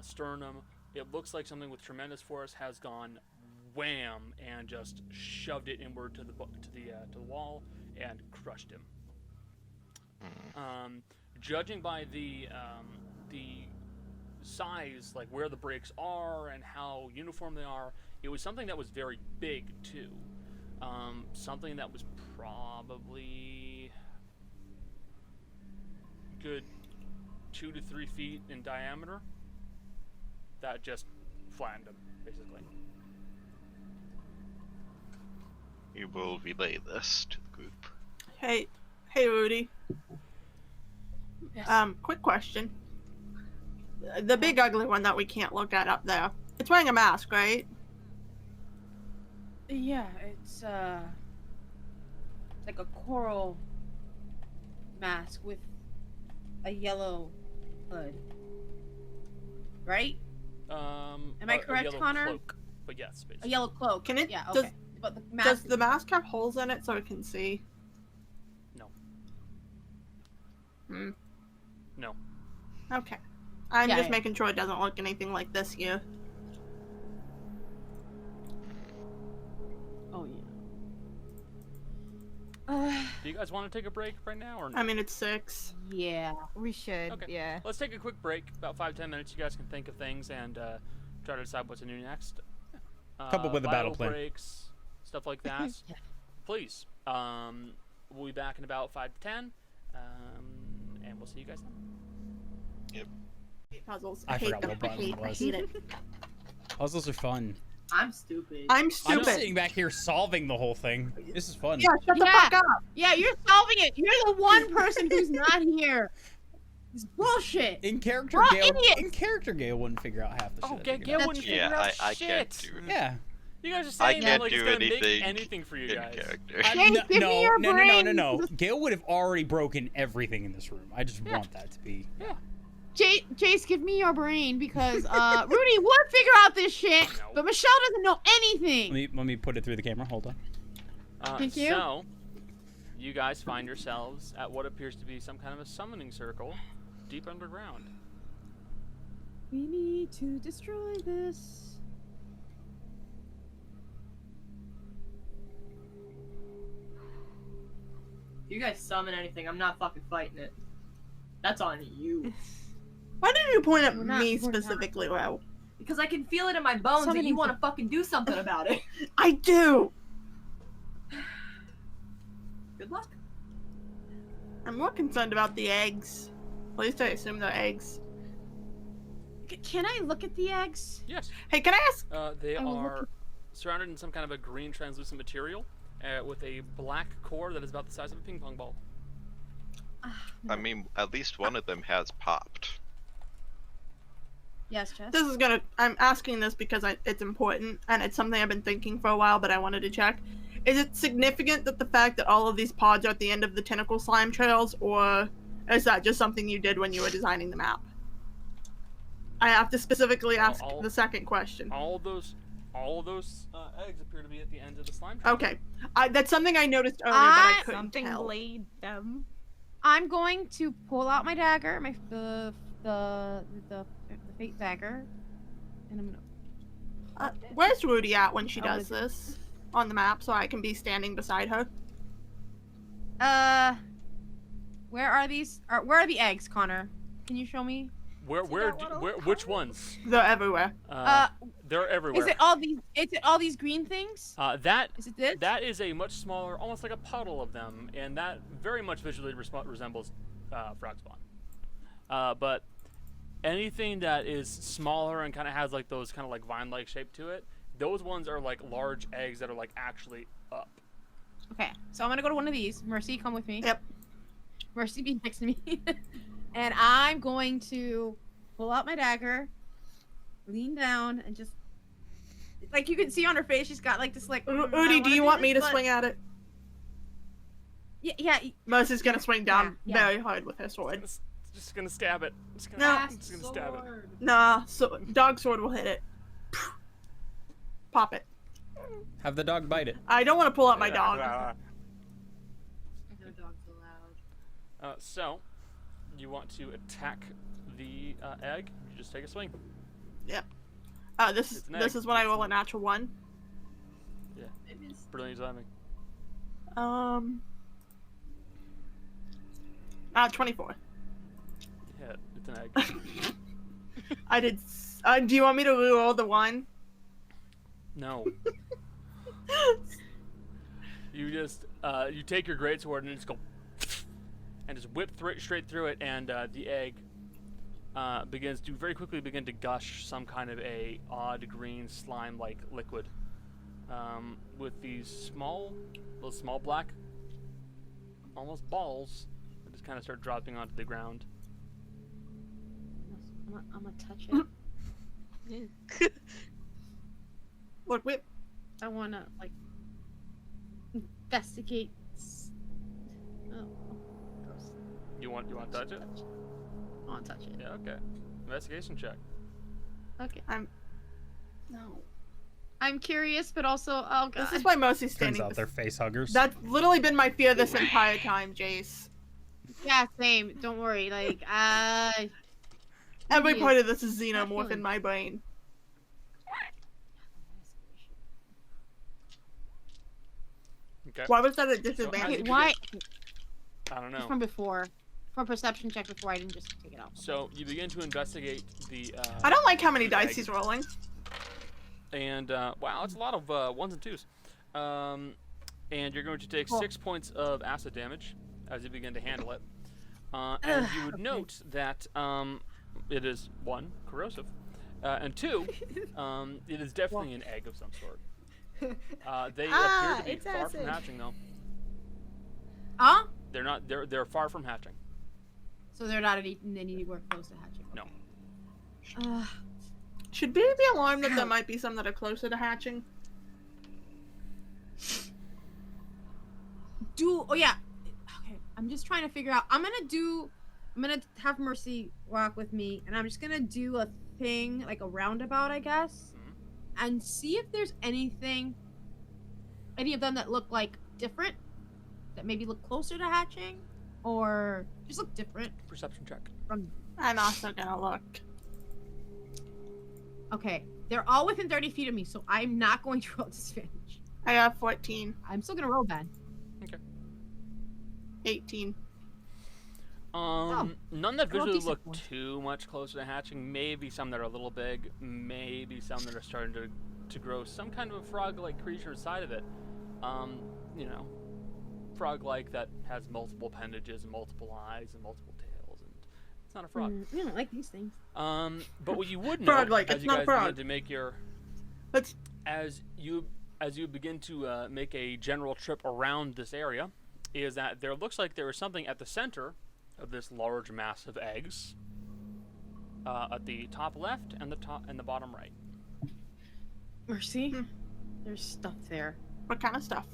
sternum. It looks like something with tremendous force has gone wham and just shoved it inward to the wall and crushed him. Judging by the size, like where the breaks are and how uniform they are, it was something that was very big too. Something that was probably good 2 to 3 feet in diameter. That just flattened him, basically. We will relay this to the group. Hey, Rudy. Quick question. The big ugly one that we can't look at up there. It's wearing a mask, right? Yeah, it's like a coral mask with a yellow hood. Right? Am I correct, a yellow Connor? Cloak, but yes, A basically. yellow cloak. Can it? Yeah, Does, okay. But the does mask the mask have holes in it so it can see? No. No. Okay. I'm Yeah, just yeah. making sure it doesn't look anything like this here. Oh Do you guys want to take a break right now, or no? I mean, it's 6. yeah. We should, Okay. yeah. Let's take a quick break, about 5-10 minutes. You guys can think of things and try to decide what to do next. Come up with a battle vital plan. breaks, stuff like that. Please. We'll be back in about 5 to 10, and we'll see you guys then. Puzzles. I hate forgot them. what button it I was. hate it. Puzzles are fun. I'm stupid. I'm I'm stupid. sitting back here solving the whole thing. This is fun. Yeah, shut the Yeah. fuck up. Yeah, you're solving it. You're the one person who's not here. It's bullshit. In character, We're all Gail. idiots. In character, Gail wouldn't figure out half the shit. Oh, I Gail figured out. wouldn't Yeah, figure out I shit. can't do it. Yeah. You guys are I saying that can't like it's do gonna make anything anything for you in guys. character. James, give me your brain. No. Gail would have already broken everything in this room. I just want that to be. Yeah. Jace, give me your brain because Rudy would figure out this shit, No. but Michelle doesn't know anything. Let me put it through the camera. Hold on. Thank you. So, you guys find yourselves at what appears to be some kind of a summoning circle deep underground. We need to destroy this. If you guys summon anything, I'm not fucking fighting it. That's on you. Why did you point at We're not- me we're not. specifically, Ro? Because I can feel it in my bones that Summoning you want to fucking do something about it. I do. Good luck. I'm more concerned about the eggs. At least I assume they're eggs. Can I look at the eggs? Yes. Hey, can I ask? They I will look are surrounded in some kind of a green translucent material with a black core that is about the size of a ping pong ball. I mean, at least one of them has popped. Yes, Jess. This is gonna. I'm asking this because it's important and it's something I've been thinking for a while, but I wanted to check. Is it significant that the fact that all of these pods are at the end of the tentacle slime trails, or is that just something you did when you were designing the map? I have to specifically ask the second question. All of those eggs appear to be at the end of the slime trail. Okay, that's something I noticed earlier, but I couldn't Something tell. laid them. I'm going to pull out my dagger, the fate dagger, and I'm gonna. Where's Rudy at when she I wanna does this on the map, so I can be standing beside her? Where are these? Where are the eggs, Connor? Can you show me? Which ones? They're everywhere. They're everywhere. Is it all these? Is it all these green things? That Is it this? that is a much smaller, almost like a puddle of them, and that very much visually resembles frog spawn. But anything that is smaller and kind of has like those kind of like vine-like shape to it, those ones are like large eggs that are like actually up. Okay, so I'm gonna go to one of these. Mercy, come with me. Yep. Mercy, be next to me. And I'm going to pull out my dagger, lean down, and just like you can see on her face, she's got like this like. Rudy, do you want me to swing at it? Yeah. Mercy's gonna swing down Yeah. very hard with her sword. Just gonna stab it. Just gonna, No. just gonna stab it. Nah, so dog sword will hit it. Pop it. Have the dog bite it. I don't want to pull out my dog. No dogs allowed. So, you want to attack the egg? You just take a swing. Yep. This It's an is egg. when I roll a natural 1. Yeah. It is. Brilliant timing. 24. Yeah, it's an egg. I did. Do you want me to roll the 1? No. You just you take your greatsword and just go and just whip straight through it, and the egg begins to very quickly begin to gush some kind of a odd green slime-like liquid with these little small black, almost balls that just kind of start dropping onto the ground. I'm gonna touch it. Look, whip. I wanna like investigate. Oh, gross. You want to touch it? I wanna touch it. Yeah. Okay. Investigation check. Okay. No. I'm curious, but also, oh god. This is why Mercy's Turns standing. out they're face huggers. That's literally been my fear this entire time, Jace. Yeah, same. Don't worry. Like, Every Yes. part of this is xenomorph Definitely. in my brain. Okay. Why was that a as disadvantage? you why? I don't know. From before. From perception check before, I didn't just take it off. So you begin to investigate the. I don't like how many dice egg. he's rolling. And wow, it's a lot of ones and twos. And you're going to take Cool. 6 points of acid damage as you begin to handle it. And you would okay. note that it is 1, corrosive, and 2, it is definitely an egg of some sort. They appear to be it's far from acid. hatching, though. Huh? They're not. They're far from hatching. So they're not anywhere close to hatching. No. Should we be alarmed that there might be some that are closer to hatching? Oh yeah. Okay. I'm just trying to figure out. I'm gonna have Mercy walk with me, and I'm just gonna do a thing like a roundabout, I guess, and see if there's any of them that look like different, that maybe look closer to hatching, or just look different Perception check. from. I'm also gonna look. Okay, they're all within 30 feet of me, so I'm not going to roll disadvantage. I got 14, I'm still gonna roll bad. 18. None that Roll visually decent look ones. too much closer to hatching. Maybe some that are a little big. Maybe some that are starting to grow some kind of a frog-like creature inside of it. You know, frog-like that has multiple appendages and multiple eyes and multiple tails, and it's not a frog. I don't like these things. But what you would know Frog-like, as it's you not a guys begin frog. to make your Let's. as you begin to make a general trip around this area, is that there looks like there is something at the center of this large mass of eggs, at the top left and the bottom right. Mercy, there's stuff there. What kind of stuff?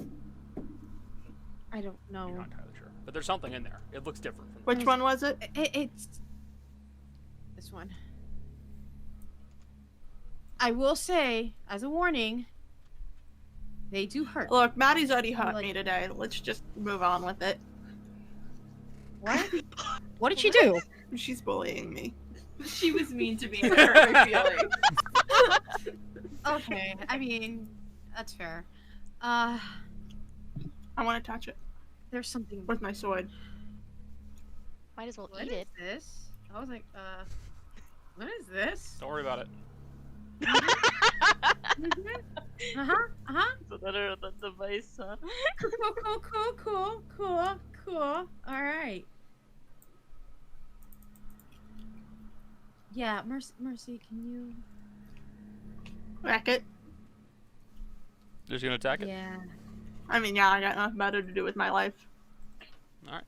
I don't know. You're not entirely sure, but there's something in there. It looks different from Which one was it? It's this one. I will say, as a warning, they do hurt. Look, Maddie's already hurt Like- me today. Let's just move on with it. What? What did she do? She's bullying me. She was mean to me and hurt my feelings. Okay, I mean, that's fair. I want to touch it There's something. with my sword. Might as well What eat is it. this? I was like, what is this? Don't worry about it. So that are the device, huh? Cool. All right. Yeah, Mercy, can you? Wreck it. Just gonna attack it? Yeah. I mean, yeah, I got nothing better to do with my life. Alright.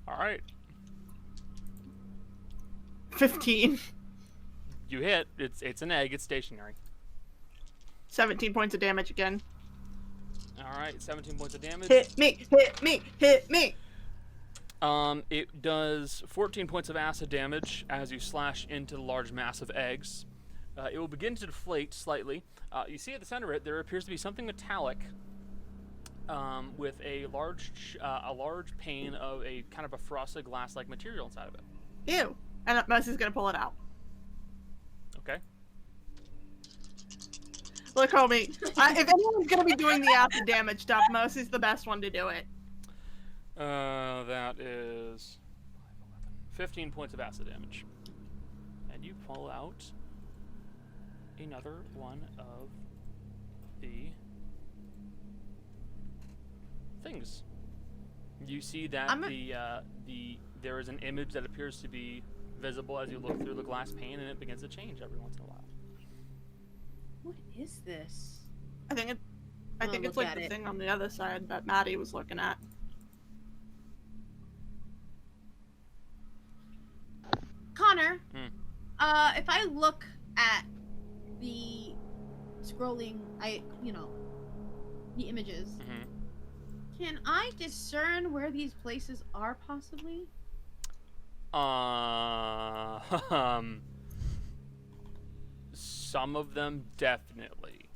Alright. 15. You hit. It's an egg. It's stationary. 17 points of damage again. Alright, 17 points of damage. Hit me! Hit me! Hit me! It does 14 points of acid damage as you slash into the large mass of eggs. It will begin to deflate slightly. You see at the center of it, there appears to be something metallic with a large pane of a kind of a frosted glass-like material inside of it. Ew. And Mercy's gonna pull it out. Okay. Look, homie. If anyone's gonna be doing the acid damage stuff, Mercy's the best one to do it. That is 15 points of acid damage. And you pull out another one of the things. You see that there is an image that appears to be visible as you look through the glass pane, and it begins to change every once in a while. What is this? I think it's like the thing on the other side that Maddie was looking at. Connor, if I look at the scrolling, the images, can I discern where these places are possibly? Some of them definitely.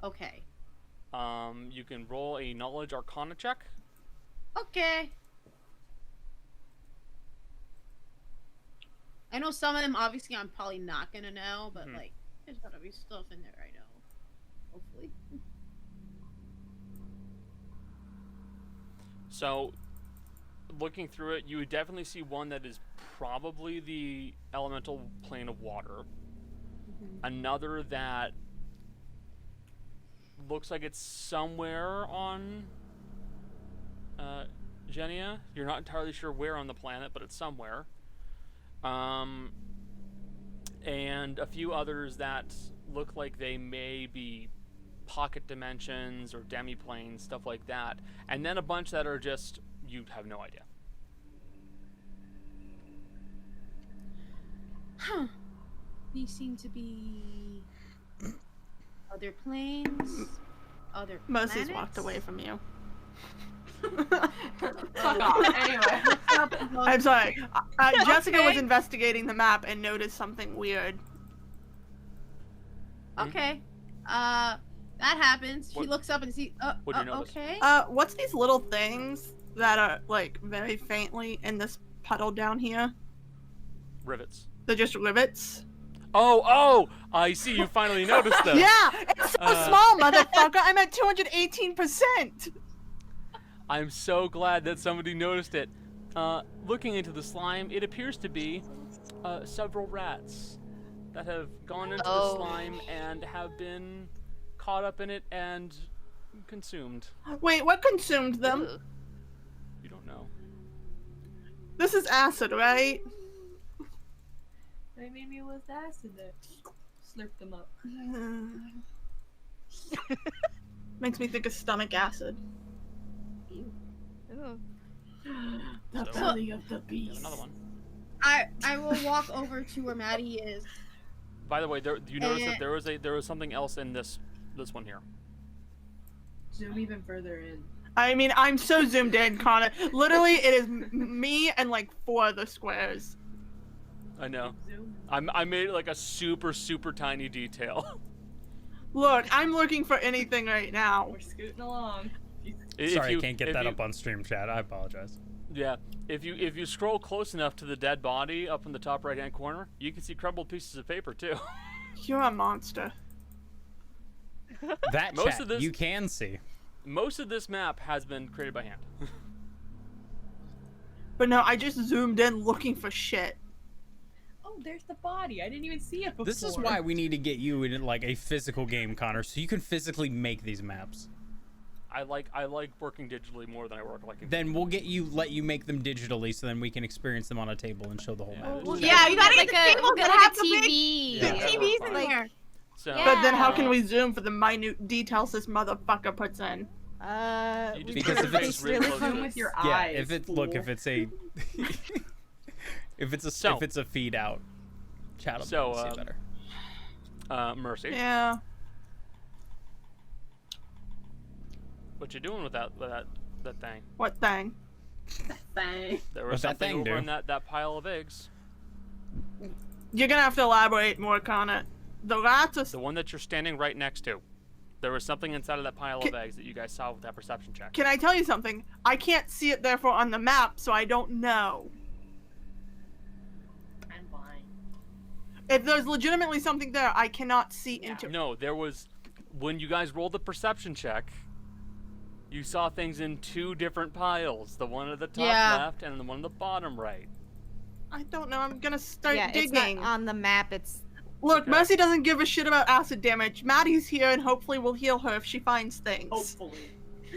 Okay. You can roll a knowledge arcana check. Okay. I know some of them, obviously, I'm probably not gonna know, but like, there's gotta be stuff in there I know. Hopefully. So, looking through it, you would definitely see one that is probably the elemental plane of water. Another that looks like it's somewhere on Genia. You're not entirely sure where on the planet, but it's somewhere. And a few others that look like they may be pocket dimensions or demi-planes, stuff like that. And then a bunch that are just, you have no idea. Huh. These seem to be other planes, other planets. Mercy's walked away from you. Fuck off. Anyway. I'm sorry. Jessica was investigating the map and noticed something weird. Okay. That happens. She What- looks up and sees. what do you notice? Okay. What's these little things that are, like, very faintly in this puddle down here? Rivets. They're just rivets? Oh! I see. You finally noticed them. Yeah! It's so small, motherfucker! I'm at 218%! I'm so glad that somebody noticed it. Looking into the slime, it appears to be several rats that have gone into the slime and have been caught up in it and consumed. Wait, what consumed them? Ooh. You don't know. This is acid, right? They made me with acid there. Slurp them up. Makes me think of stomach acid. Ooh. The So- belly of the You have beast. another one. I will walk over to where Maddie is. By the way, you notice that there was something else in this one here. Zoom even further in. I mean, I'm so zoomed in, Connor. Literally, it is me and like 4 of the squares. I know. Zoom. I made it like a super tiny detail. Look, I'm looking for anything right now. We're scooting along. Sorry, I can't get that up on stream chat. I apologize. Yeah, if you scroll close enough to the dead body up in the top right-hand corner, you can see crumbled pieces of paper too. You're a monster. That Most chat of this- you can see. Most of this map has been created by hand. But no, I just zoomed in looking for shit. Oh, there's the body. I didn't even see it before. This is why we need to get you in like a physical game, Connor, so you can physically make these maps. I like working digitally more than I work like. Then we'll let you make them digitally, so then we can experience them on a table and show the whole map. Yeah, you gotta like get the we'll tables get that a have the TV. big Yeah. TVs in Like- there. So But then how Yeah. can we zoom for the minute details this motherfucker puts in? You just Because put if your it's face really close to Zoom it. with your Yeah, eyes. if it's So- if it's a feed out, chat will So, see better. Mercy, Yeah. what you doing with that thing? What thing? Thing. There was What's that something thing over do? in that pile of eggs. You're gonna have to elaborate more, Connor. The rats are. The one that you're standing right next to. There was something inside of that pile of eggs that you guys saw with that perception check. Can I tell you something? I can't see it therefore on the map, so I don't know. I'm blind. If there's legitimately something there, I cannot see Yeah. into. No, there was when you guys rolled the perception check. You saw things in two different piles. The one at the top Yeah. left and the one at the bottom right. I don't know. I'm gonna start Yeah, it's digging. not on the map. It's Look, Okay. Mercy doesn't give a shit about acid damage. Maddie's here, and hopefully we'll heal her if she finds things. Hopefully.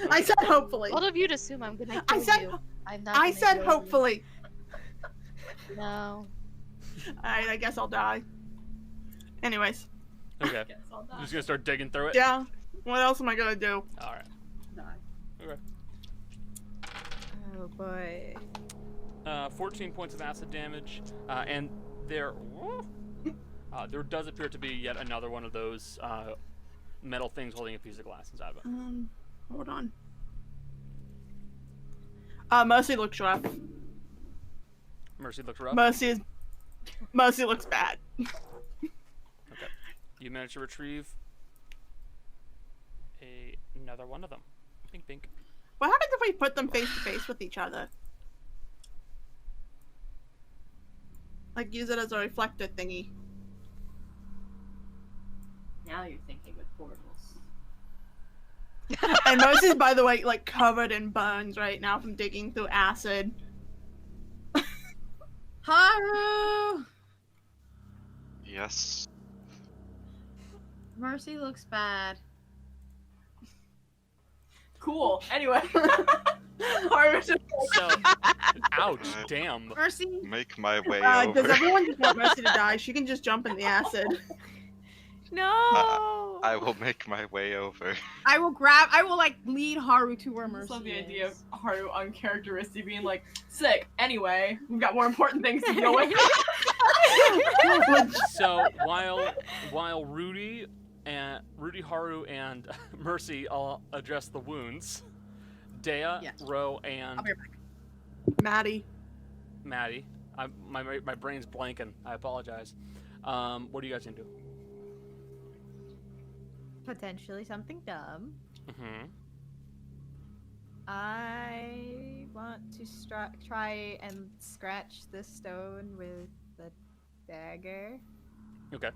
I said hopefully. All of you'd assume I'm gonna I kill said. you. I'm not. I gonna said kill hopefully. You. No. Alright, I guess I'll die. Anyways, Okay. Guess I'll die. I'm just gonna start digging through it. yeah. What else am I gonna do? All right. Die. oh boy. 14 points of acid damage, and there does appear to be yet another one of those metal things holding a piece of glass inside of it. Hold on. Mercy looks rough. Mercy looks rough. Mercy looks bad. Okay. You managed to retrieve another one of them. Pink, pink. What happens if we put them face to face with each other? Like use it as a reflector thingy. Now you're thinking with portals. And Mercy's, by the way, like covered in burns right now from digging through acid. Haru! Yes. Mercy looks bad. Cool. Anyway. Harder to So, ouch, damn. Mercy? Make my way Does over. everyone just want Mercy to die? She can just jump in the acid. No. I will make my way over. I will like lead Haru to where I Mercy just love the is. idea of Haru uncharacteristic being like, sick. Anyway, we've got more important things to deal with. So while Rudy, Haru, and Mercy all address the wounds, Dea, Yes. Ro, and I'll be right back. Maddie. Maddie, my brain's blanking. I apologize. What are you guys gonna do? Potentially something dumb. Mm-hmm. I want to try and scratch the stone with the dagger. Okay.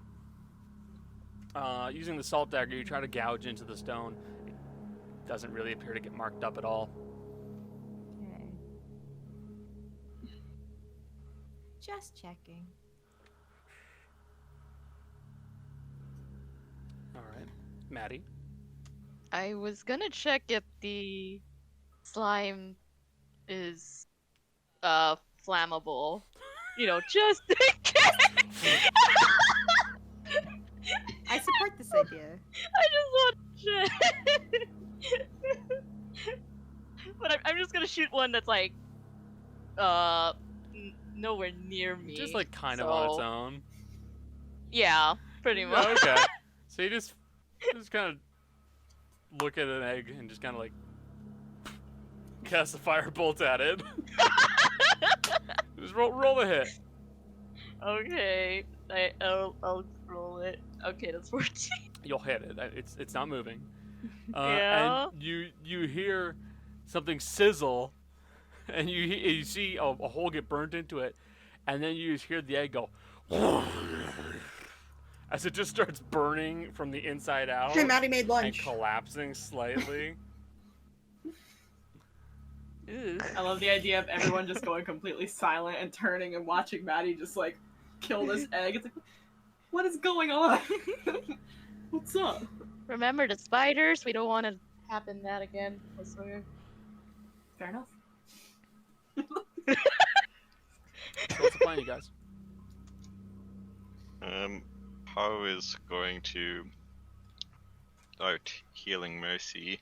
Using the salt dagger, you try to gouge into the stone. It doesn't really appear to get marked up at all. Okay. Just checking. All right, Maddie. I was gonna check if the slime is flammable. You know, just in case. I support this idea. I just want to check. But I'm just gonna shoot one that's like nowhere near me. Just like kind of on its so- own. Yeah, pretty much. Okay. So you just kind of look at an egg and just kind of like cast a firebolt at it. Just roll the hit. Okay, I'll roll it. Okay, that's 14. You'll hit it. It's not moving. Yeah. And you hear something sizzle, and you see a hole get burnt into it, and then you just hear the egg go as it just starts burning from the inside out. Hey, Maddie made And lunch. collapsing slightly. Ew. I love the idea of everyone just going completely silent and turning and watching Maddie just like kill this egg. It's like, what is going on? What's up? Remember the spiders? We don't want to happen that again. I swear. Fair enough. So what's the plan, you guys? Haru is going to start healing Mercy.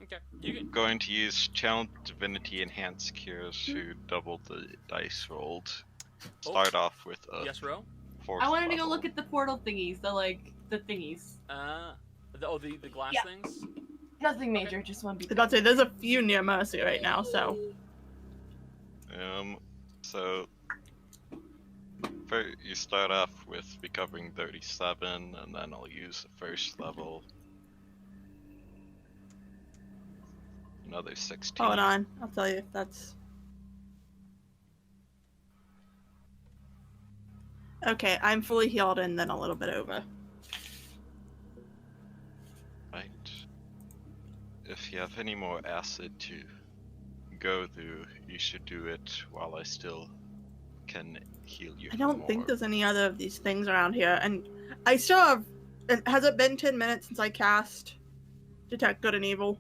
Okay, you can. Going to use Channel Divinity Enhanced Cures to double the dice rolled. Start off with a Yes, Ro? 4th I wanted to go level. look at the portal thingies, the thingies. The glass Yeah. things? Nothing major, just one I was about to say, there's a few near Mercy right now, so. So first you start off with recovering 37, and then I'll use the first level. Another 16. Hold on, I'll tell you if that's. Okay, I'm fully healed and then a little bit over. Right. If you have any more acid to go through, you should do it while I still can heal you. I don't more. think there's any other of these things around here, and I still have. Has it been 10 minutes since I cast Detect Good and Evil?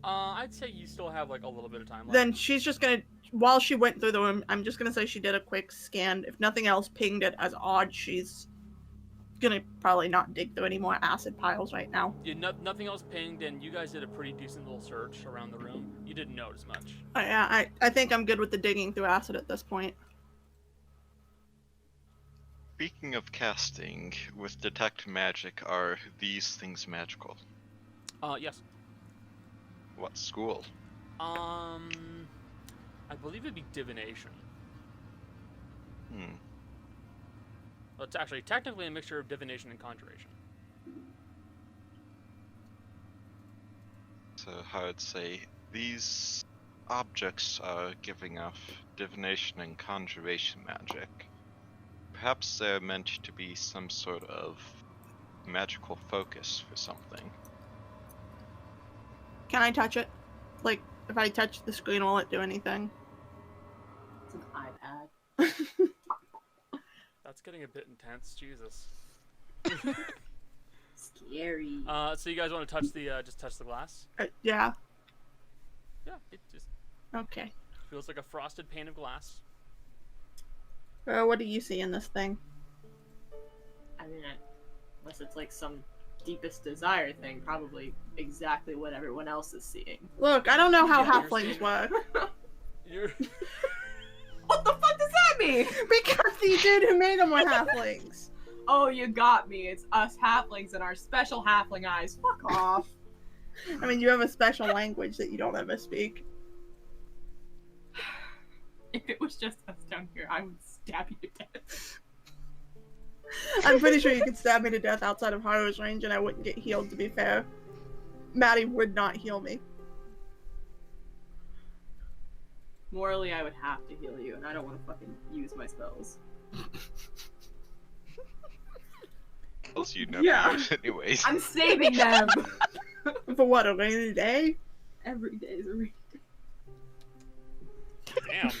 I'd say you still have like a little bit of time left. Then she's just gonna, while she went through the room, I'm just gonna say she did a quick scan. If nothing else pinged it as odd, she's gonna probably not dig through any more acid piles right now. Yeah, nothing else pinged, and you guys did a pretty decent little search around the room. You didn't notice much. Yeah, I think I'm good with the digging through acid at this point. Speaking of casting, with Detect Magic, are these things magical? Yes. What school? I believe it'd be divination. Well, it's actually technically a mixture of divination and conjuration. So I would say these objects are giving off divination and conjuration magic. Perhaps they're meant to be some sort of magical focus for something. Can I touch it? Like, if I touch the screen, will it do anything? It's an iPad. That's getting a bit intense. Jesus. Scary. So you guys want to touch the just touch the glass? Yeah. Yeah, it just Okay. feels like a frosted pane of glass. What do you see in this thing? I mean, unless it's like some deepest desire thing, probably exactly what everyone else is seeing. Look, I don't know how Yeah, halflings work. You're What the fuck does that mean? Because the dude who made them were halflings. Oh, you got me. It's us halflings and our special halfling eyes. Fuck off. I mean, you have a special language that you don't ever speak. If it was just us down here, I would stab you to death. I'm pretty sure you could stab me to death outside of Haru's range and I wouldn't get healed, to be fair. Maddie would not heal me. Morally, I would have to heal you, and I don't want to fucking use my spells. Else you never Yeah. use anyways. I'm saving them! For what, a rainy day? Every day is a rainy damn. day.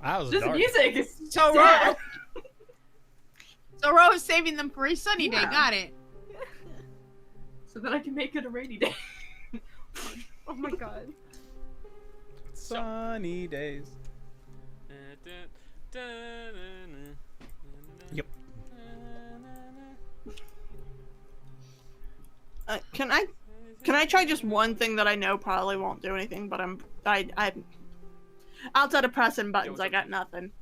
That was This dark. music is So sad. So Ro is saving them for a sunny day. Yeah. Got it. So that I can make it a rainy day. Oh my god. Sunny days. Yep. Can I try just one thing that I know probably won't do anything, but I'm outside of pressing buttons, I got nothing.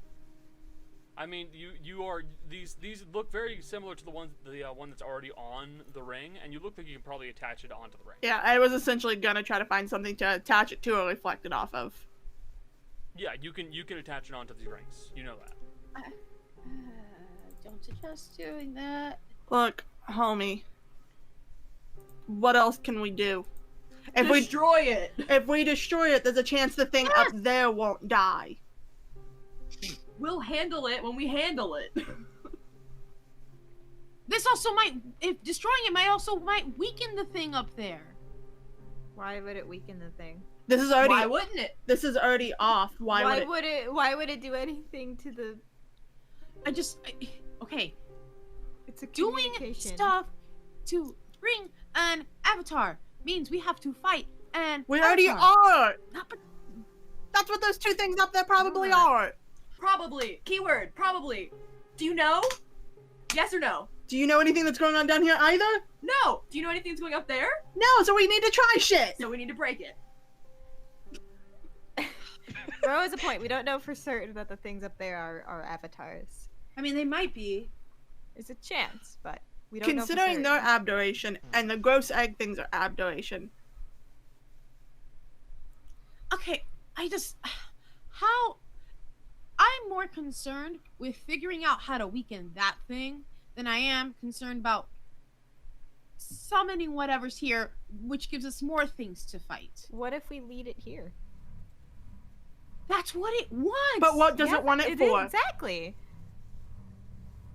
I mean, you are these look very similar to the one that's already on the ring, and you look like you can probably attach it onto the ring. Yeah, I was essentially gonna try to find something to attach it to or reflect it off of. Yeah, you can attach it onto these rings. You know that. Don't suggest doing that. Look, homie. What else can we do? Destroy it. If we destroy it, there's a chance the thing up there won't die. We'll handle it when we handle it. This also might, if destroying it might weaken the thing up there. Why would it weaken the thing? This is already. Why wouldn't it? This is already off. Why would it? Why would it do anything to the? Okay. It's a Doing communication. stuff to bring an avatar means we have to fight and. We already are. Not, but That's what those two things up there probably No. are. Probably. Keyword. Probably. Do you know? Yes or no? Do you know anything that's going on down here either? No. Do you know anything that's going up there? No. So we need to try shit. So we need to break it. There was a point. We don't know for certain that the things up there are avatars. I mean, they might be. There's a chance, but we don't know for Considering certain. they're aberration and the gross egg things are aberration. Okay, how? I'm more concerned with figuring out how to weaken that thing than I am concerned about summoning whatever's here, which gives us more things to fight. What if we lead it here? That's what it wants. But what does it want it for? Exactly.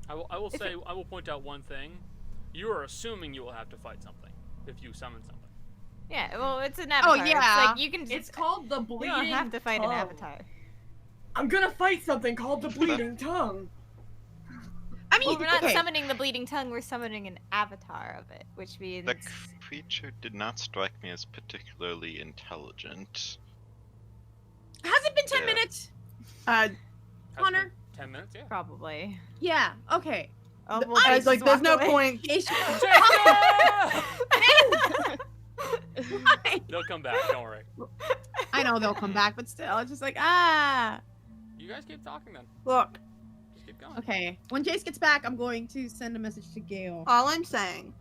I will If say, it- I will point out one thing. You are assuming you will have to fight something if you summon something. Yeah. Well, it's an avatar. yeah. It's like you can. It's called the You bleeding don't have to fight tongue. an avatar. I'm gonna fight something called the bleeding tongue. I mean, Well, we're not okay. summoning the bleeding tongue. We're summoning an avatar of it, which means. The creature did not strike me as particularly intelligent. Has it been 10 Yeah. minutes? Has Connor? been 10 minutes, yeah. Probably. Yeah. Okay. Oh, Th- well, I was Jace like, just there's no walked away. point. They'll come back, don't worry. I know they'll come back, but still, it's just like You guys keep talking then. Look, Just keep going. Okay. When Jace gets back, I'm going to send a message to Gail. all I'm saying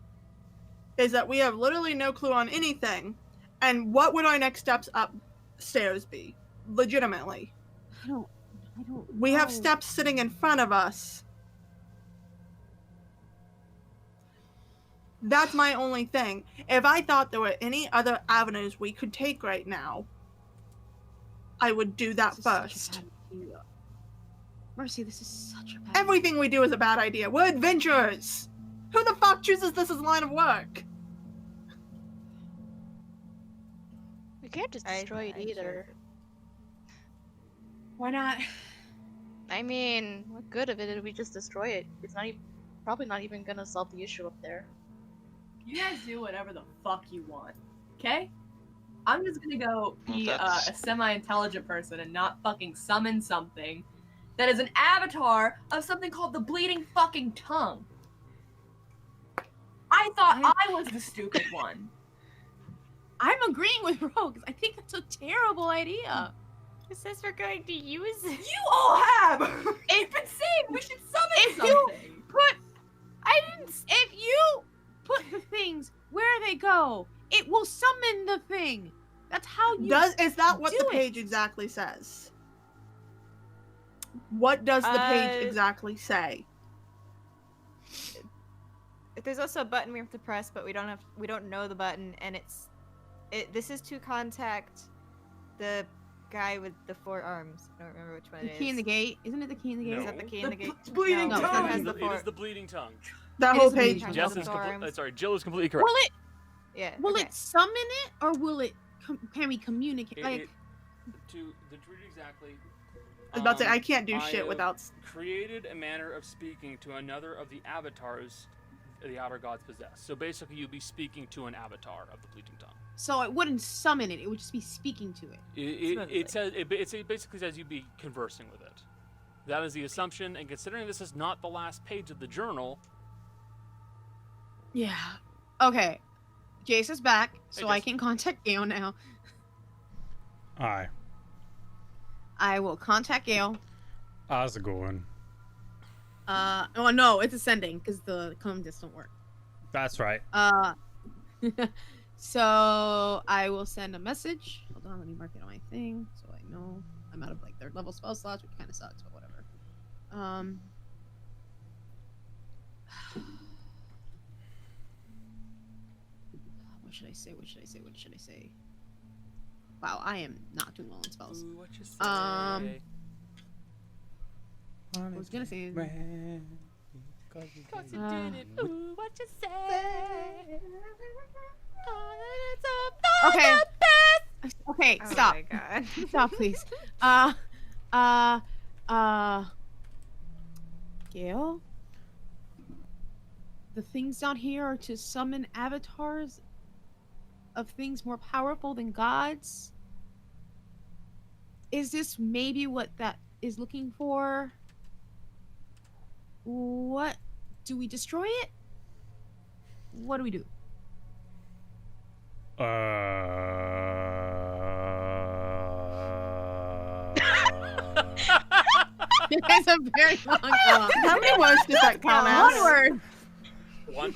is that we have literally no clue on anything. And what would our next steps upstairs be? Legitimately. I don't. We have know. steps sitting in front of us. That's my only thing. If I thought there were any other avenues we could take right now, I would do that This is such a first. bad idea. Mercy, this is such a bad Everything we do is a bad idea. We're adventurers. Who the fuck chooses this as line of work? We can't just I- destroy it I either. Why not? I mean, what good of it if we just destroy it? It's not even, probably not even gonna solve the issue up there. You guys do whatever the fuck you want, okay? I'm just gonna go be That's- a semi-intelligent person and not fucking summon something that is an avatar of something called the bleeding fucking tongue. I thought I was the stupid one. I'm agreeing with Rogue. I think that's a terrible idea. It says we're going to use it. You all have! It's been saying we should summon If you- something! If you put the things where they go, it will summon the thing. That's how you. Is that what do the it. page exactly says? What does the page Uh, exactly say? There's also a button we have to press, but we don't know the button, and this is to contact the guy with the 4 arms. I don't remember which one The it is. key in the gate. Isn't it the key in the gate? Is that the key in the gate? bleeding No, tongue. that has It the is four. the bleeding tongue. That it whole is page. bleeding Jess tongue. is arms. sorry, Jill is completely correct. Will it? Yeah. Will okay. it summon it, or will it? Can we communicate? To read exactly. I was about to say, I can't do I shit have without. created a manner of speaking to another of the avatars the outer gods possess. So basically, you'll be speaking to an avatar of the bleeding tongue. So it wouldn't summon it; it would just be speaking to it. It basically says you'd be conversing with it. That is the assumption, and considering this is not the last page of the journal, Yeah. Okay. Jace is back, so I Jace. can contact Gail now. Aye. I will contact Gail. How's it going? Oh no, it's ascending because the commandants don't work. That's right. So I will send a message. Hold on, let me mark it on my thing so I know I'm out of like 3rd level spell slots, which kind of sucks, but whatever. What What should I say? What should I say? What should I say? Wow, I am not doing well in spells. Ooh, what you say? I was gonna say. Cause you didn't. Ooh, what you say? Okay. Okay, Oh stop. my god. Stop, please. Gail? The things down here are to summon avatars of things more powerful than gods? Is this maybe what that is looking for? What? Do we destroy it? What do we do? It's a very long call. How many words does that count as? One word. One.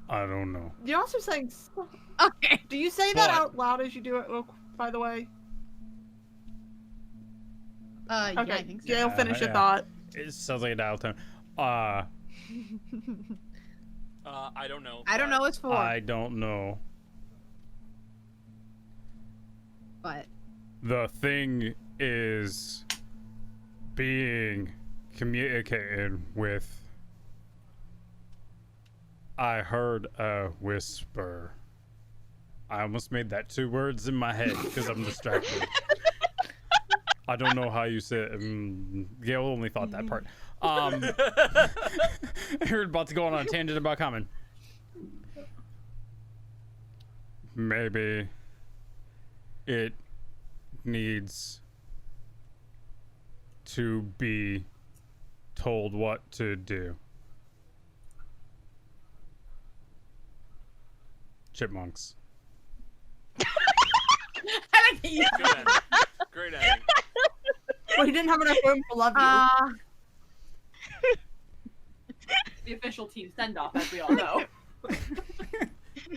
I don't know. You're also saying. Okay. Do you say that What? out loud as you do it? By the way. Yeah, Okay. I think so. Gail, finish your yeah. thought. It sounds like a dial tone. I don't know. I don't know what's for, I don't know. but The thing is being communicated with. I heard a whisper. I almost made that 2 words in my head because I'm distracted. I don't know how you say it. Gail only thought that part. You're about to go on a tangent about common. Maybe it needs to be told what to do. Chipmunks. I like you. Good ending. Great ending. Well, he didn't have enough room to love you. The official team send off, as we all know.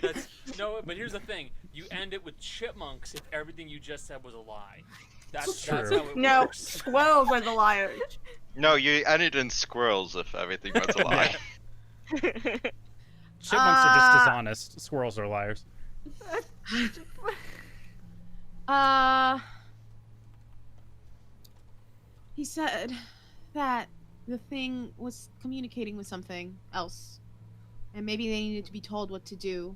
That's no, but here's the thing: you end it with chipmunks if everything you just said was a lie. That's True. how it No, works. squirrels are the liars. No, you ended in squirrels if everything was a lie. Chipmunks are just dishonest. Squirrels are liars. He said that the thing was communicating with something else, and maybe they needed to be told what to do.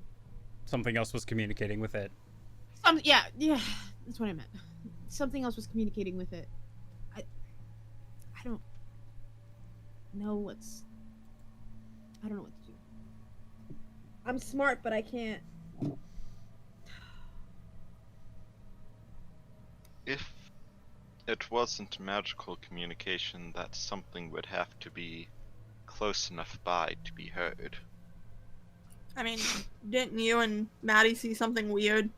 Something else was communicating with it. Yeah, that's what I meant. Something else was communicating with it. I don't know what's. I don't know what to do. I'm smart, but I can't. If it wasn't magical communication, that something would have to be close enough by to be heard. I mean, didn't you and Maddie see something weird?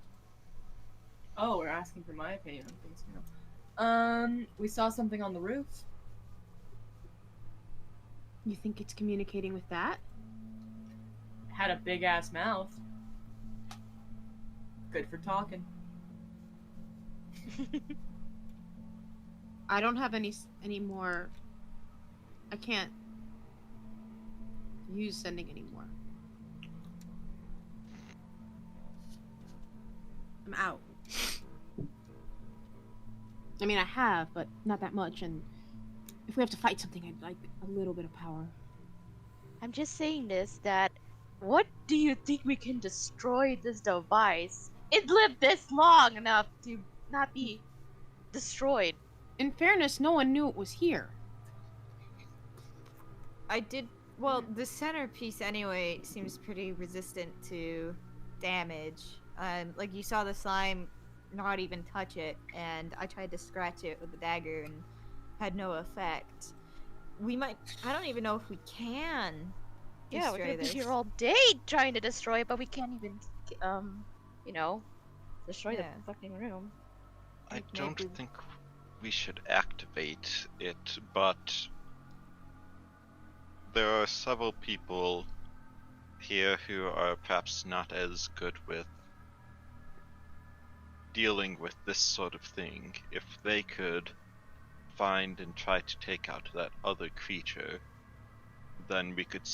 Oh, we're asking for my opinion on things now. We saw something on the roof. You think it's communicating with that? Had a big ass mouth. Good for talking. I don't have any more. I can't use sending anymore. I'm out. I mean, I have, but not that much. And if we have to fight something, I'd like a little bit of power. I'm just saying this, that what do you think we can destroy this device? It lived this long enough to not be destroyed. In fairness, no one knew it was here. Well, the centerpiece anyway seems pretty resistant to damage. Like you saw the slime not even touch it, and I tried to scratch it with the dagger and had no effect. I don't even know if we can Yeah, we destroy could be this. here all day trying to destroy it, but we can't even, destroy the Yeah. fucking room. I Like don't maybe- think we should activate it, but there are several people here who are perhaps not as good with dealing with this sort of thing. If they could find and try to take out that other creature, then we could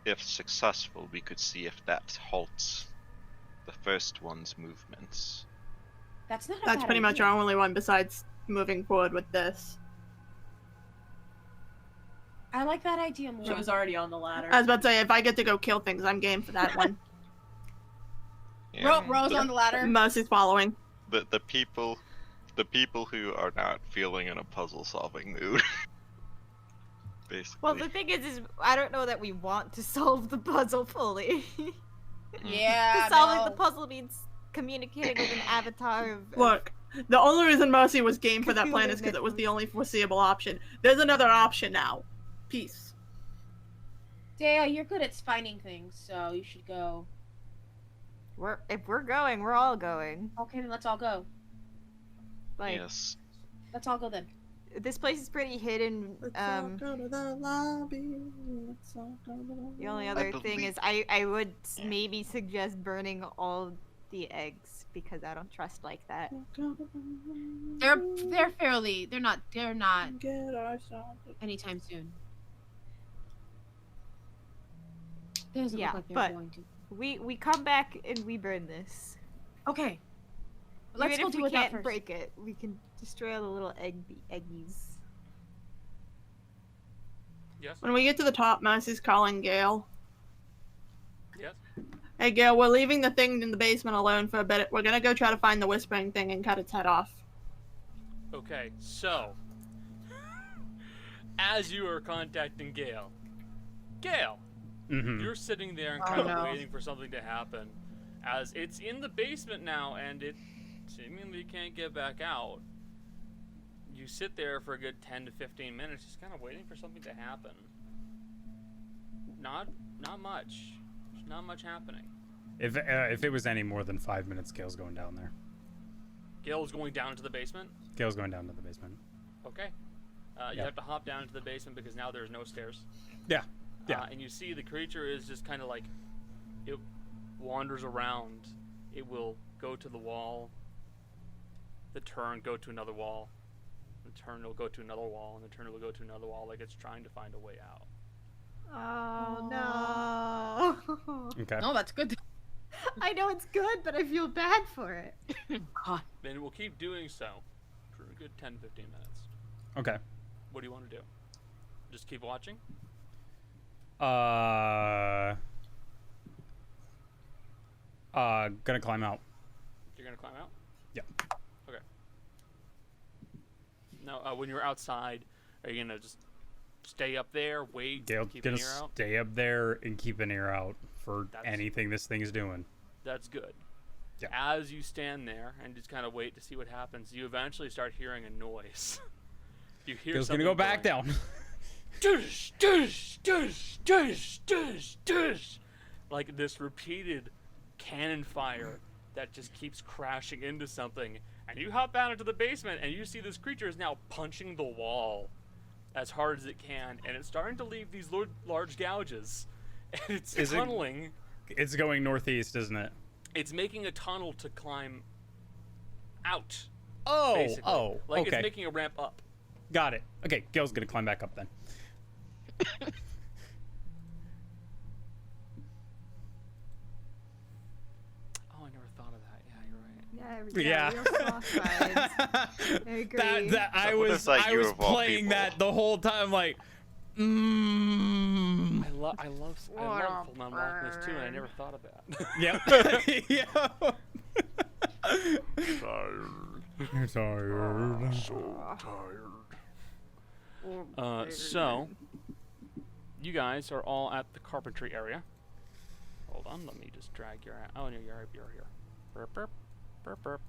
if successful, we could see if that halts the first one's movements. That's not. That's pretty much our only one besides moving forward with this. I like that idea more. She was already on the ladder. I was about to say, if I get to go kill things, I'm game for that one. Yeah, Rose on the ladder. Mercy's following. the people who are not feeling in a puzzle-solving mood. Basically. Well, the thing is I don't know that we want to solve the puzzle fully. Yeah. Because solving the puzzle means communicating with an avatar of. Look, the only reason Mercy was game for that plan is because it was the only foreseeable option. There's another option now. Peace. Dea, you're good at finding things, so you should go. If we're going, we're all going. Okay, then let's all go. Like, Yes. Let's all go then. this place is pretty hidden. Let's all go to the lobby. Let's all go to the lobby. The only other thing is I would maybe suggest burning all the eggs because I don't trust like that. They're fairly. They're not Get ourselves. anytime soon. Doesn't Yeah, look like they're but- going to. We come back and we burn this. Okay. Let's Even go if do we it that can't first. break it, we can destroy all the little eggies. Yes. When we get to the top, Mercy's calling Gael. Yes. Hey Gael, we're leaving the thing in the basement alone for a bit. We're gonna go try to find the whispering thing and cut its head off. Okay, so as you are contacting Gael, Mm-hmm. you're sitting there and Oh, kind of no. waiting for something to happen, as it's in the basement now and it seemingly can't get back out. You sit there for a good 10 to 15 minutes, just kind of waiting for something to happen. Not much. There's not much happening. If it was any more than 5 minutes, Gail's going down there. Gail's going down into the basement. Gail's going down to the basement. Okay. You Yep. have to hop down into the basement because now there's no stairs. Yeah. Yeah. And you see the creature is just kind of like, it wanders around. It will go to the wall. The turn go to another wall. The turn will go to another wall, and the turn will go to another wall, like it's trying to find a way out. Oh no! Okay. No, that's good. I know it's good, but I feel bad for it. God. Then it will keep doing so for a good 10 to 15 minutes. Okay. What do you want to do? Just keep watching? Gonna climb out. You're gonna climb out? Yeah. Okay. Now, when you're outside, are you gonna just stay up there, wait, Gail's keep gonna an ear out? stay up there and keep an ear out for That's- anything this thing is doing. That's good. Yeah. As you stand there and just kind of wait to see what happens, you eventually start hearing a noise. You hear Gail's something gonna go back going, down. Dush, dush, dush, dush, dush, dush. Like this repeated cannon fire that just keeps crashing into something. And you hop down into the basement and you see this creature is now punching the wall as hard as it can. And it's starting to leave these large gouges. And it's Is it- tunneling. It's going northeast, isn't it? It's making a tunnel to climb out. Oh, Basically. Like okay. it's making a ramp up. Got it. Okay, Gail's gonna climb back up then. Oh, I never thought of that. Yeah, you're right. Yeah, real soft vibes. I agree. That I What was if, like, I you was of all playing people- that the whole time, like, I love full metal alchemist too, and I never thought of that. Yep. Yeah. Tired. Tired. So tired. So you guys are all at the carpentry area. Hold on, let me just drag your. Oh no, you're here. Burp, burp, burp, burp.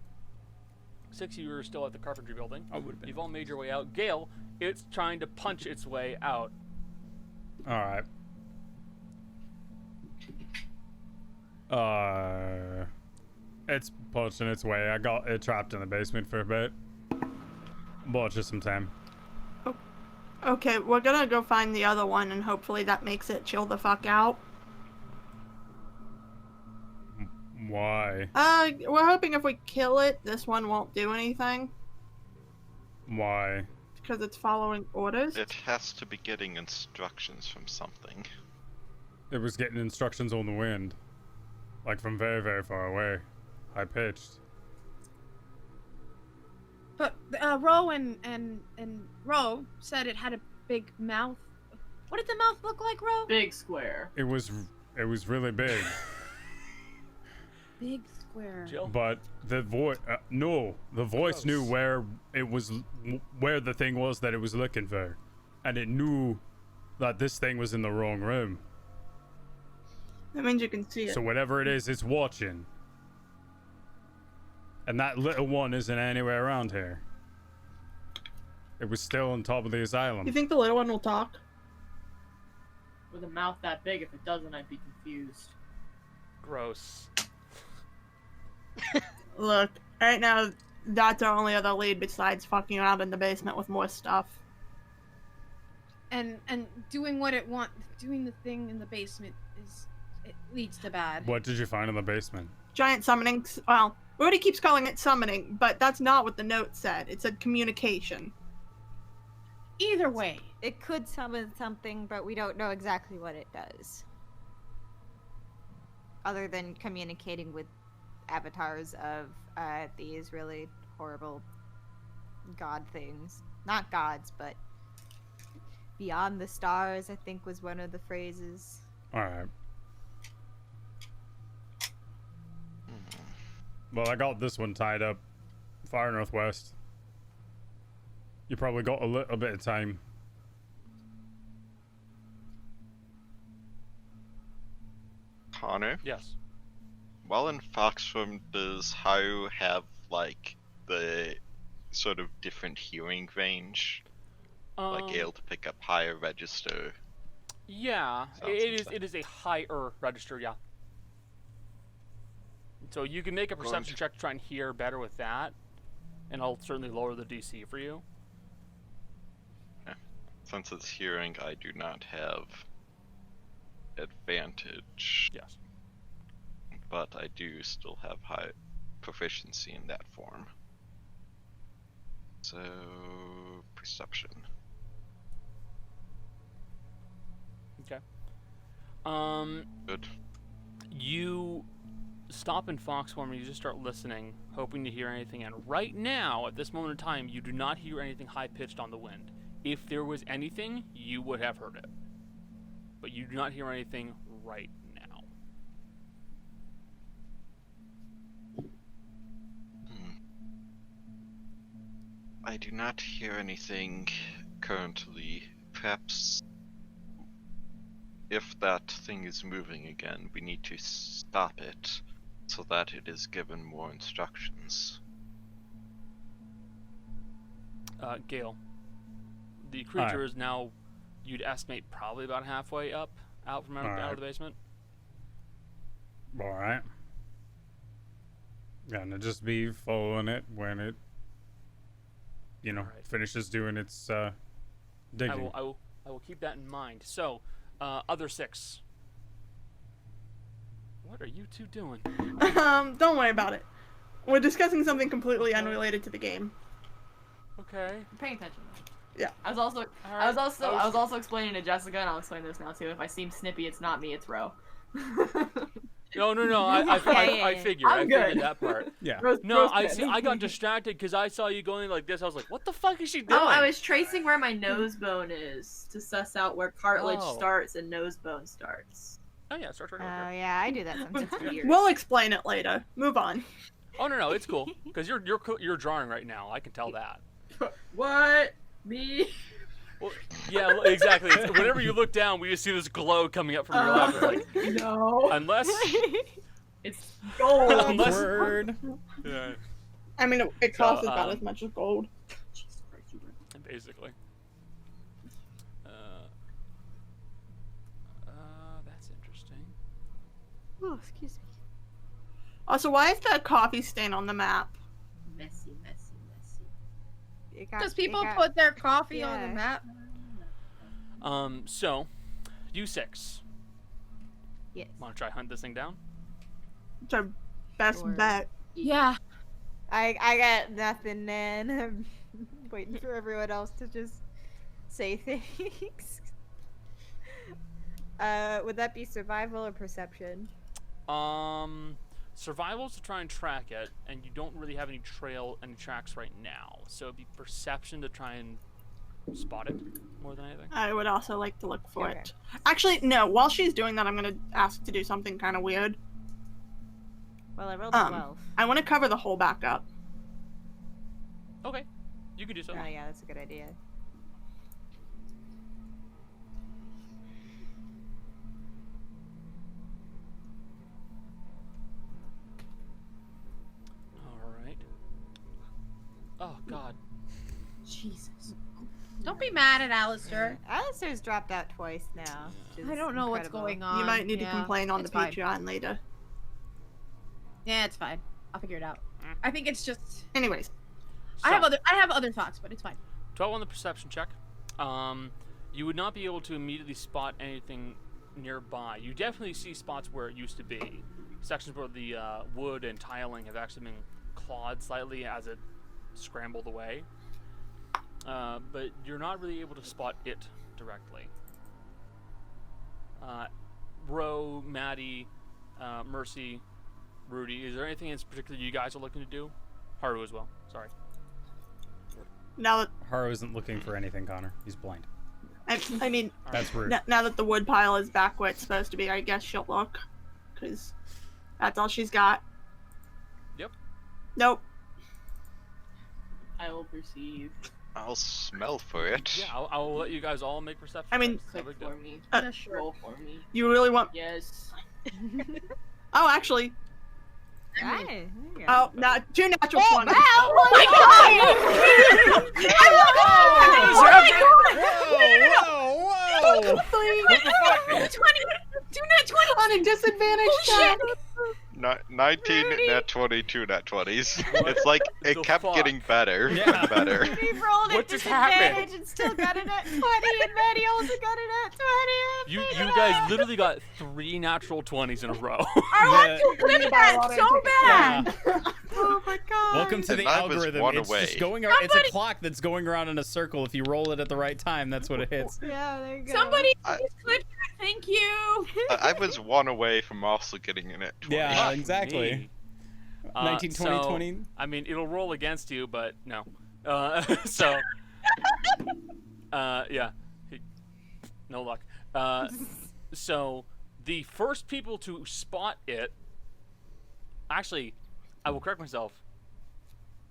6 of you are still at the carpentry building. I would've been. You've all made your way out. Gael, it's trying to punch its way out. All right. It's punching its way. I got it trapped in the basement for a bit. Bought you some time. Okay, we're gonna go find the other one and hopefully that makes it chill the fuck out. Why? We're hoping if we kill it, this one won't do anything. Why? Because it's following orders. It has to be getting instructions from something. It was getting instructions on the wind. Like from very, very far away. High pitched. But Ro and Ro said it had a big mouth. What did the mouth look like, Ro? Big square. It was really big. Big square. Jill? But the voice, no, the voice knew where it was, where the thing was that it was looking for, and it knew that this thing was in the wrong room. That means you can see it. So whatever it is, it's watching. And that little one isn't anywhere around here. It was still on top of the asylum. You think the little one will talk? With a mouth that big, if it doesn't, I'd be confused. Gross. Look, right now, that's our only other lead besides fucking around in the basement with more stuff. And doing what it doing the thing in the basement it leads to bad. What did you find in the basement? Giant summoning. Well, Rudy keeps calling it summoning, but that's not what the note said. It said communication. Either way, It could summon something, but we don't know exactly what it does. Other than communicating with avatars of these really horrible god things. Not gods, but beyond the stars, I think was one of the phrases. Alright. Well, I got this one tied up far northwest. You probably got a little bit of time. Connor, Yes. while in Foxform, does Haru have, like, the sort of different hearing range? Like, able to pick up higher register? Yeah, Sounds it is a higher register, yeah. So you can make a perception check to try and hear better with that, and I'll certainly lower the DC for you. Since it's hearing, I do not have advantage, Yes. but I do still have high proficiency in that form. So, perception. Okay. Good. You stop in Foxform and you just start listening, hoping to hear anything. And right now, at this moment in time, you do not hear anything high-pitched on the wind. If there was anything, you would have heard it. But you do not hear anything right now. I do not hear anything currently. Perhaps if that thing is moving again, we need to stop it so that it is given more instructions. Gael, the creature is now, you'd estimate, probably about halfway out from out of the basement. Alright. Gonna just be following it when it, you know, Alright. finishes doing its digging. I will keep that in mind. So, other six. What are you two doing? Don't worry about it. We're discussing something completely unrelated to the game. Okay. I'm paying attention. Yeah. I was also explaining to Jessica, and I'll explain this now too. If I seem snippy, it's not me, it's Ro. No. I figured. I I'm figured good. that part. Yeah. No, I got distracted because I saw you going like this. I was like, what the fuck is she doing? Oh, I was tracing where my nose bone is to suss out where cartilage Oh. starts and nose bone starts. Oh yeah, start Oh right here. yeah, I do that sometimes. It's weird. We'll explain it later. Move on. Oh no, it's cool because you're drawing right now. I can tell that. What? Me? Well, yeah, exactly. Whenever you look down, we just see this glow coming up from your lap. It's like, No. unless, It's gold. unless, Word. yeah, I mean, it costs So, about as much as gold. Jesus Christ, you were- basically. That's interesting. Oh, excuse me. Also, why is that coffee stain on the map? Messy. It because people got- put their coffee on yeah. the map. So, you six Yes. want to try hunt this thing down? It's our best Sure. bet. Yeah. I got nothing, man. I'm waiting for everyone else to just say things. Would that be survival or perception? Survival's to try and track it, and you don't really have any tracks right now. So it'd be perception to try and spot it more than anything. I would also like to look for Okay. it. Actually, no. While she's doing that, I'm gonna ask to do something kind of weird. Well, I rolled a 12. I want to cover the hole back up. Okay, you can do so. Oh yeah, that's a good idea. All right. Oh God. Jesus. Don't be mad at Alistair. Alistair's dropped out twice now. which I is don't know what's incredible. going on. You might need Yeah, to complain on the it's fine. Patreon later. Yeah, it's fine. I'll figure it out. I think it's just Anyways, I have other thoughts, but it's fine. 12 on the perception check. You would not be able to immediately spot anything nearby. You definitely see spots where it used to be. Sections where the wood and tiling have actually been clawed slightly as it scrambled away. But you're not really able to spot it directly. Ro, Maddie, Mercy, Rudy, is there anything in particular you guys are looking to do? Haru as well, sorry. now that Haru isn't looking for anything, Connor. He's blind. I mean, That's rude. now that the wood pile is back where it's supposed to be, I guess she'll look, because that's all she's got. Yep. Nope. I will perceive. I'll smell for it. Yeah, I'll let you guys all make perception I mean- checks. No Click big deal. for me. Uh, Roll for me. You really want? Yes. Oh, actually, Hi, there you go. oh, not 2 natural 20. Oh my god! Whoa, whoa, whoa! What the fuck? 20 On a disadvantage check. 19 nat 22 nat 20s. It's like the it kept fuck? getting better Yeah. and better. He rolled What at just happened? disadvantage and still got it at 20, and Maddie also got it at 20. You guys literally got 3 natural 20s in a row. I want to clip that so bad. Oh my god. Welcome to And the I was algorithm. one It's away. just going around. It's a clock that's going around in a circle. If you roll it at the right time, that's what it hits. Yeah, there you go. Somebody I- please clip that. Thank you. I was one away from also getting in it. 20. Yeah, Fuck exactly. me. 19, 20, so, 20. I mean, it'll roll against you, but no. So, yeah. No luck. So, the first people to spot it, actually, I will correct myself,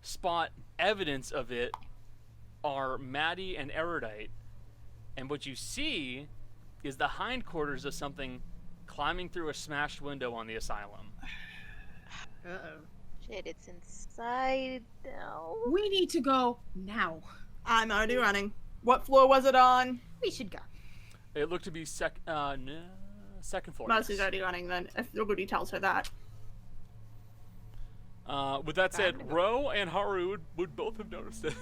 spot evidence of it are Maddie and Erudite. And what you see is the hindquarters of something climbing through a smashed window on the asylum. Uh-oh. Shit, it's inside now. We need to go now. I'm already running. What floor was it on? We should go. It looked to be second floor. Mercy's yes. already running then, if nobody tells her that. With that said, Ro and Haru would both have noticed it.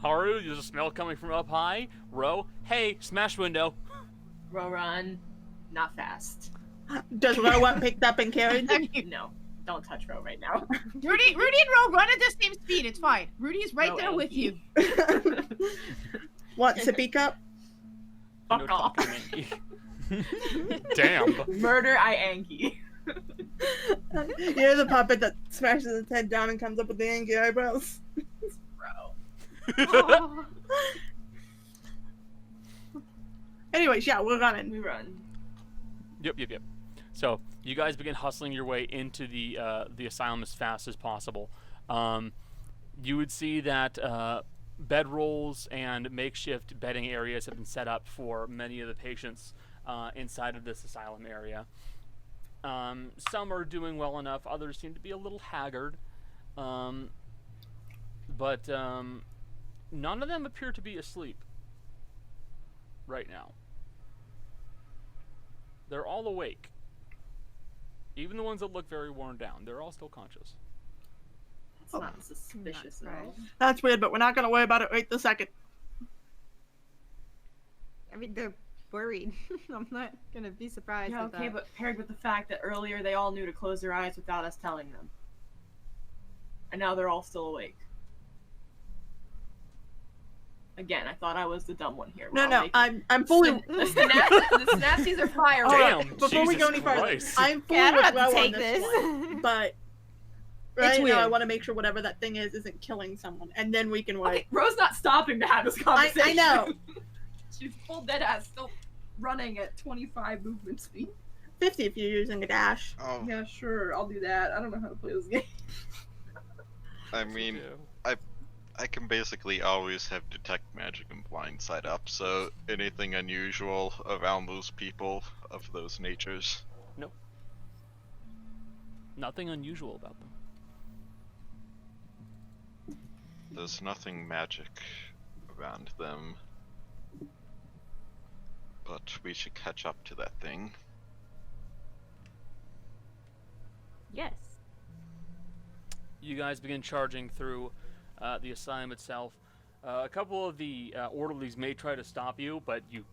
Haru, there's a smell coming from up high. Ro, hey, smash window. Run. Not fast. Does Ro want picked up and carried? No. Don't touch Ro right now. Rudy and Ro run at the same speed. It's fine. Rudy's right Ro there and with you. Want sippy cup? Fuck No off. talking, Angie. Damn. Murder I Anki. You're the puppet that smashes its head down and comes up with the angry eyebrows. Bro. Anyways, yeah, we're running. We run. Yep. So you guys begin hustling your way into the asylum as fast as possible. You would see that bedrolls and makeshift bedding areas have been set up for many of the patients inside of this asylum area. Some are doing well enough. Others seem to be a little haggard. But none of them appear to be asleep right now. They're all awake. Even the ones that look very worn down. They're all still conscious. That's not suspicious at all. That's weird, but we're not gonna worry about it right this second. I mean, they're worried. I'm not gonna be surprised Yeah, at okay, that. but paired with the fact that earlier they all knew to close their eyes without us telling them. And now they're all still awake. Again, I thought I was the dumb one here. No, I'm fully. The synapses are firing. Damn, Before we go any Jesus farther, Christ. I'm fully Yeah, I don't with have to Ro on take this this. one, but right now weird. I want to make sure whatever that thing is isn't killing someone, and then we can wait. Okay, Ro's not stopping to have this conversation. I know. She's full dead ass, still running at 25 movement speed. 50 if you're using a dash. Oh, Yeah, sure, I'll do that. I don't know how to play this game. I mean, I can basically always have detect magic and blindside up, so anything unusual around those people of those natures. Nothing unusual about them. There's nothing magic around them. But we should catch up to that thing. Yes. You guys begin charging through the asylum itself. A couple of the orderlies may try to stop you, but you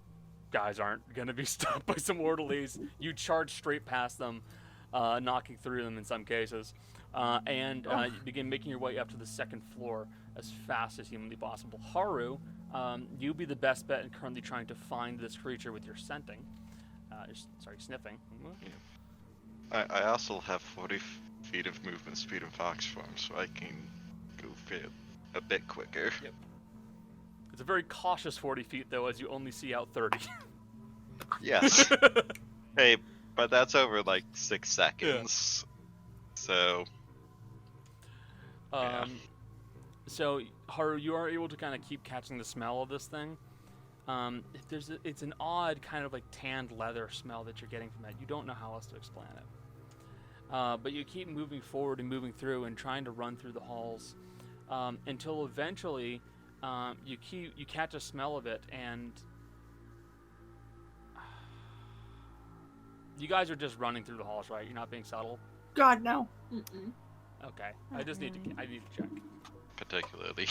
guys aren't going to be stopped by some orderlies. You charge straight past them, knocking through them in some cases, and you begin making your way up to the second floor as fast as humanly possible. Haru, you be the best bet in currently trying to find this creature with your scenting. Sniffing. I also have 40 feet of movement speed in fox form, so I can go a bit quicker. Yep. It's a very cautious 40 feet, though, as you only see out 30. Yes. Hey, but that's over like 6 seconds. So. Yeah. So, Haru, you are able to kind of keep catching the smell of this thing. It's an odd kind of like tanned leather smell that you're getting from it. You don't know how else to explain it. But you keep moving forward and moving through and trying to run through the halls until eventually you catch a smell of it, and you guys are just running through the halls, right? You're not being subtle. God, no. Okay, I need to check. Particularly.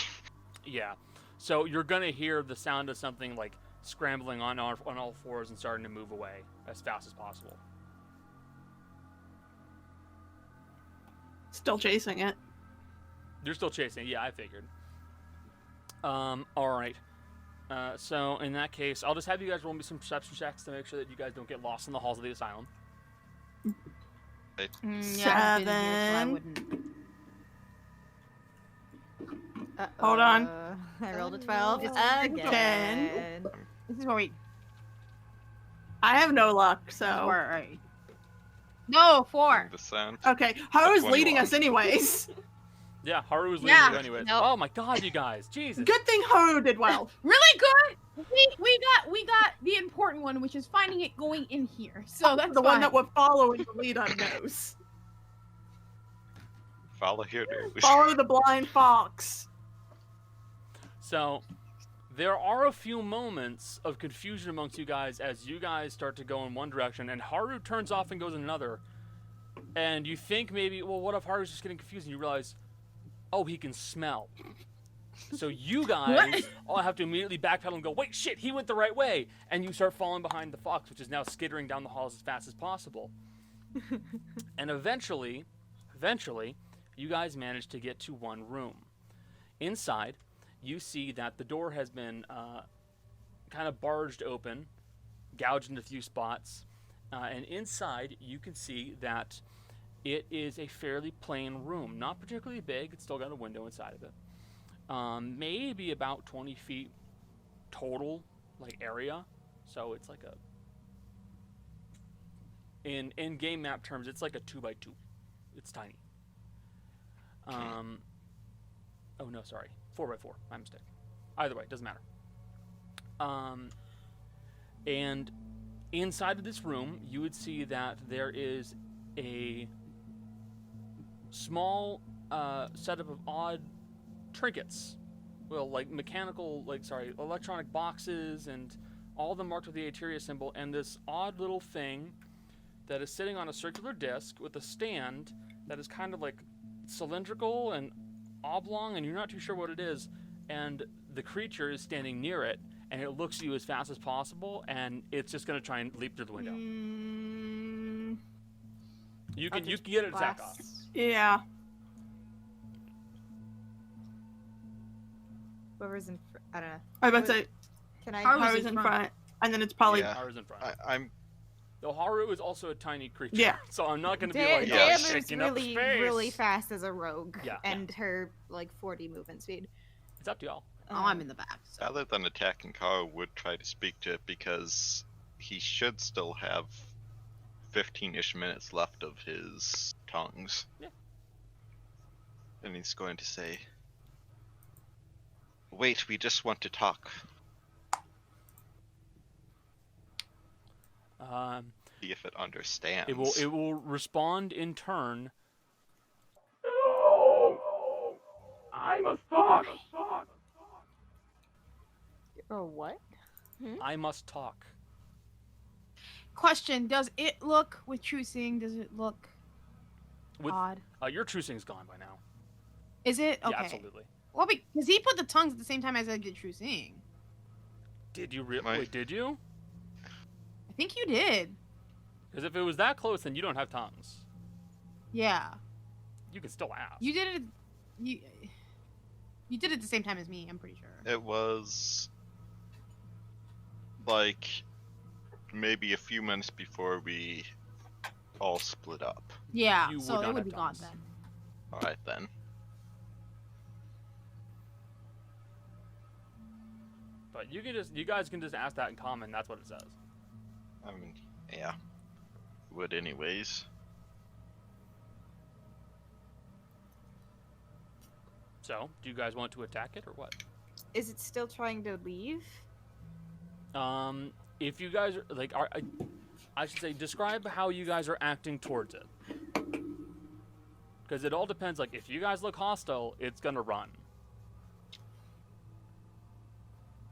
Yeah, so you're gonna hear the sound of something like scrambling on all fours and starting to move away as fast as possible. Still chasing it. You're still chasing. Yeah, I figured. All right. So in that case, I'll just have you guys roll me some perception checks to make sure that you guys don't get lost in the halls of the asylum. Yeah, I've been here, so I 7. wouldn't. Hold on. I rolled a 12 again. 10. This is where we. I have no luck, This is so. where, right. No, 4. The sound. Okay, Haru's 21. leading us anyways. Yeah, Haru was leading Yeah, you anyways. nope. Oh my god, you guys. Jesus. Good thing Haru did well. Really good. We got the important one, which is finding it going in here. So that's the one fine. that we're following the lead on knows. Follow here, dude. Follow the blind fox. So, there are a few moments of confusion amongst you guys as you guys start to go in one direction, and Haru turns off and goes in another. And you think maybe, well, what if Haru's just getting confused? And you realize, oh, he can smell. So you guys all have to immediately backpedal and go, wait, shit, he went the right way. And you start falling behind the fox, which is now skittering down the halls as fast as possible. And eventually, you guys manage to get to one room. Inside, you see that the door has been kind of barged open, gouged into a few spots. And inside, you can see that it is a fairly plain room. Not particularly big. It's still got a window inside of it. Maybe about 20 feet total, like, area. So it's like in game map terms, it's like a 2x2. It's tiny. Oh no, sorry. 4x4. My mistake. Either way, it doesn't matter. And inside of this room, you would see that there is a small setup of odd trinkets. Well, like electronic boxes, and all of them marked with the Ateria symbol, and this odd little thing that is sitting on a circular disc with a stand that is kind of like cylindrical and oblong, and you're not too sure what it is, and the creature is standing near it, and it looks at you as fast as possible, and it's just going to try and leap through the window. You can get an attack off. Yeah. Whoever's in I don't know. I was about to say Can I? Haru's in front, and then it's probably Yeah. Haru's in front. I'm Though Haru is also a tiny creature. Yeah. So I'm not going to be Dea like, Yeah, oh, moves shaking up really, space. really fast as a rogue, Yeah. and her like 40 movement speed. It's up to y'all. Oh, I'm in the back. So. rather than attacking Kara, would try to speak to it because he should still have 15-ish minutes left of his tongues. Yeah. And he's going to say, "Wait, we just want to talk." See if it understands. It will respond in turn. I must talk. Or what? I must talk. Question: does it look with true seeing? Does it look With odd? your true seeing's gone by now. Is it okay? Yeah, absolutely. Well, because he put the tongues at the same time as I did true seeing. Did you really? My- Wait, did you? I think you did. Because if it was that close, then you don't have tongues. Yeah, You can still ask. you did it. You did it at the same time as me. I'm pretty sure. It was like maybe a few minutes before we all split up. Yeah, You so would it not would have be gone tongues. then. Alright then. But you guys can just ask that in common. That's what it says. I mean, yeah. Would anyways. So, do you guys want to attack it or what? Is it still trying to leave? If you guys are like, I should say, describe how you guys are acting towards it. Because it all depends. Like, if you guys look hostile, it's gonna run.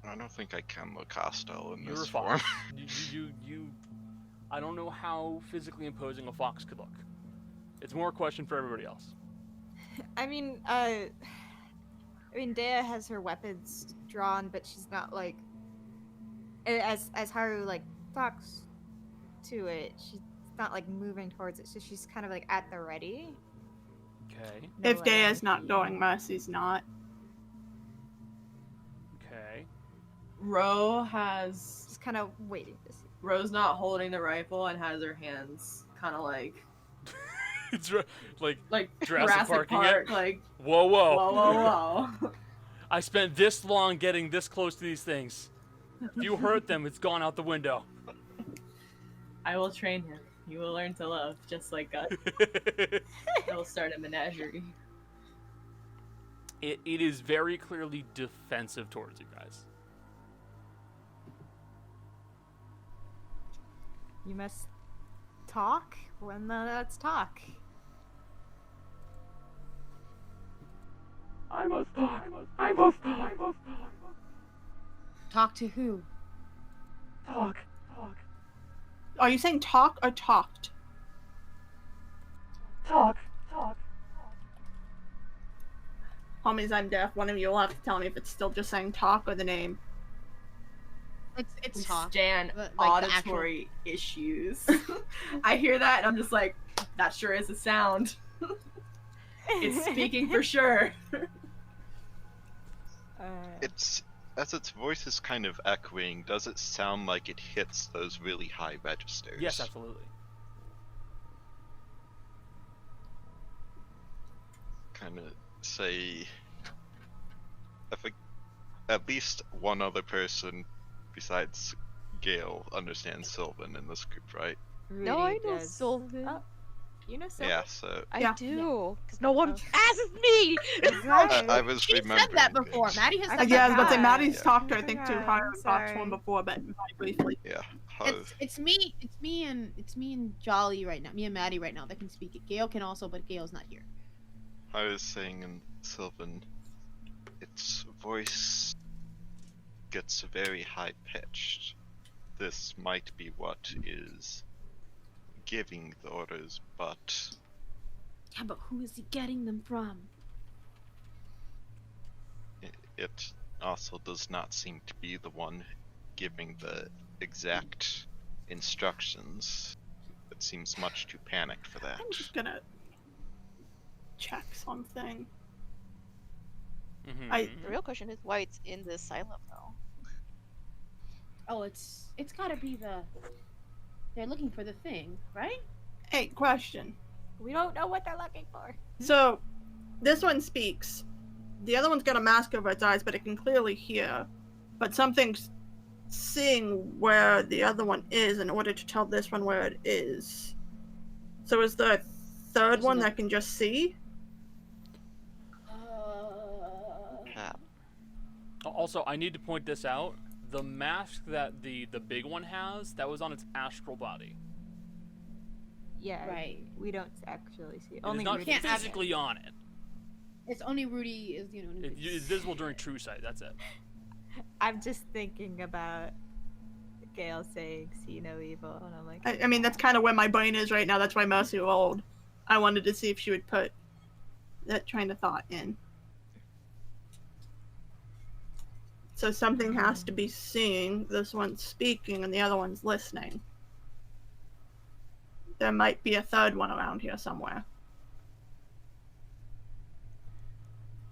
I don't think I can look hostile in You're this fine. form. you. I don't know how physically imposing a fox could look. It's more a question for everybody else. I mean, Dea has her weapons drawn, but she's not like. As Haru like talks to it, she's not like moving towards it, so she's kind of like at the ready. Okay. No if Dea's way. not going, Mercy's not. Okay. Ro has. Just kind of waiting to see. Ro's not holding the rifle and has her hands kind of like It's like Jurassic Parking Park, it. like whoa. whoa. I spent this long getting this close to these things. If you hurt them, it's gone out the window. I will train him. You will learn to love, just like Gut. I will start a menagerie. It is very clearly defensive towards you guys. You must talk when let's talk. I must talk. I must talk. Talk to who? Talk. Are you saying talk or talked? Talk. Homies, I'm deaf. One of you will have to tell me if it's still just saying talk or the name. It's We talk. stand But, like, the auditory issues. I hear that and I'm just like, that sure is a sound. It's speaking for sure. It's as its voice is kind of echoing, does it sound like it hits those really high registers? Yes, absolutely. Kind of say, I think at least one other person besides Gael understands Sylvan in this group, right? No, I know does. Sylvan. Oh, you know Sylvan? Yeah, so I Yeah. do, because no one Oh. asks me. I was She remembering. said that before. things. Maddie has I said Yeah, I that. was about to say forgot. Maddie's Yeah. talked to I think too. forgot, Haru I'm talked to sorry. him before, but very briefly. Yeah, how, It's me and Jolly right now. Me and Maddie right now that can speak it. Gail can also, but Gail's not here. I was saying in Sylvan, its voice gets very high pitched. This might be what is giving the orders, but Yeah, but who is he getting them from? it also does not seem to be the one giving the exact instructions. It seems much too panicked for that. I'm just gonna check something. The real question is why it's in the asylum, though. Oh, it's gotta be they're looking for the thing, right? Hey, question. We don't know what they're looking for. So, this one speaks. The other one's got a mask over its eyes, but it can clearly hear. But something's seeing where the other one is in order to tell this one where it is. So is there a third one that can just see? Also, I need to point this out. The mask that the big one has, that was on its astral body. Yeah, Right. We don't actually see it. It's Only not Rudy. physically on it. It's only Rudy is It's visible during true sight. That's it. I'm just thinking about Gail saying "see no evil," and I'm like, I mean, that's kind of where my brain is right now. That's why Mercy rolled. I wanted to see if she would put that train of thought in. So something has to be seeing. This one's speaking and the other one's listening. There might be a third one around here somewhere.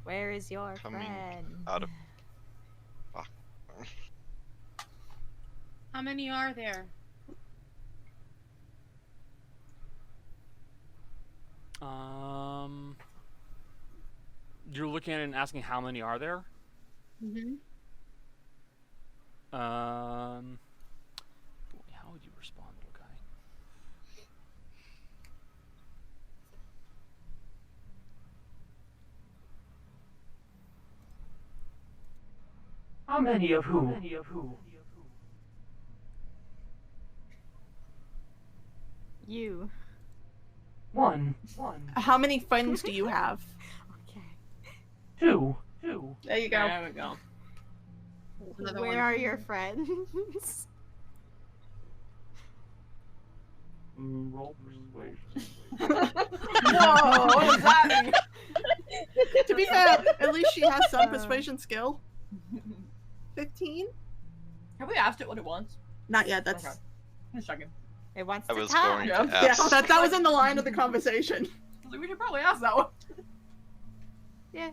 "Where is your Coming friend?" out of. How many are there? You're looking at it and asking how many are there? Mm-hmm. How would you respond, little guy? How many of who? You. One. How many friends do you have? Okay. Two. There you go. There we go. Another Where one. are your friends? Roll persuasion. Whoa, what does that mean? To be fair, at least she has some persuasion skill. 15? Have we asked it what it wants? Not yet, that's... Okay. Just checking. It wants I to was talk. going to Yeah. Yeah, ask. that was in the line of the conversation. I was like, we should probably ask that one. Yeah.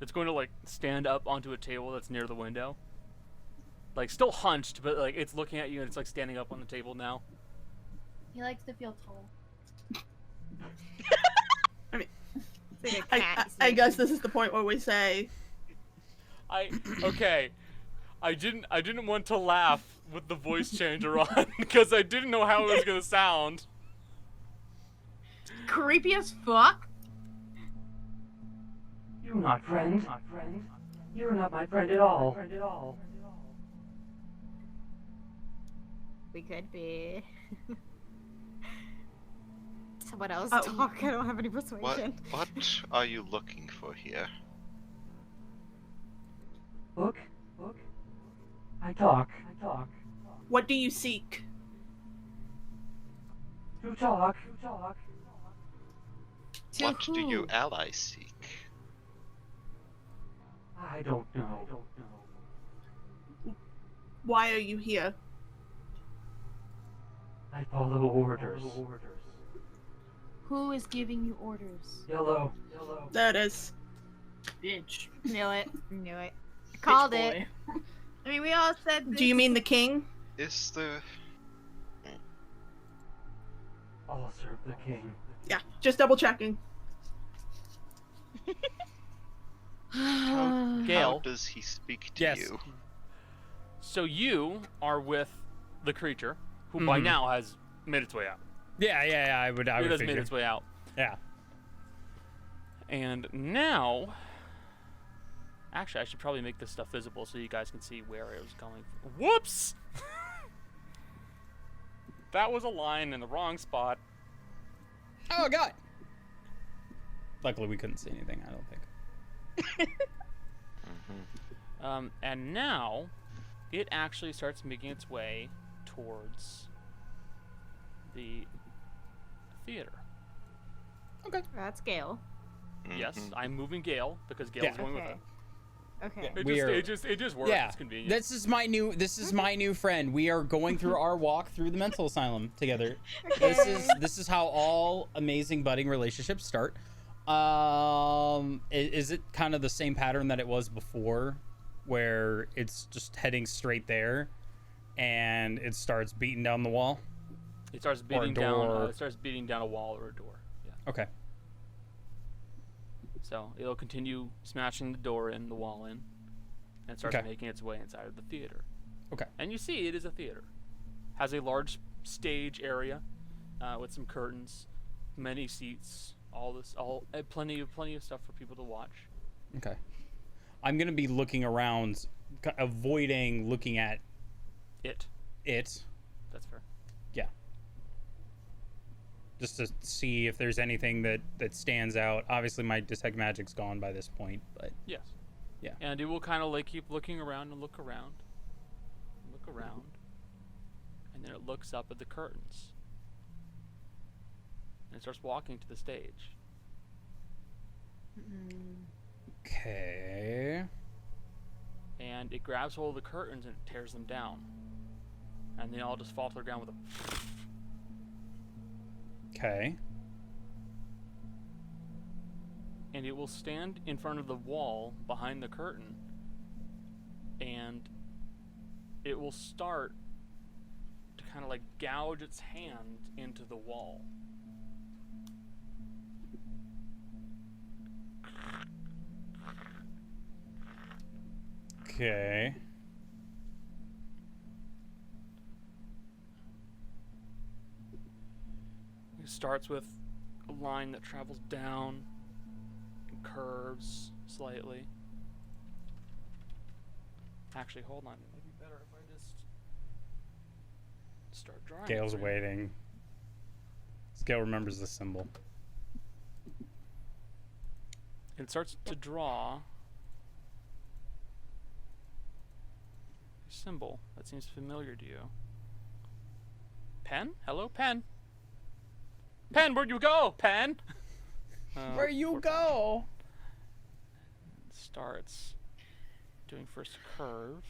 It's going to like stand up onto a table that's near the window. Like still hunched, but like it's looking at you and it's like standing up on the table now. He likes to feel tall. It's like a cat. I guess this is the point where we say... Okay. I didn't want to laugh with the voice changer on because I didn't know how it was gonna sound. Creepy as fuck. You're not friend. You're not my friend at all. We could be. Someone else Oh. talk. I don't have any persuasion. What are you looking for here? Look. I talk. What do you seek? To talk. To What do who? your allies seek? I don't know. Why are you here? I follow orders. Who is giving you orders? Yellow. There it is. Bitch. Knew it. Called Bitch it. boy. I mean, we all said. Do you mean the king? Is there... I'll serve the king. Yeah, just double checking. How Gail, does he speak to Yes. you? so you are with the creature, who by Mhm. now has made its way out. Yeah, I would It has made figure. its way out. Yeah. And now, actually, I should probably make this stuff visible so you guys can see where it was going. Whoops! That was a line in the wrong spot. Oh god. Luckily, we couldn't see anything. I don't think. And now, it actually starts making its way towards the theater. That's Gail. Yes, Mhm. I'm moving Gail because Gail's Yeah. going with Okay. her. Okay. It just works. Yeah. It's convenient. This is my new friend. We are going through our walk through the mental asylum together. This is how all amazing budding relationships start. Is it kind of the same pattern that it was before, where it's just heading straight there, and it starts beating down the wall? It starts beating down. It starts beating down a wall or a door. Yeah. Okay. So it'll continue smashing the door in, the wall in, and starts Okay. making its way inside of the theater. Okay. And you see it is a theater. Has a large stage area with some curtains, many seats, plenty of stuff for people to watch. Okay. I'm gonna be looking around, avoiding looking at It. That's fair. Yeah. Just to see if there's anything that stands out. Obviously, my detect magic's gone by this point, but Yes. Yeah. And it will kind of like keep looking around and look around, and then it looks up at the curtains, and it starts walking to the stage. okay. And it grabs hold of the curtains and it tears them down, and they all just fall to the ground with a. Okay. And it will stand in front of the wall behind the curtain, and it will start to kind of like gouge its hand into the wall. Okay. It starts with a line that travels down and curves slightly. Actually, hold on. It might be better if I just start drawing. Gail's it for you. waiting. Gail remembers the symbol. It starts to draw a symbol that seems familiar to you. Pen? Hello, pen. Pen, where'd you go, pen? Where you go? It starts doing first a curve.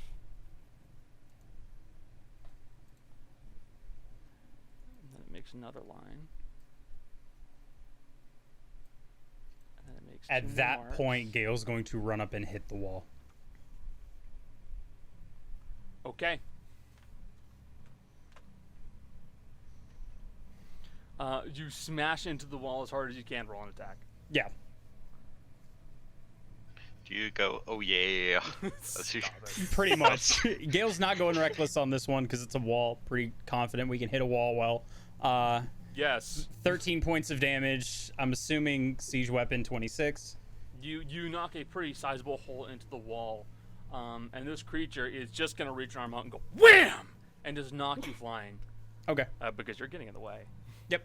And then it makes another line. And then it makes two At more that marks. point, Gail's going to run up and hit the wall. Okay. You smash into the wall as hard as you can. Roll an attack. Yeah. Do you go, oh yeah? That's usually- Pretty much. Gail's not going reckless on this one because it's a wall. Pretty confident we can hit a wall well. Yes. 13 points of damage. I'm assuming siege weapon 26. You knock a pretty sizable hole into the wall, and this creature is just gonna reach an arm out and go wham, and just knock you flying. Okay. Because you're getting in the way. Yep.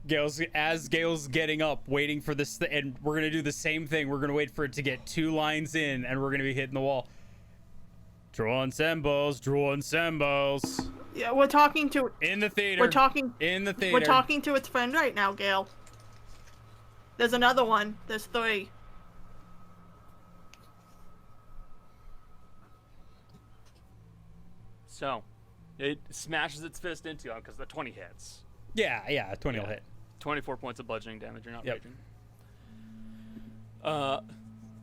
Gail's getting up, waiting for this, and we're gonna do the same thing. We're gonna wait for it to get 2 lines in, and we're gonna be hitting the wall. Drawing symbols. Yeah, we're talking to. In the theater. We're talking. In the theater. We're talking to its friend right now, Gail. There's another one. There's 3. So, it smashes its fist into him because the 20 hits. Yeah, 20 will Yeah. hit. 24 points of bludgeoning damage. You're not Yep. raging.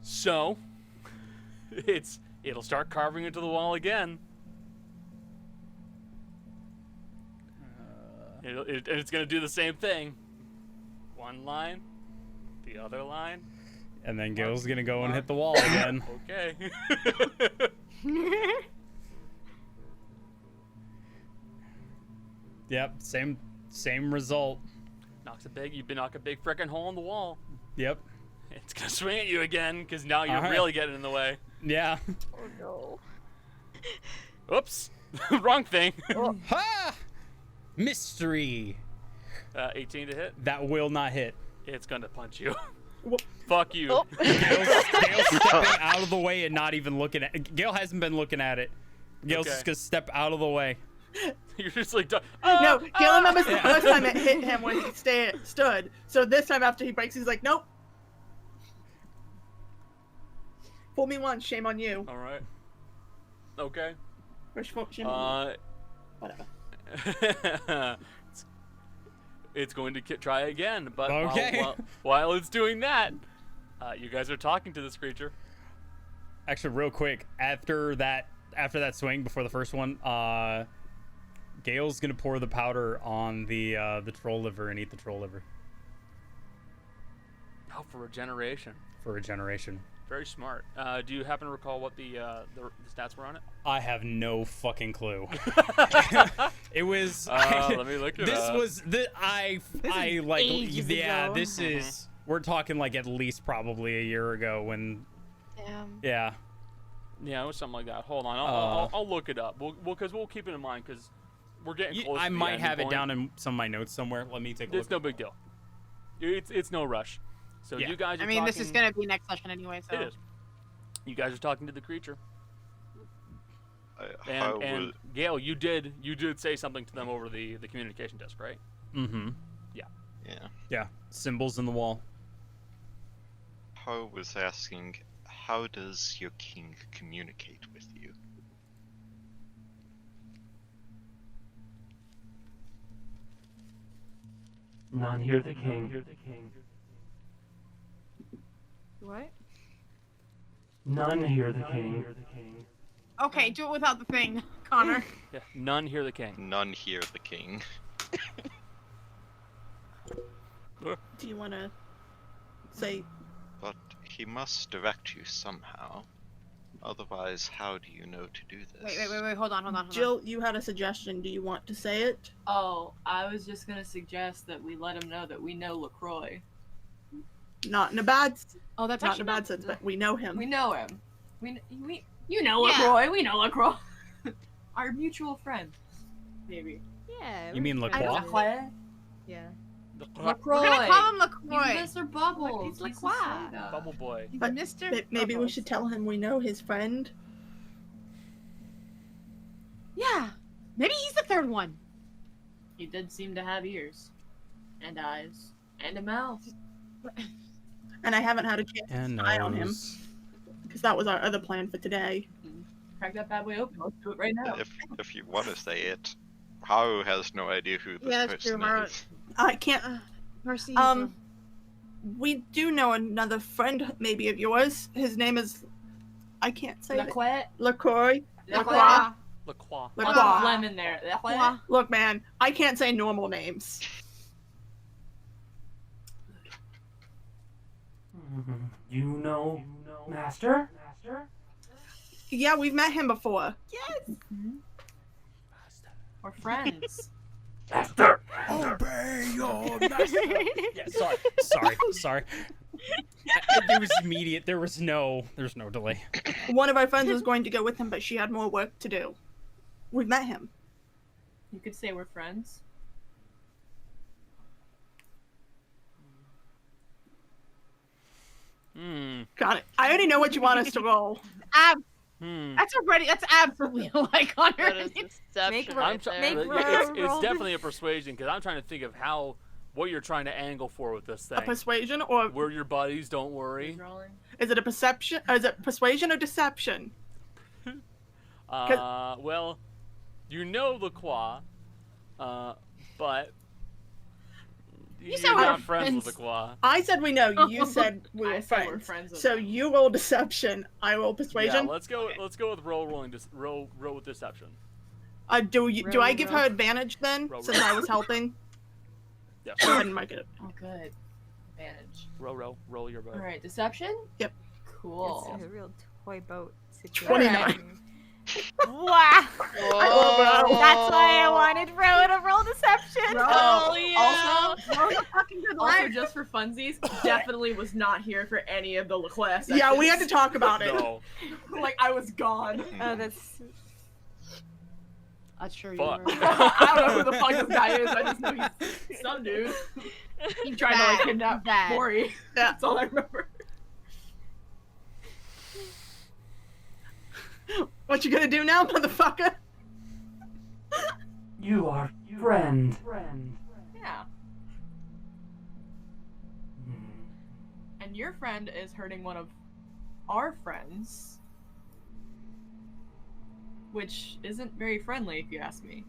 So it'll start carving into the wall again. It's gonna do the same thing. One line, the other line. And then Gail's gonna go and hit the wall again. Okay. Yep, same result. You knock a big frickin' hole in the wall. Yep. It's gonna swing at you again because now you're Alright. really getting in the way. Yeah. Oh no. Oops, wrong thing. Ha! Mystery. 18 to hit. That will not hit. It's gonna punch you. Wha- Fuck you. Oh. Gail's stepping out of the way and not even looking at. Gail hasn't been looking at it. Gail's Okay. just gonna step out of the way. You're just like, No, Gail remembers the first time it hit him when he stood. So this time after he breaks, he's like, nope. Fool me once, shame on you. All right. Okay. Or shame on you. Whatever. it's going to try again. But Okay. while it's doing that, you guys are talking to this creature. Actually, real quick, after that swing before the first one, Gail's gonna pour the powder on the troll liver and eat the troll liver Oh, for regeneration. for regeneration. Very smart. Do you happen to recall what the stats were on it? I have no fucking clue. It was. Let me look it this up. was the I like ages yeah. ago. This is we're talking like at least probably a year ago when Damn. yeah. Yeah, it was something like that. Hold on, I'll look it up. We'll keep it in mind because we're getting close. I to the might ending have it point. down in some of my notes somewhere. Let me take a It's look. no big deal. It's no rush. So Yeah. you guys are I mean, this is talking- gonna be next session anyway, so. It is. You guys are talking to the creature, How and will, Gail, you did say something to them over the communication desk, right? Mm-hmm. yeah. Yeah. Symbols in the wall. How was asking, how does your king communicate with you? None hear the king. What? None hear the king. Okay, do it without the thing, Connor. Yeah. None hear the king. None hear the king. Do you want to say? But he must direct you somehow. Otherwise, how do you know to do this? Wait, hold on. Jill, you had a suggestion. Do you want to say it? Oh, I was just gonna suggest that we let him know that we know LaCroix. Not in a bad, Oh, that's not in actually a bad sense, but we know him. We know him. You know Yeah. LaCroix. We know LaCroix. Our mutual friend. Maybe. Yeah. You mean we're LaCroix? friends. LaCroix. Yeah. LaCroix. We're gonna call him LaCroix. He's Mr. Bubbles. He's LaCroix. Bubble boy. He's But- Mr. Maybe we Bubbles. should tell him we know his friend. Yeah. Maybe he's the third one. He did seem to have ears. And eyes. And a mouth. And I haven't had a chance And to spy on him nose. because that was our other plan for today. Crack that bad boy open. Let's do it right now. If you want to say it, Haru has no idea who this Yeah, that's true, person Haru. is. I can't. Mercy. We do know another friend, maybe of yours. His name is. I can't say it. LaCroix. LaCroix. LaCroix. LaCroix. Lots LaCroix. of phlegm in there. LaCroix. Look, man, I can't say normal names. You know, Master? Yeah, we've met him before. We're friends. Master! Obey your master. Yeah, sorry. It was immediate. There's no delay. One of our friends was going to go with him, but she had more work to do. We've met him. You could say we're friends. Got it. I already know what you want us to roll. That's absolutely like Connor. That is deception Make right I'm trying. there. It's definitely a persuasion because I'm trying to think of what you're trying to angle for with this A thing. persuasion, or We're your buddies. Don't worry. Who's rolling? is it a perception? Or is it persuasion or deception? Well, you know LaCroix, but you're said we not were friends with friends. LaCroix. I said we know. You said we I were said we're friends. friends with So him. you roll deception. I roll persuasion. Yeah, let's go with roll with deception. Do I give her Roll. advantage then, Roll. since I was helping? Yeah. Go ahead and mark it. Oh, good. Advantage. Roll your boat. All right, deception. Yep. Cool. It's a real toy boat 29. Wow. Whoa. That's why I wanted Ro to roll deception. Oh, yeah. Also, Fucking good also, life. just for funsies, definitely was not here for any of the LaCroix sessions. Yeah, we had to talk about it. No. Like, I was gone. Oh, that's. That's true. Fuck. I don't know who the fuck this guy is. I just know he's some dude. He tried to like kidnap Bad. Maury. Yeah. That's all I remember. What you gonna do now, motherfucker? You are friend. Yeah. And your friend is hurting one of our friends. Which isn't very friendly, if you ask me.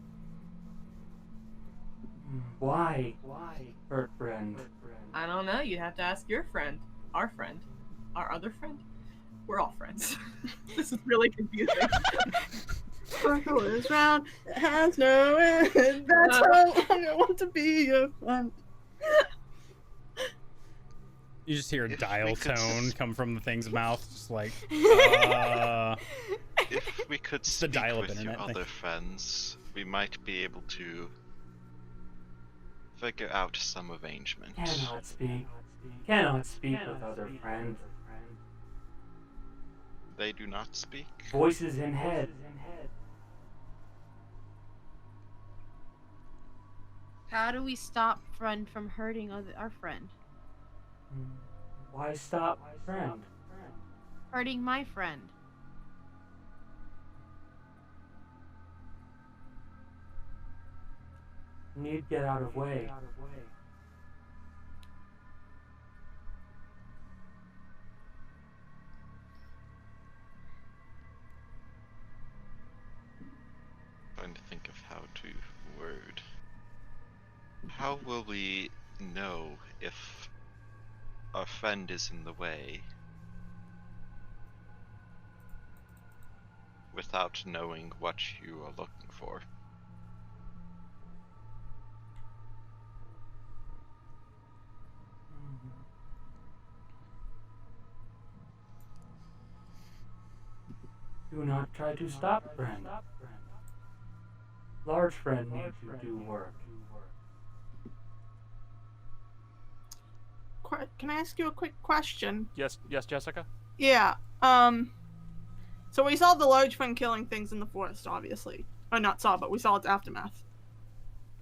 Why? Hurt friend. I don't know. You'd have to ask your friend, our other friend. We're all friends. This is really confusing. Circle is round, it has no end. That's how long I want to be your friend. You just hear a If dial we could tone come from the thing's mouth, just like, If we could the speak dial-up with your internet thing. other friends, we might be able to figure out some arrangement. Cannot speak. Cannot speak with other friends. They do not speak. Voices in head. How do we stop friend from hurting our friend? Why stop friend? Hurting my friend. Need get out of way. Trying to think of how to word. How will we know if our friend is in the way without knowing what you are looking for? Do not try to stop friend. Large friend needs to do work. Can I ask you a quick question? Yes, Jessica. Yeah. So we saw the large friend killing things in the forest, obviously. Or not saw, but we saw its aftermath.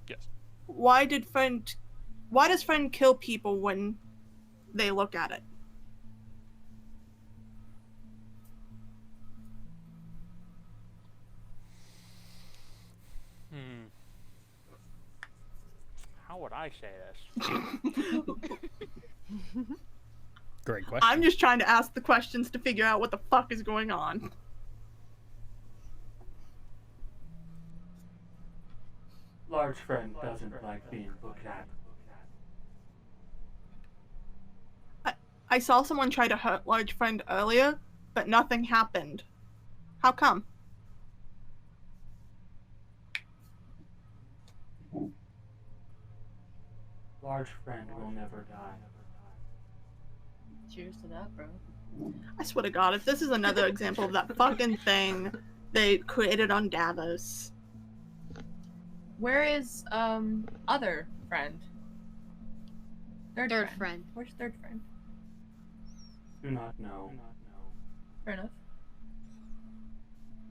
Yes. Why does friend kill people when they look at it? How would I say this? Great question. I'm just trying to ask the questions to figure out what the fuck is going on. Large friend doesn't like being looked at. I saw someone try to hurt large friend earlier, but nothing happened. How come? Large friend will never die. Cheers to that, bro. I swear to God, if this is another example of that fucking thing they created on Davos. Where is other friend? Third friend. Where's third friend? Do not know. Fair enough.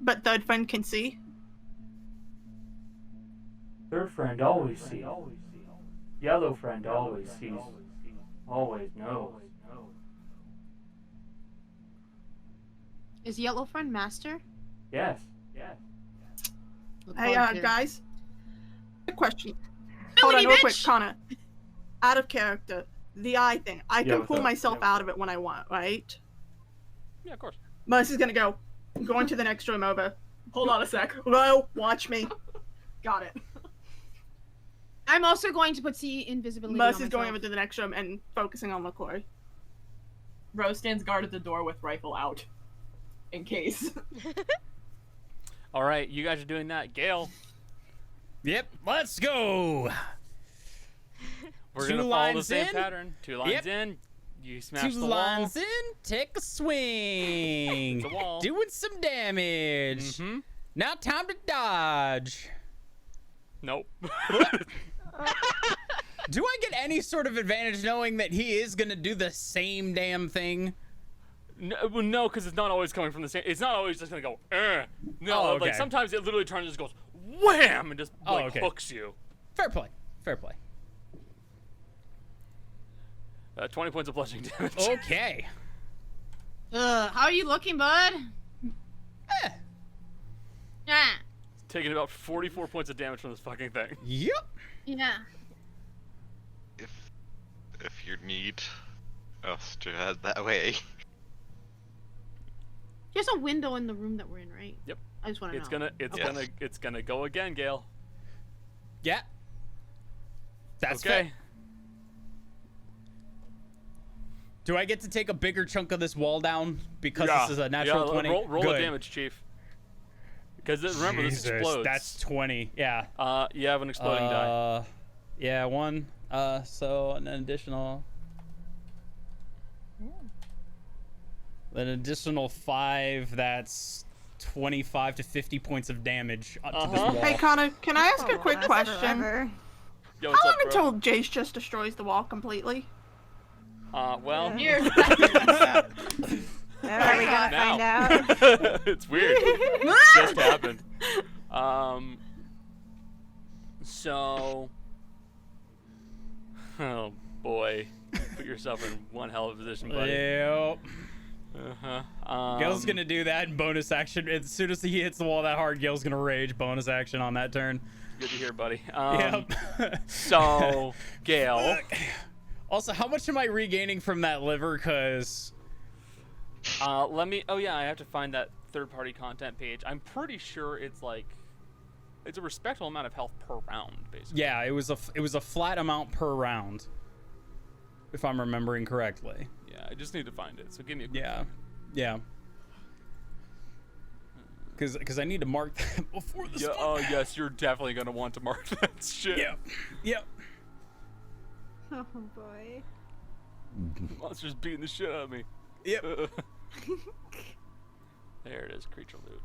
But third friend can see? Third friend always sees. Yellow friend always sees. Always knows. Is yellow friend master? Yes. Look Hey, forward to it. guys. Quick question. Hold on, real quick, Connor. Out of character. The eye thing. I Yeah, can what's pull up? myself out of it when I want, right? Yeah, of course. Mercy's gonna go. I'm going to the next room over. Hold on a sec. Ro, watch me. Got it. I'm also going to put the invisibility Mercy's on going myself. over to the next room and focusing on LaCroix. Rose stands guard at the door with rifle out. In case. All right, you guys are doing that. Gail, Yep, let's go. we're Two gonna follow the lines same in. pattern. 2 lines Yep. in. You smash Two the lines wall. in, take a swing. It's a wall. Doing some damage. Mm-hmm. Now time to dodge. Nope. Do I get any sort of advantage knowing that he is gonna do the same damn thing? No, because it's not always coming from the same. It's not always just gonna go. No, Oh, like okay. sometimes it literally turns and just goes wham and just Oh, like okay. hooks you. Fair play. Fair play. 20 points of bludgeoning damage. Okay. How are you looking, bud? Eh. Yeah. Taking about 44 points of damage from this fucking thing. Yep. Yeah. If you need us to head that way. There's a window in the room that we're in, right? Yep. I just want to know. It's Yes. gonna go again, Gail. Yeah. That's okay. fair. Do I get to take a bigger chunk of this wall down because this is a natural 20? Roll Good. the damage, Chief. Because remember, this Jesus, explodes. that's 20. Yeah. You have an exploding die. Yeah, 1. So an additional. An additional 5. That's 25 to 50 points of damage to this wall. Hey, Connor, can I ask a quick That's question? forever. Yo, How what's long up, bro? until Jace just destroys the wall completely? Well, Years. Alright, we gotta now. find out. It's weird. Just happened. So. Oh boy, put yourself in one hell of a position, buddy. Yep. Gail's Gail's gonna do that in bonus action. As soon as he hits the wall that hard, Gail's gonna rage bonus action on that turn. Good to hear, buddy. Yep. So, Gail. Also, how much am I regaining from that liver? Cause Let me. Oh yeah, I have to find that third-party content page. I'm pretty sure it's like, it's a respectable amount of health per round, basically. yeah, it was a flat amount per round, if I'm remembering correctly. Yeah, I just need to find it. So give me a quick Yeah, second. yeah. Because I need to mark that before the Yeah, split. oh yes, you're definitely gonna want to mark that shit. Yep. Yep. Oh boy. Monster's beating the shit out of me. Yep. There it is, creature loot.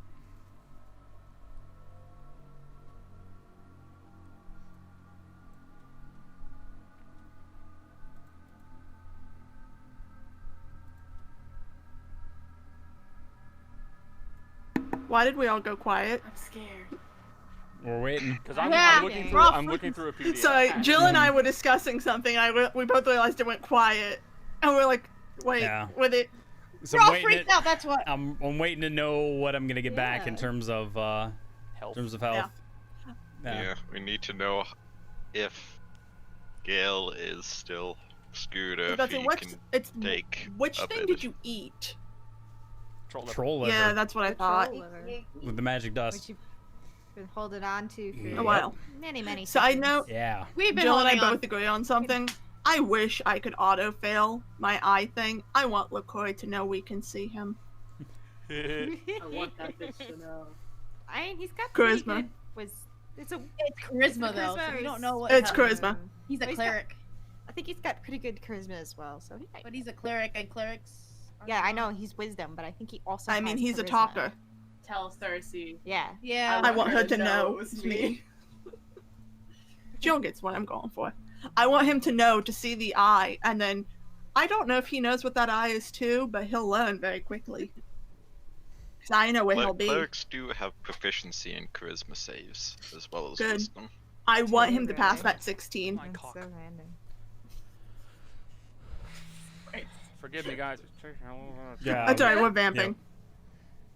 Why did we all go quiet? I'm scared. We're waiting. Because I'm, Yeah. I'm looking through a PDF. So Jill and I were discussing something. We both realized it went quiet, and we're like, "Wait, Yeah. with it." So We're I'm all waiting freaked out. That's what. I'm waiting to know what I'm gonna get back in Yeah. terms of Health. health. Yeah, we need to know if Gail is still screwed or if But he which, can it's take which a thing bit did of- you eat? Troll liver. Troll liver Yeah, that's what I thought. Troll liver, with the magic dust. which you've been holding on to for A while. many So I seconds. know Yeah. We've been Jill and I holding on. both agree on something. I wish I could auto fail my eye thing. I want LaCroix to know we can see him. I want that bitch to know. I mean, he's got pretty Charisma. good. It's Charisma though, so we don't know what. It's happens. charisma. He's a But he's got- cleric, I think he's got pretty good charisma as well. So he might. but he's a cleric, and clerics. are Yeah, I not- know he's wisdom, but I think he also. I mean, has he's a charisma. talker. Tell Cersei. Yeah. Yeah. I want her to know it was it's me. Jill gets what I'm going for. I want him to know, to see the eye, and then I don't know if he knows what that eye is too, but he'll learn very quickly. 'Cause I know where he'll be. Clerics do have proficiency in charisma saves as well as Good. wisdom. I want him to pass Really? that 16. My That's cock. so random. Forgive me, guys. Yeah. That's alright, we're vamping.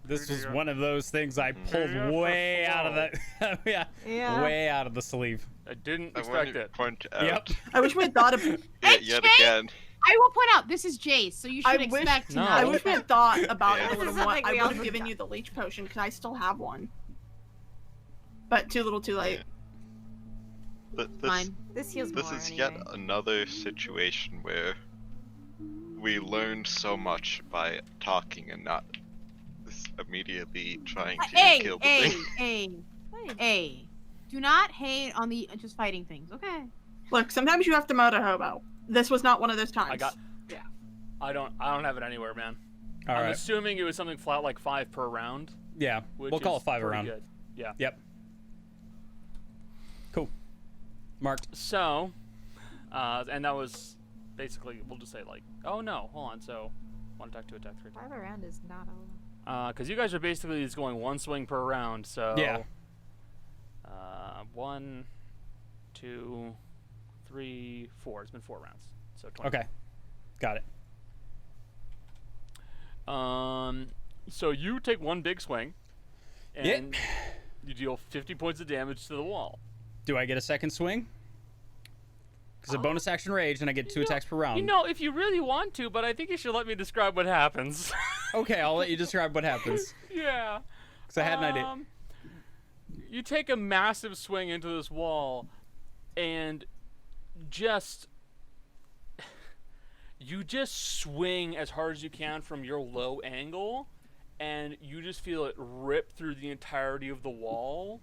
This was one of those things I pulled way out of the yeah, Yeah. way out of the sleeve. I didn't I want expect to it. point out Yep. I wish we had thought of. yet again. I will point out this is Jace, so you I should wish- expect to No. know. I wish we had thought about Yeah. it a little This is more. something I we would all have given forgot. you the leech potion because I still have one. But too little, too late. This, Fine. This heals this more is anyway. yet another situation where we learned so much by talking and not immediately trying to Hey, kill the hey, thing. hey, Fine. hey! Do not hate on the just fighting things, okay? Look, sometimes you have to murder hobo. This was not one of those times. I got. Yeah. I don't have it anywhere, man. All I'm right. assuming it was something flat like 5 per round. Yeah. Which We'll call is it 5 pretty around. Good. Yeah. Yep. Cool. Marked. So, and that was basically, we'll just say like, oh no, hold on. So, 1 attack, 2 attack, 3 attack. 5 around is not a. Because you guys are basically just going 1 swing per round. So. Yeah. 1, 2, 3, 4. It's been 4 rounds. So 20. Okay. Got it. So you take 1 big swing, Yep. and you deal 50 points of damage to the wall. Do I get a second swing? Because a bonus action rage, and I get 2 attacks per round. You know, if you really want to, but I think you should let me describe what happens. Okay, I'll let you describe what happens. Yeah. Because I had an idea. You take a massive swing into this wall, and just swing as hard as you can from your low angle, and you just feel it rip through the entirety of the wall,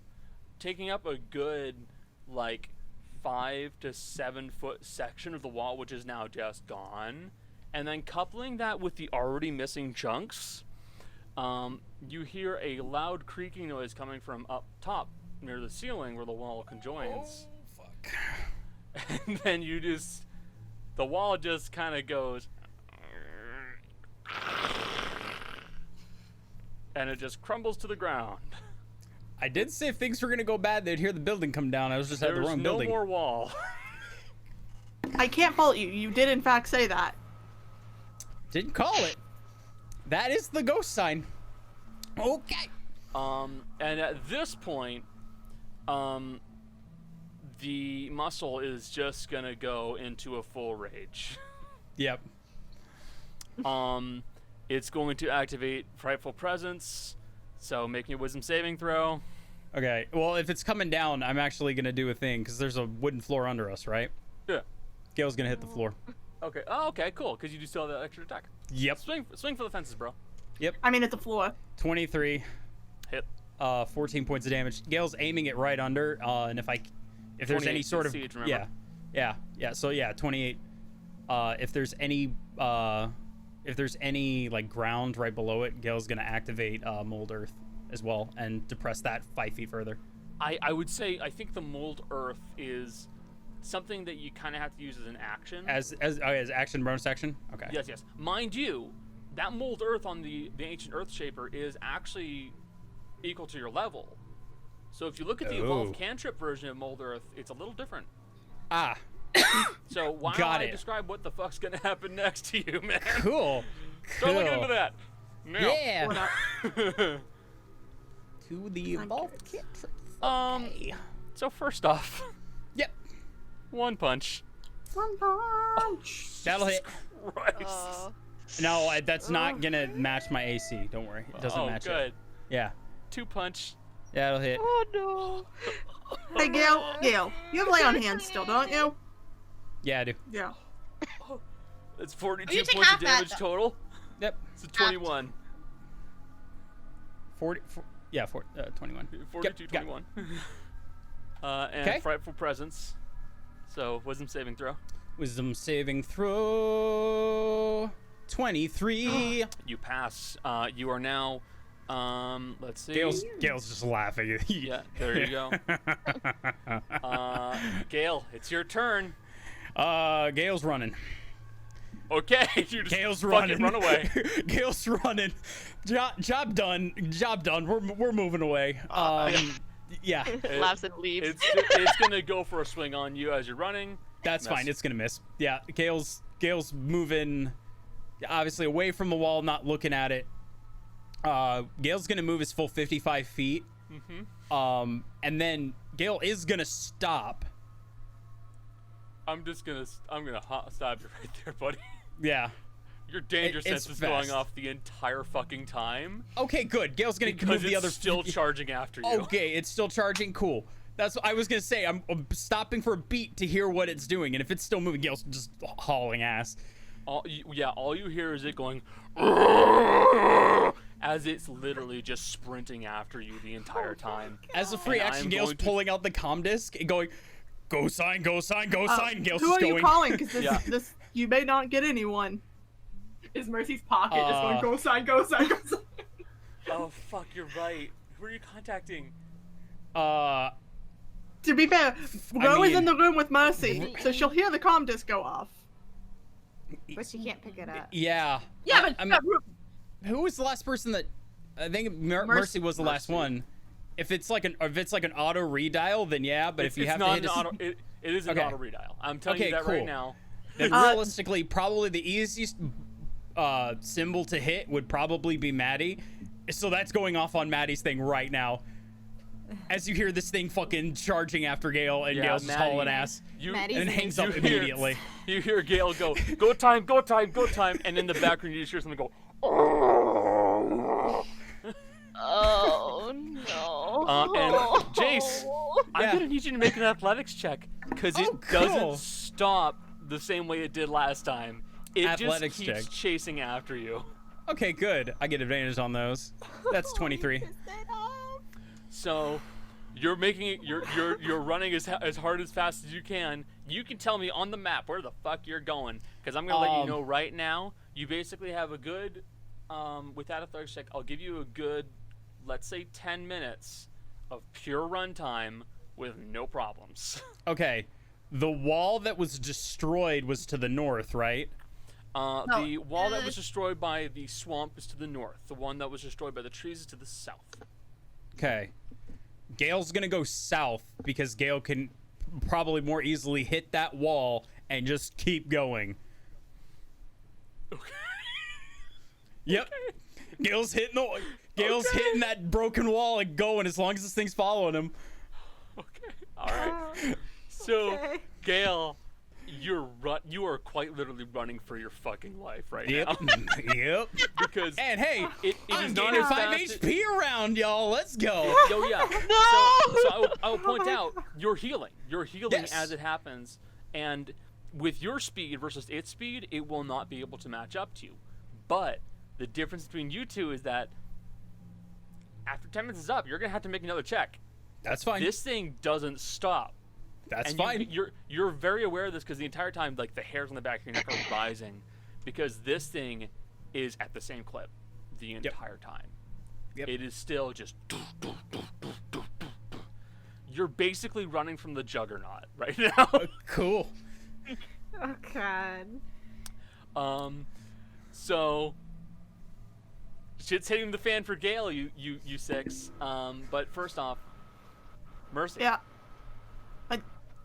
taking up a good, like, 5 to 7 foot section of the wall, which is now just gone. And then coupling that with the already missing chunks, you hear a loud creaking noise coming from up top near the ceiling where the wall conjoins. Oh, fuck. And then the wall just kind of goes, and it just crumbles to the ground. I did say if things were gonna go bad, they'd hear the building come down. I was just at the wrong building. There's no more wall. I can't fault you. You did in fact say that. Didn't call it. That is the ghost sign. Okay. And at this point, the muscle is just gonna go into a full rage. Yep. It's going to activate Frightful Presence, so make me a wisdom saving throw. Okay. Well, if it's coming down, I'm actually gonna do a thing because there's a wooden floor under us, right? Yeah. Gail's gonna hit the floor. Okay. Oh, okay, cool. Because you do still have that extra attack. Yep. Swing for the fences, bro. Yep. I mean, at the floor. 23. Hit. 14 points of damage. Gail's aiming it right under, and if there's any sort of siege, remember? yeah. So yeah, 28. If there's any like ground right below it, Gail's gonna activate Mold Earth as well and depress that 5 feet further. I would say I think the Mold Earth is something that you kind of have to use as an action. As action, bonus action. Okay. Yes. Mind you, that Mold Earth on the Ancient Earth Shaper is actually equal to your level. So if you look at the Evolved Cantrip version of Mold Earth, it's a little different. Ah. So why don't I describe what the fuck's gonna happen next to you, man? Cool. Start looking into that. Now. Yeah. To the Evolved Cantrip. Okay. So first off. Yep. One punch. One punch. That'll hit. Christ. No, that's not gonna match my AC. Don't worry. It doesn't match good. it. Yeah. 2 punch. Yeah, it'll hit. Oh no. Hey, Gail, you have lay on hands still, don't you? Yeah, I do. Yeah. That's 42 you take points of half that, damage total. Yep. So 21. 21. 42, 21. And Frightful Presence. So, wisdom saving throw. Wisdom saving throw. 23. You pass. You are now, let's see. Gail's just laughing. Yeah, there you go. Gael, it's your turn. Gail's running. Okay, you just Gail's fucking running. run away. Gail's running. Job done. We're moving away. Yeah. Laughs and leaves. It's gonna go for a swing on you as you're running. That's fine. It's gonna miss. Yeah. Gail's moving, obviously away from the wall, not looking at it. Gail's gonna move his full 55 feet. Mm-hmm. And then Gael is gonna stop. I'm gonna stop you right there, buddy. Yeah. Your danger sense is going fast. off the entire fucking time. Okay, good. Gail's gonna Because move the other. still charging after you. Okay, it's still charging. Cool. That's what I was gonna say. I'm stopping for a beat to hear what it's doing, and if it's still moving, Gail's just hauling ass. All you hear is it going as it's literally just sprinting after you the entire time. As a free And action, I'm Gail's going to- pulling out the comm disc and going, "Go sign, go sign, go sign." Gail's Who just are going. you calling? Because Yeah. this you may not get anyone. Is Mercy's pocket just going go sign, go sign, go sign? Oh fuck, you're right. Who are you contacting? To be fair, Ro is mean- in the room with Mercy, so she'll hear the comm disc go off. But she can't pick it up. Yeah. Yeah, but I mean, who was the last person that? I think Mercy was the last one. If it's like an auto redial, then yeah. But if you have to hit it is an Okay. auto redial. I'm telling you Okay, that cool. right now. then realistically, probably the easiest symbol to hit would probably be Maddie. So that's going off on Maddie's thing right now. As you hear this thing fucking charging after Gael, and Yeah, Gael's just Maddie. hauling ass, Maddie's and in hangs the- up immediately. You hear Gael go time, go time, go time, and in the background you just hear something go. Oh no. And Jace, I'm Yeah. gonna need you to make an athletics check because it Oh, cool. doesn't stop the same way it did last time. It Athletics just keeps check. chasing after you. Okay, good. I get advantage on those. That's 23. So, you're making it. You're running as hard as fast as you can. You can tell me on the map where the fuck you're going, because I'm gonna let you know right now. You basically have a good, with that athletics check, I'll give you a good, let's say 10 minutes of pure runtime with no problems. Okay. The wall that was destroyed was to the north, right? The wall that was destroyed by the swamp is to the north. The one that was destroyed by the trees is to the south. Okay. Gail's gonna go south because Gail can probably more easily hit that wall and just keep going. Okay. Yep. Gail's hitting hitting that broken wall and going as long as this thing's following him. Okay. All right. So, Gail, you are quite literally running for your fucking life right now. Yep. Because and hey, it I'm is not gaining as 5 fast HP around, y'all. Let's go. Oh yeah. No! So I will point out you're healing. You're healing Yes. as it happens, and with your speed versus its speed, it will not be able to match up to you. But the difference between you two is that after 10 minutes is up, you're gonna have to make another check. That's fine. This thing doesn't stop. That's And fine. You're very aware of this because the entire time, like, the hairs on the back of your neck are rising, because this thing is at the same clip the entire time. Yep. It is still just. You're basically running from the juggernaut right now. Cool. Oh god. So shit's hitting the fan for Gail, you six. But first off, Mercy. Yeah.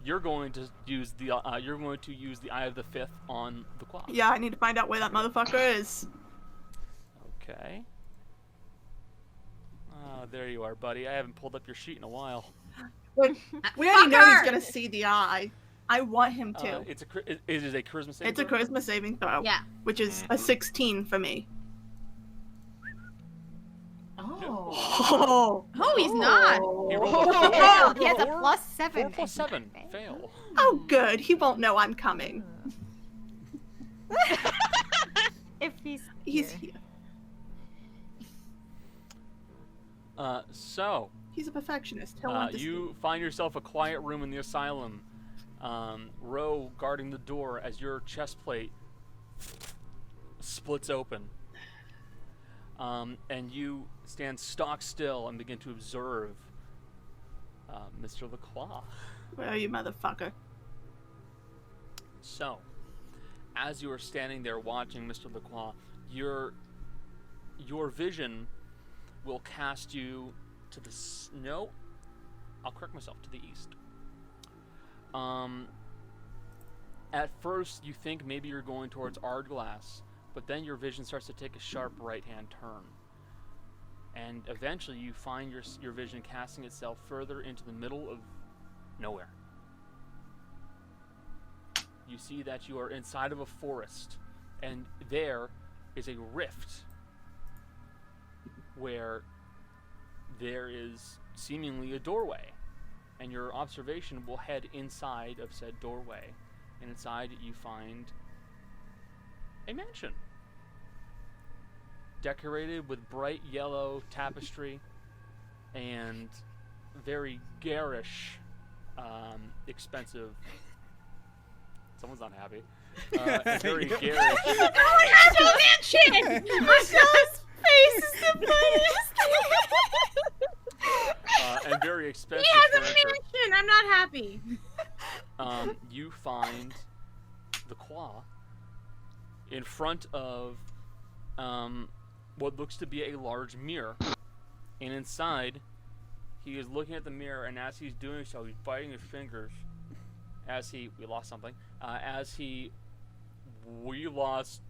You're going to use the Eye of the Fifth on the Claw. Yeah, I need to find out where that motherfucker is. Okay. There you are, buddy. I haven't pulled up your sheet in a while. We already know he's gonna see the eye. I want him to. It is a charisma saving It's a throw? charisma saving throw. Yeah. Which is a 16 for me. Oh. Oh, he's not. He rolled a Failed. He has a four. +7. 4 plus 7. Fail. Oh, good. He won't know I'm coming. If he's He's here. here. So, He's a perfectionist. He'll want to you find yourself a quiet room in the asylum. Ro guarding the door as your chest plate splits open. And you stand stock still and begin to observe Mr. Lacroix. Where are you, motherfucker? So, as you are standing there watching Mr. Lacroix, your vision will cast you to the no. I'll correct myself, to the east. At first, you think maybe you're going towards Ardglass, but then your vision starts to take a sharp right-hand turn. And eventually you find your vision casting itself further into the middle of nowhere. You see that you are inside of a forest, and there is a rift where there is seemingly a doorway. And your observation will head inside of said doorway. And inside you find a mansion. Decorated with bright yellow tapestry and very garish, expensive. Someone's not happy. Very garish. Oh my god, the mansion! Marcella's face is the funniest. And very expensive He has a furniture. mansion! I'm not happy. You find the Claw in front of what looks to be a large mirror, and inside he is looking at the mirror, and as he's doing so, he's biting his fingers as we lost something, we lost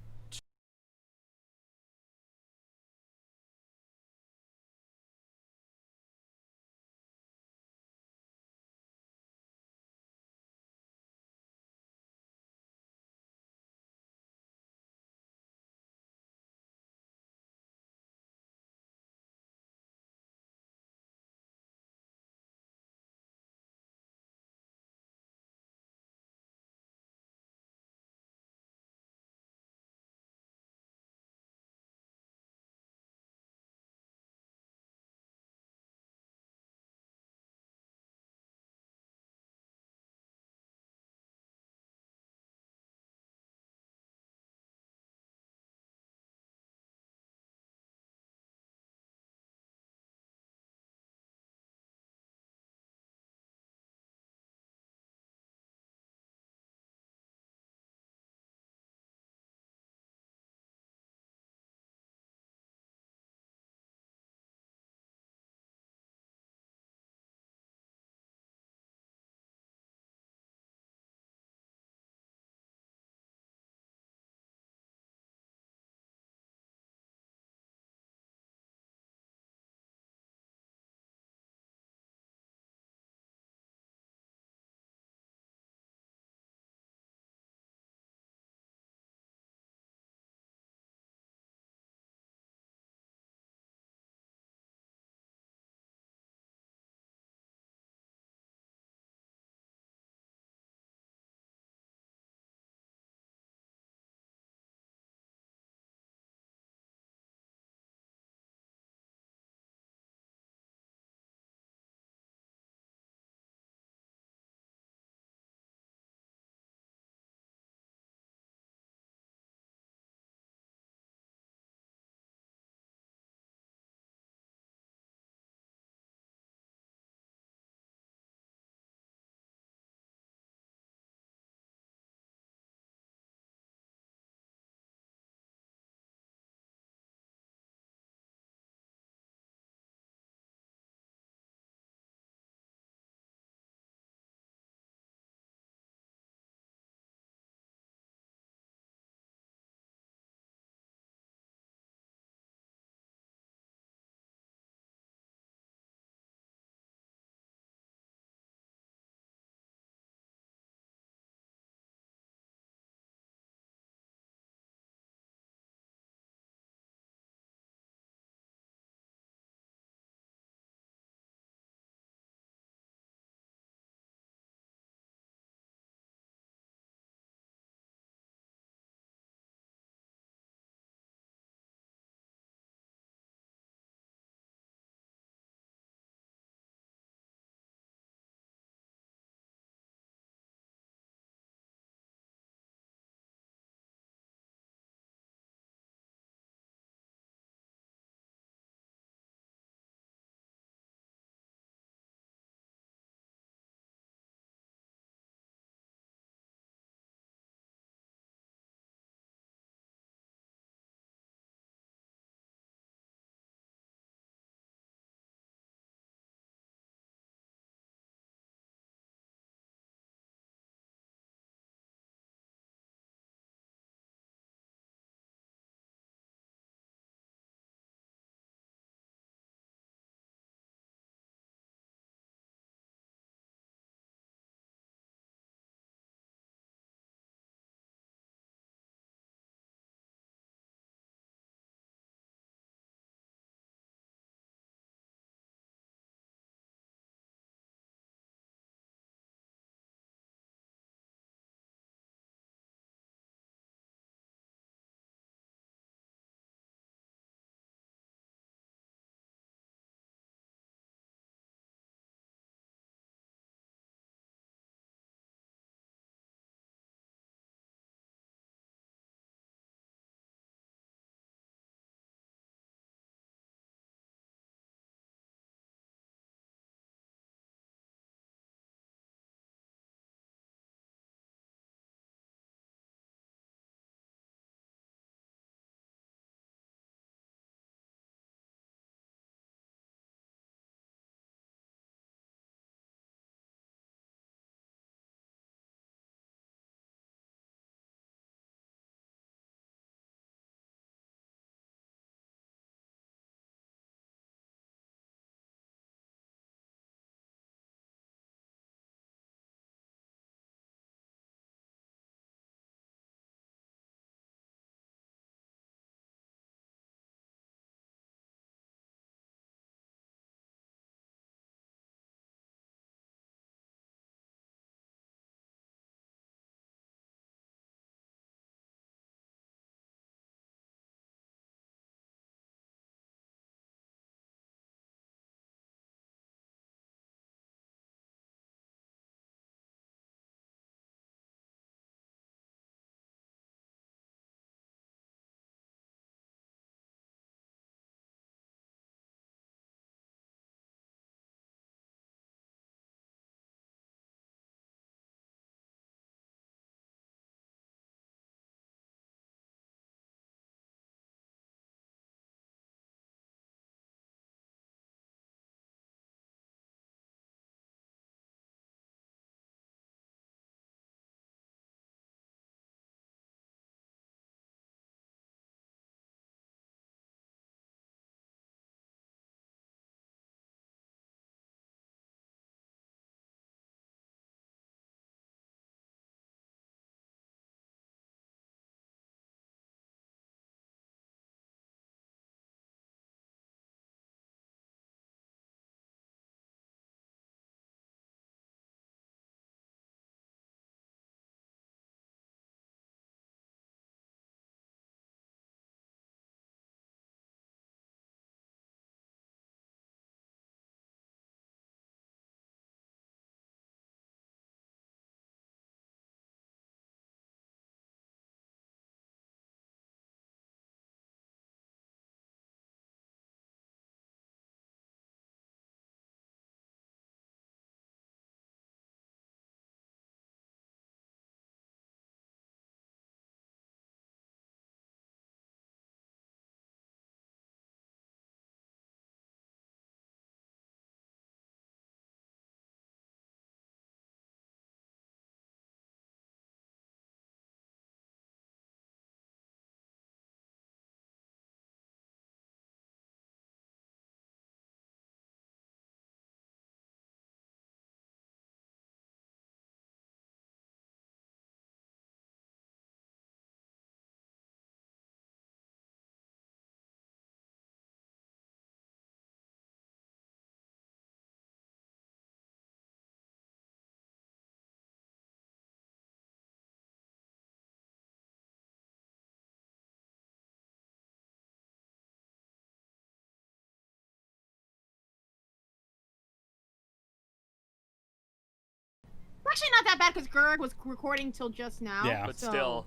actually not that bad because Gerg was recording till just now. Yeah. But so still,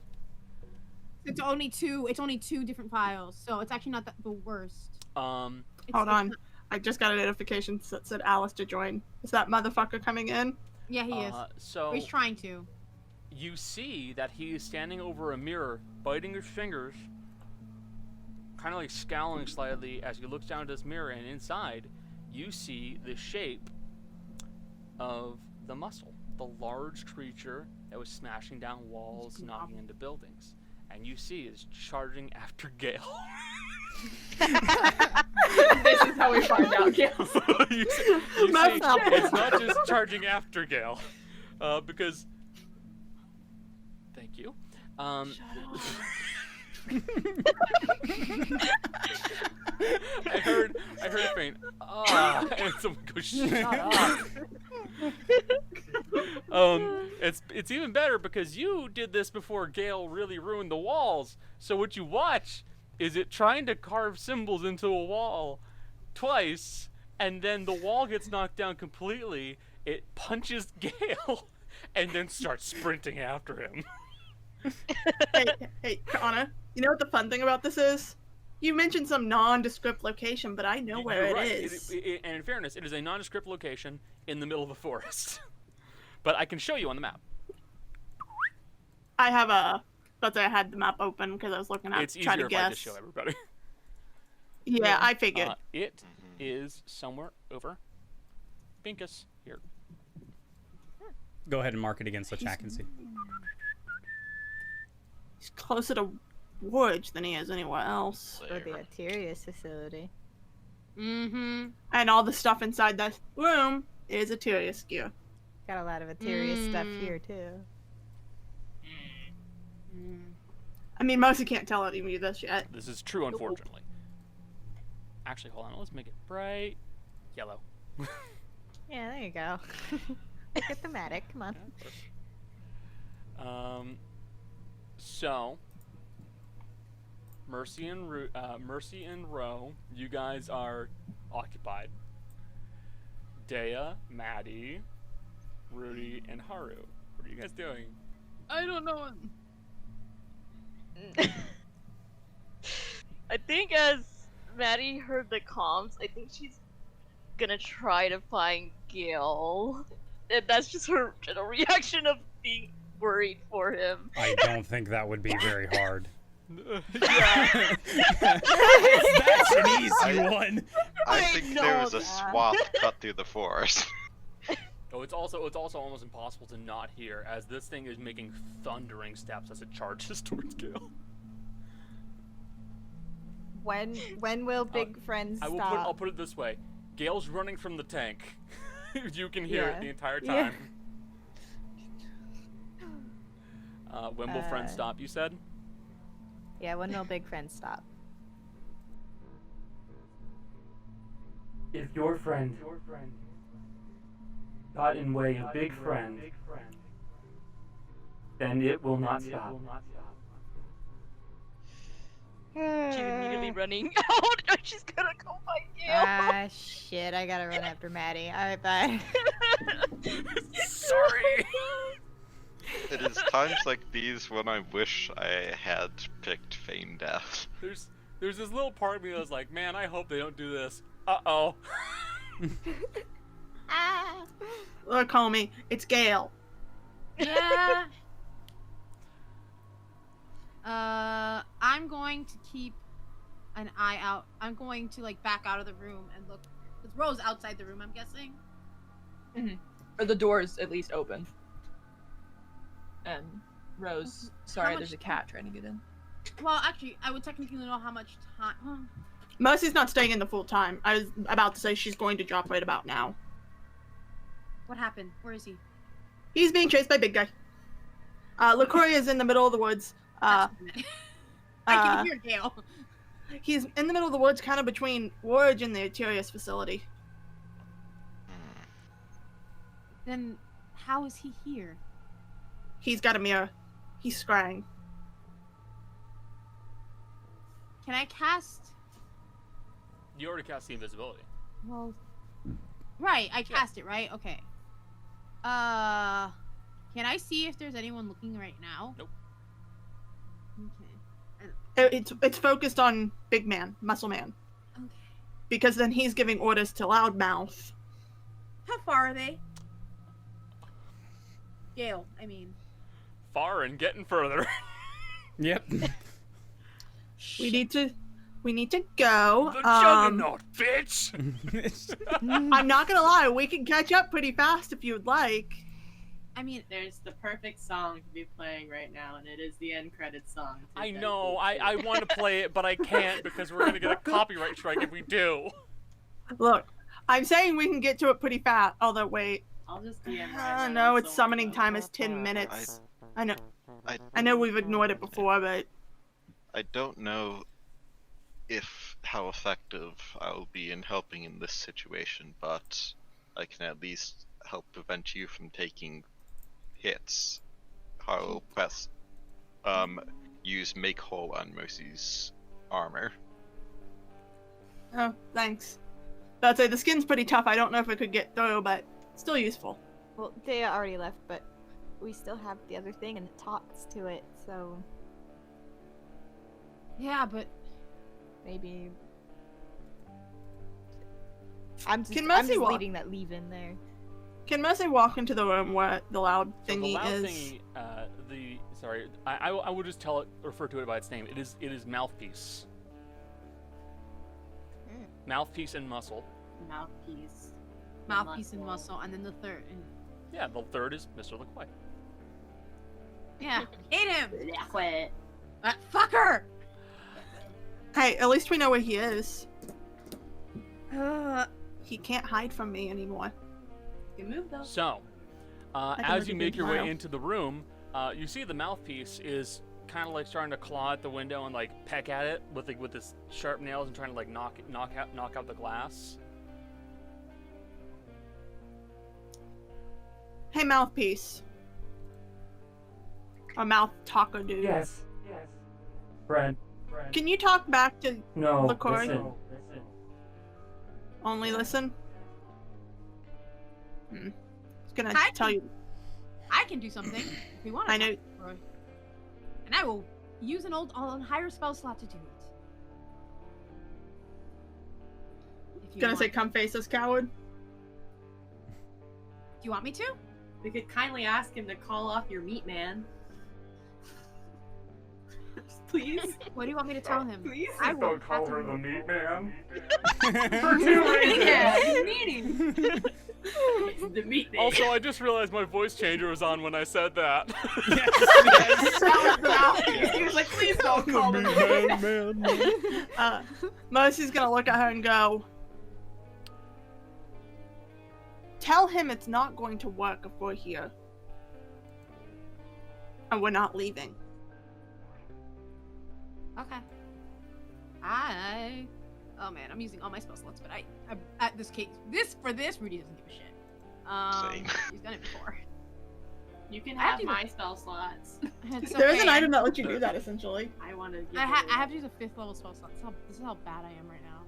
it's only two. It's only 2 different files, so it's actually not the worst. It's, Hold on. I just got a notification that said Alice to join. Is that motherfucker coming in? Yeah, he is. So Or he's trying to. you see that he is standing over a mirror, biting his fingers, kind of like scowling slightly as he looks down at this mirror, and inside, you see the shape of the muscle, the large creature that was smashing down walls, knocking into buildings. And you see is charging after Gael. This is how we find out, Gail. you see, it's not just charging after Gael, because. Thank you. I heard a faint and someone goes, shut up. It's even better because you did this before Gael really ruined the walls. So what you watch is it trying to carve symbols into a wall twice, and then the wall gets knocked down completely. It punches Gael, and then starts sprinting after him. Hey, Anna, you know what the fun thing about this is? You mentioned some nondescript location, but I know where You're right. it is. And in fairness, it is a nondescript location in the middle of a forest. But I can show you on the map. I have I had the map open because I was looking at It's trying easier to if I guess. just show everybody. Yeah, I figured. It is somewhere over Pinkus here. Go ahead and mark it again so chat can see. He's closer to Woods than he is anywhere else. Or the Atirius facility. Mm-hmm. And all the stuff inside that room is Atirius gear. Got a lot of Atirius stuff here too. I mean, Mosi can't tell any of this yet. This is true, unfortunately. Actually, hold on. Let's make it bright yellow. Yeah, there you go. Get thematic. Come on. So Mercy and Ro, you guys are occupied. Dea, Maddie, Rudy, and Haru. What are you guys doing? I don't know. I think as Maddie heard the comms, I think she's gonna try to find Gael. And that's just her general reaction of being worried for him. I don't think that would be very hard. Yeah. That's an easy one. I think there was a swath cut through the forest. Oh, it's also almost impossible to not hear, as this thing is making thundering steps as it charges towards Gael. When will Big Friends stop? I'll put it this way: Gail's running from the tank. You can hear it the entire time. When will friends stop? You said. Yeah, when will Big Friends stop? If your friend got in way of big friend, then it will not stop. She's immediately running out. She's gonna go find Gael. Ah, shit, I gotta run after Maddie. Alright, bye. Sorry. It is times like these when I wish I had picked Feign Death. There's this little part of me that's like, man, I hope they don't do this. Uh-oh. Ah. Look, homie, it's Gael. Yeah. I'm going to keep an eye out. I'm going to like back out of the room and look. Because Rose outside the room, I'm guessing. Mm-hmm. Or the door is at least open. And Rose, sorry, there's a cat trying to get in. Well, actually, I would technically know how much time. Mercy's not staying in the full time. I was about to say she's going to drop right about now. What happened? Where is he? He's being chased by Big Guy. LaCoria is in the middle of the woods. I can hear Gael. He's in the middle of the woods, kind of between Woods and the Atirius facility. Then how is he here? He's got a mirror. He's scrying. Can I cast? You already cast the invisibility. Well, right. I cast it, right? Okay. Can I see if there's anyone looking right now? Nope. Okay. It's focused on Big Man, Muscle Man. Okay. Because then he's giving orders to Loudmouth. How far are they? Gael, I mean. Far and getting further. Yep. We need to go. The juggernaut, bitch! I'm not gonna lie, we can catch up pretty fast if you'd like. I mean, There's the perfect song to be playing right now, and it is the end credits song. I know, I want to play it, but I can't because we're going to get a copyright strike if we do. Look, I'm saying we can get to it pretty fast. Although, wait. I'll just DM right now. No, its so summoning we'll time go. is 10 minutes. I I know we've ignored it before, but I don't know how effective I'll be in helping in this situation, but I can at least help prevent you from taking hits. I'll use Make Whole on Mercy's armor. oh, thanks. I'd say the skin's pretty tough. I don't know if it could get through, but still useful. Well, they already left, but we still have the other thing and it talks to it, so yeah, but maybe. I'm Can just Mercy walk? leaving that leave in there. Can Mercy walk into the room where the loud So thingy the loud is? thingy, I will just refer to it by its name. It is Mouthpiece. Mouthpiece and Muscle. Mouthpiece. mouthpiece and muscle, and then the third. And Yeah, the third is Mr. LaQuay. yeah, ate him. Quit. That fucker. Hey, at least we know where he is. He can't hide from me anymore. Good move though. So, can as look you at make him your way tomorrow. into the room, you see the mouthpiece is kind of like starting to claw at the window and like peck at it with his sharp nails and trying to like knock out the glass. Hey, mouthpiece. Or mouth taco dude. Yes. Friend. Can you talk back to No. LaCoy? Listen. only listen? It's gonna I tell can- you. I can do something if we want to. I know. And I will use an higher spell slot to do it. If you Gonna want. say, come face us, coward. Do you want me to? We could kindly ask him to call off your meat man. Please. What do you want me to tell him? Please. I will Don't call have her to- the meat man. For 2 reasons. Yeah, meeting. It's the meat man. Also, I just realized my voice changer was on when I said that. That was the mouthpiece. He was like, please don't call him the meat man. Mercy's gonna look at her and go, tell him it's not going to work if we're here. And we're not leaving. Okay. Oh man, I'm using all my spell slots, but I at this case, Rudy doesn't give a shit. Same. He's done it before. You can I have have to my spell slots. It's There is okay. an item that lets you do that, essentially. I want to. I have to use a 5th level spell slot. This is how bad I am right now.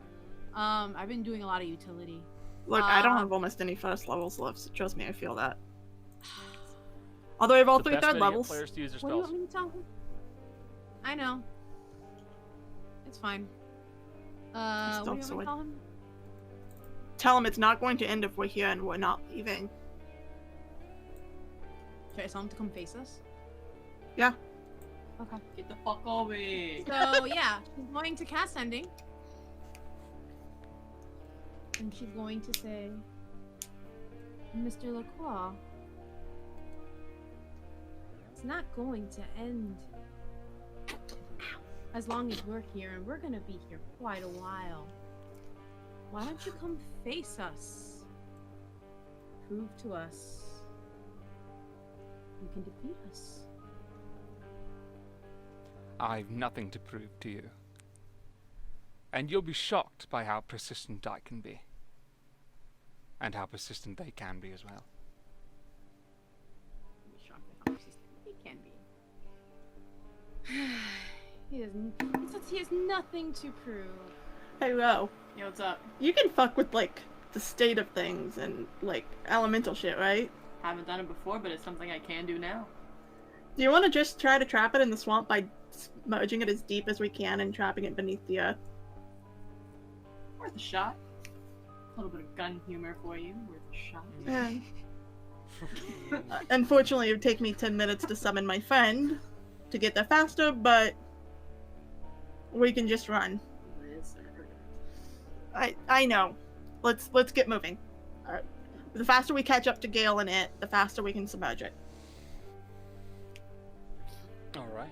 I've been doing a lot of utility. Look, I don't have almost any first levels left, so trust me, I feel that. Although I have all The 3 best way third to get levels. players to use their What do you spells. want me to tell him? I know. It's fine. What do you want me to tell him? Tell him it's not going to end if we're here and we're not leaving. Should I tell him to come face us? Yeah. Okay. Get the fuck over here. So yeah, she's going to cast Sending. And she's going to say, Mr. LaCroix, it's not going to end as long as we're here, and we're gonna be here quite a while. Why don't you come face us? Prove to us you can defeat us. I've nothing to prove to you. And you'll be shocked by how persistent I can be. And how persistent they can be as well. I'm shocked at how persistent he can be. He says he has nothing to prove. Hey, Ro, Yo, what's up? you can fuck with, like, the state of things and, like, elemental shit, right? Haven't done it before, but it's something I can do now. Do you want to just try to trap it in the swamp by submerging it as deep as we can and trapping it beneath the earth? Worth a shot. A little bit of gun humor for you. Worth a shot. Yeah. Unfortunately, it would take me 10 minutes to summon my friend to get there faster, but we can just run. I know. Let's get moving. Alright. The faster we catch up to Gael and it, the faster we can submerge it. All right.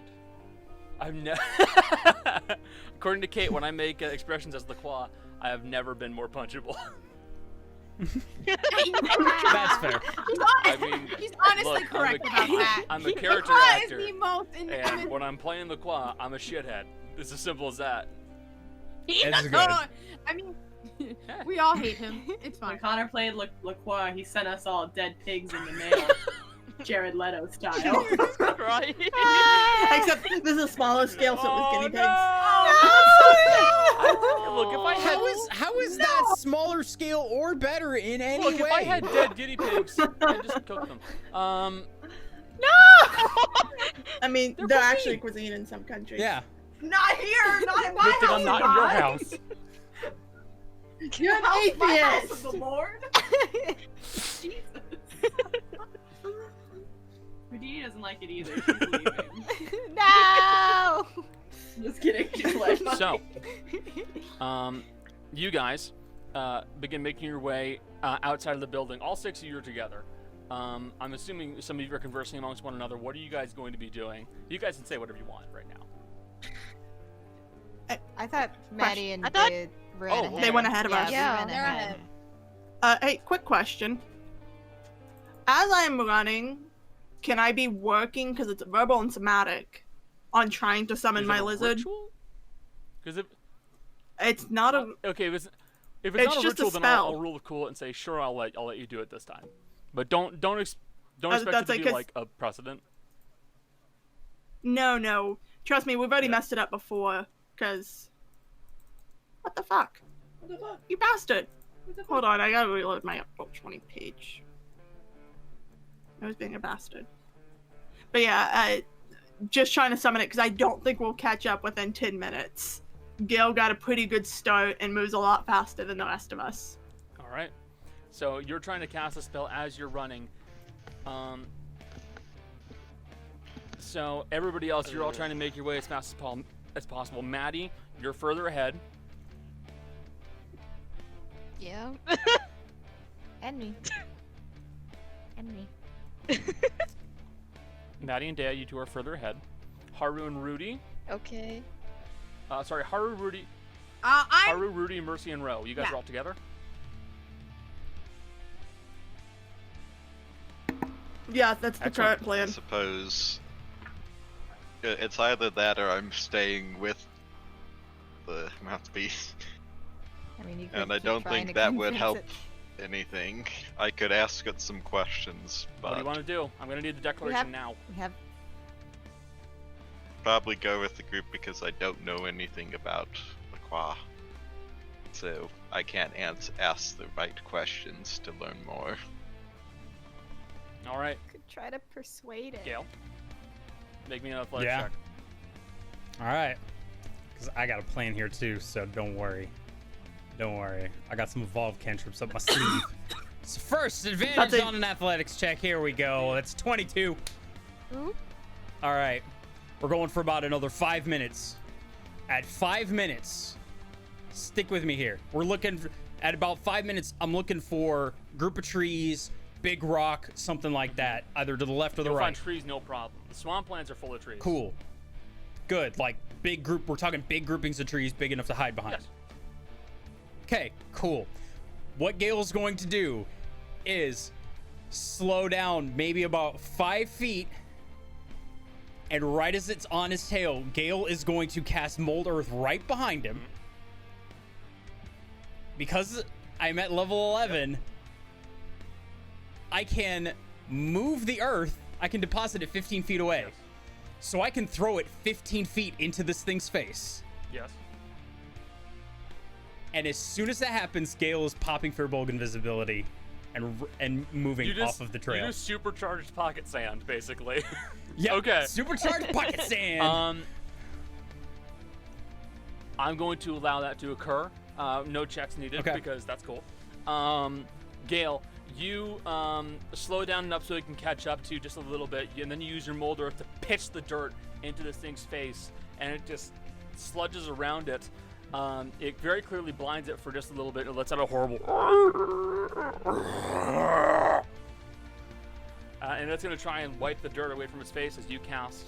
According to Kate, when I make expressions as LaCroix, I have never been more punchable. That's fair. I mean, He's honestly look, correct about that. I'm a character LaCroix actor, is the most and when I'm playing LaCroix, I'm a shithead. It's as simple as that. It's good. I mean, we all hate him. It's When fine. Connor played LaCroix, he sent us all dead pigs in the mail. Jared Leto style. Right? Except this is a smaller scale, so it was guinea pigs. Look, if I had How is that smaller scale or better in any look, way? if I had dead guinea pigs, I'd just cook them. I mean, They're they're cuisine. actually cuisine in some countries. Yeah. Not here! Not in my Good thing house! I'm not in your house. You're an House, my house of atheist! the Lord? Jesus. Houdini doesn't like it either. She's leaving. No! Just kidding. She's like, So, you guys begin making your way outside of the building. All 6 of you are together. I'm assuming some of you are conversing amongst one another. What are you guys going to be doing? You guys can say whatever you want right now. I thought Maddie and I thought- Dave ran Oh, ahead. They went ahead of us. We Yeah, ran they're ahead. Hey, quick question. As I'm running, can I be working, because it's verbal and somatic, on trying to summon Is my it a lizard? Because if It's not a... okay, if it's It's not a just a ritual, then I'll spell. rule the cool and say sure. I'll let you do it this time, but don't expect That's it to like be a- like a precedent. No. Trust me, we've already Yeah. messed it up before, because... What the fuck? You bastard! Hold on, I gotta reload my Approach 20 page. I was being a bastard. But yeah, just trying to summon it, because I don't think we'll catch up within 10 minutes. Gail got a pretty good start and moves a lot faster than the rest of us. All right. So you're trying to cast a spell as you're running. So everybody else, you're all trying to make your way as fast as possible. Maddie, you're further ahead. Yeah. And me. And me. Maddie and Dea, you two are further ahead. Haru and Rudy. Okay. Sorry, Haru, Rudy, I'm Haru, Rudy, Mercy, and Ro. You guys Yeah. are all together. Yeah, that's the Excellent. current I plan. suppose it's either that or I'm staying with the mouthpiece. I mean, you could And I keep don't trying think to that would convince help it. anything. I could ask it some questions, What do you but want to do? I'm gonna need the declaration now. We have probably go with the group because I don't know anything about LaCroix. So I can't ask the right questions to learn more. All right, could try to persuade it. Gail. Make me an athletics Yeah. check. All right. Because I got a plan here too, so don't worry. Don't worry. I got some evolved cantrips up my sleeve. So first advantage That's it. on an athletics check. Here we go. That's 22. Ooh. All right. We're going for about another 5 minutes. At 5 minutes, stick with me here. We're looking at about 5 minutes. I'm looking for group of trees, big rock, something like that, either to the left or the You'll right. find trees, no problem. The swamplands are full of trees. Cool. Good. Like big group. We're talking big groupings of trees, big enough to hide behind. Yes. Okay, cool. What Gail's going to do is slow down maybe about 5 feet, and right as it's on his tail, Gael is going to cast Mold Earth right behind him. Because I'm at level 11, I can move the earth. I can deposit it 15 feet away. Yes. So I can throw it 15 feet into this thing's face. Yes. And as soon as that happens, Gael is popping Firbolg invisibility and moving You just, off of the You trail. just supercharged pocket sand, basically. Yeah. Okay. Supercharged pocket sand. I'm going to allow that to occur. No checks needed because that's cool. Gael, you slow down enough so it can catch up to you just a little bit, and then you use your molder to pitch the dirt into this thing's face, and it just sludges around it. It very clearly blinds it for just a little bit and lets out a horrible. And it's going to try and wipe the dirt away from its face as you cast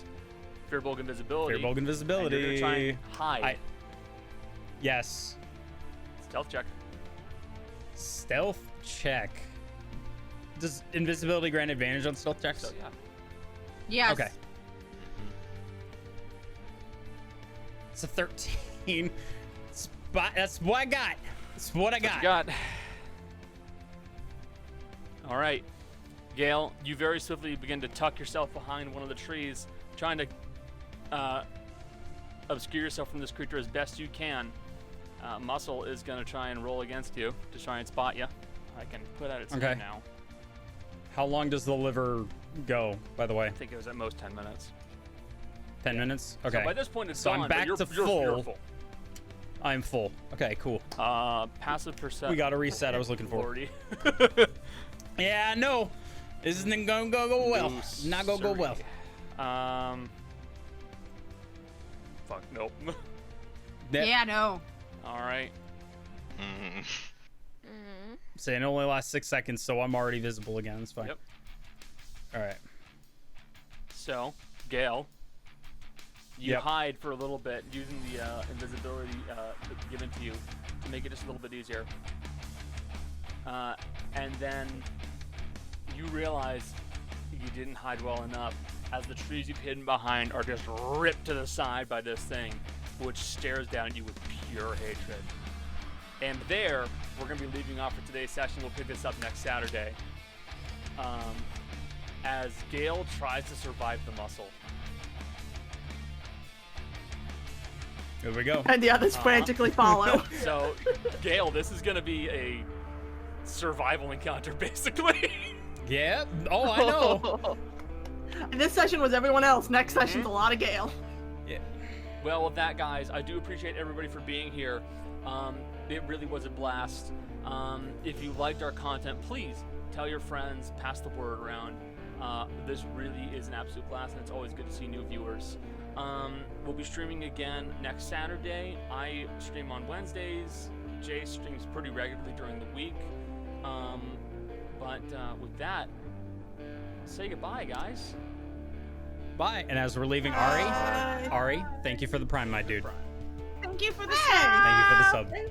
Fearbolg Invisibility. Fearbolg Invisibility. And you're going to try and hide. Yes. Stealth check. Stealth check. Does invisibility grant advantage on stealth checks? So, yeah. Yes. Okay. It's a 13. That's what I got. That's what I got. What you got. All right. Gael, you very swiftly begin to tuck yourself behind one of the trees, trying to obscure yourself from this creature as best you can. Muscle is going to try and roll against you to try and spot you. I can put out its name now. How long does the liver go, by the way? I think it was at most 10 minutes. 10 minutes? Okay. So by this point, it's so gone, I'm back but to you're full. full. I'm full. Okay, cool. Passive perception. We got a reset I was looking for. 40. Yeah, no. This isn't gonna go well. Not gonna go well. Fuck, nope. Yeah, no. All right. Saying it only lasts 6 seconds, so I'm already visible again. It's fine. Yep. All right. So, Gael, you hide for a little bit using the invisibility given to you to make it just a little bit easier. And then you realize you didn't hide well enough as the trees you've hidden behind are just ripped to the side by this thing, which stares down at you with pure hatred. And there, we're going to be leaving off for today's session. We'll pick this up next Saturday. As Gael tries to survive the muscle. Here we go. And the others frantically follow. So, Gael, this is going to be a survival encounter, basically. Yeah. Oh, I know. And this session was everyone else. Next session's a lot of Gael. Yeah. Well, with that, guys, I do appreciate everybody for being here. It really was a blast. If you liked our content, please tell your friends, pass the word around. This really is an absolute blast, and it's always good to see new viewers. We'll be streaming again next Saturday. I stream on Wednesdays. Jay streams pretty regularly during the week. But with that, say goodbye, guys. Bye. And as we're leaving, Ari, thank you for the prime, my dude. Thank you for the Thank you for the sub. Hey,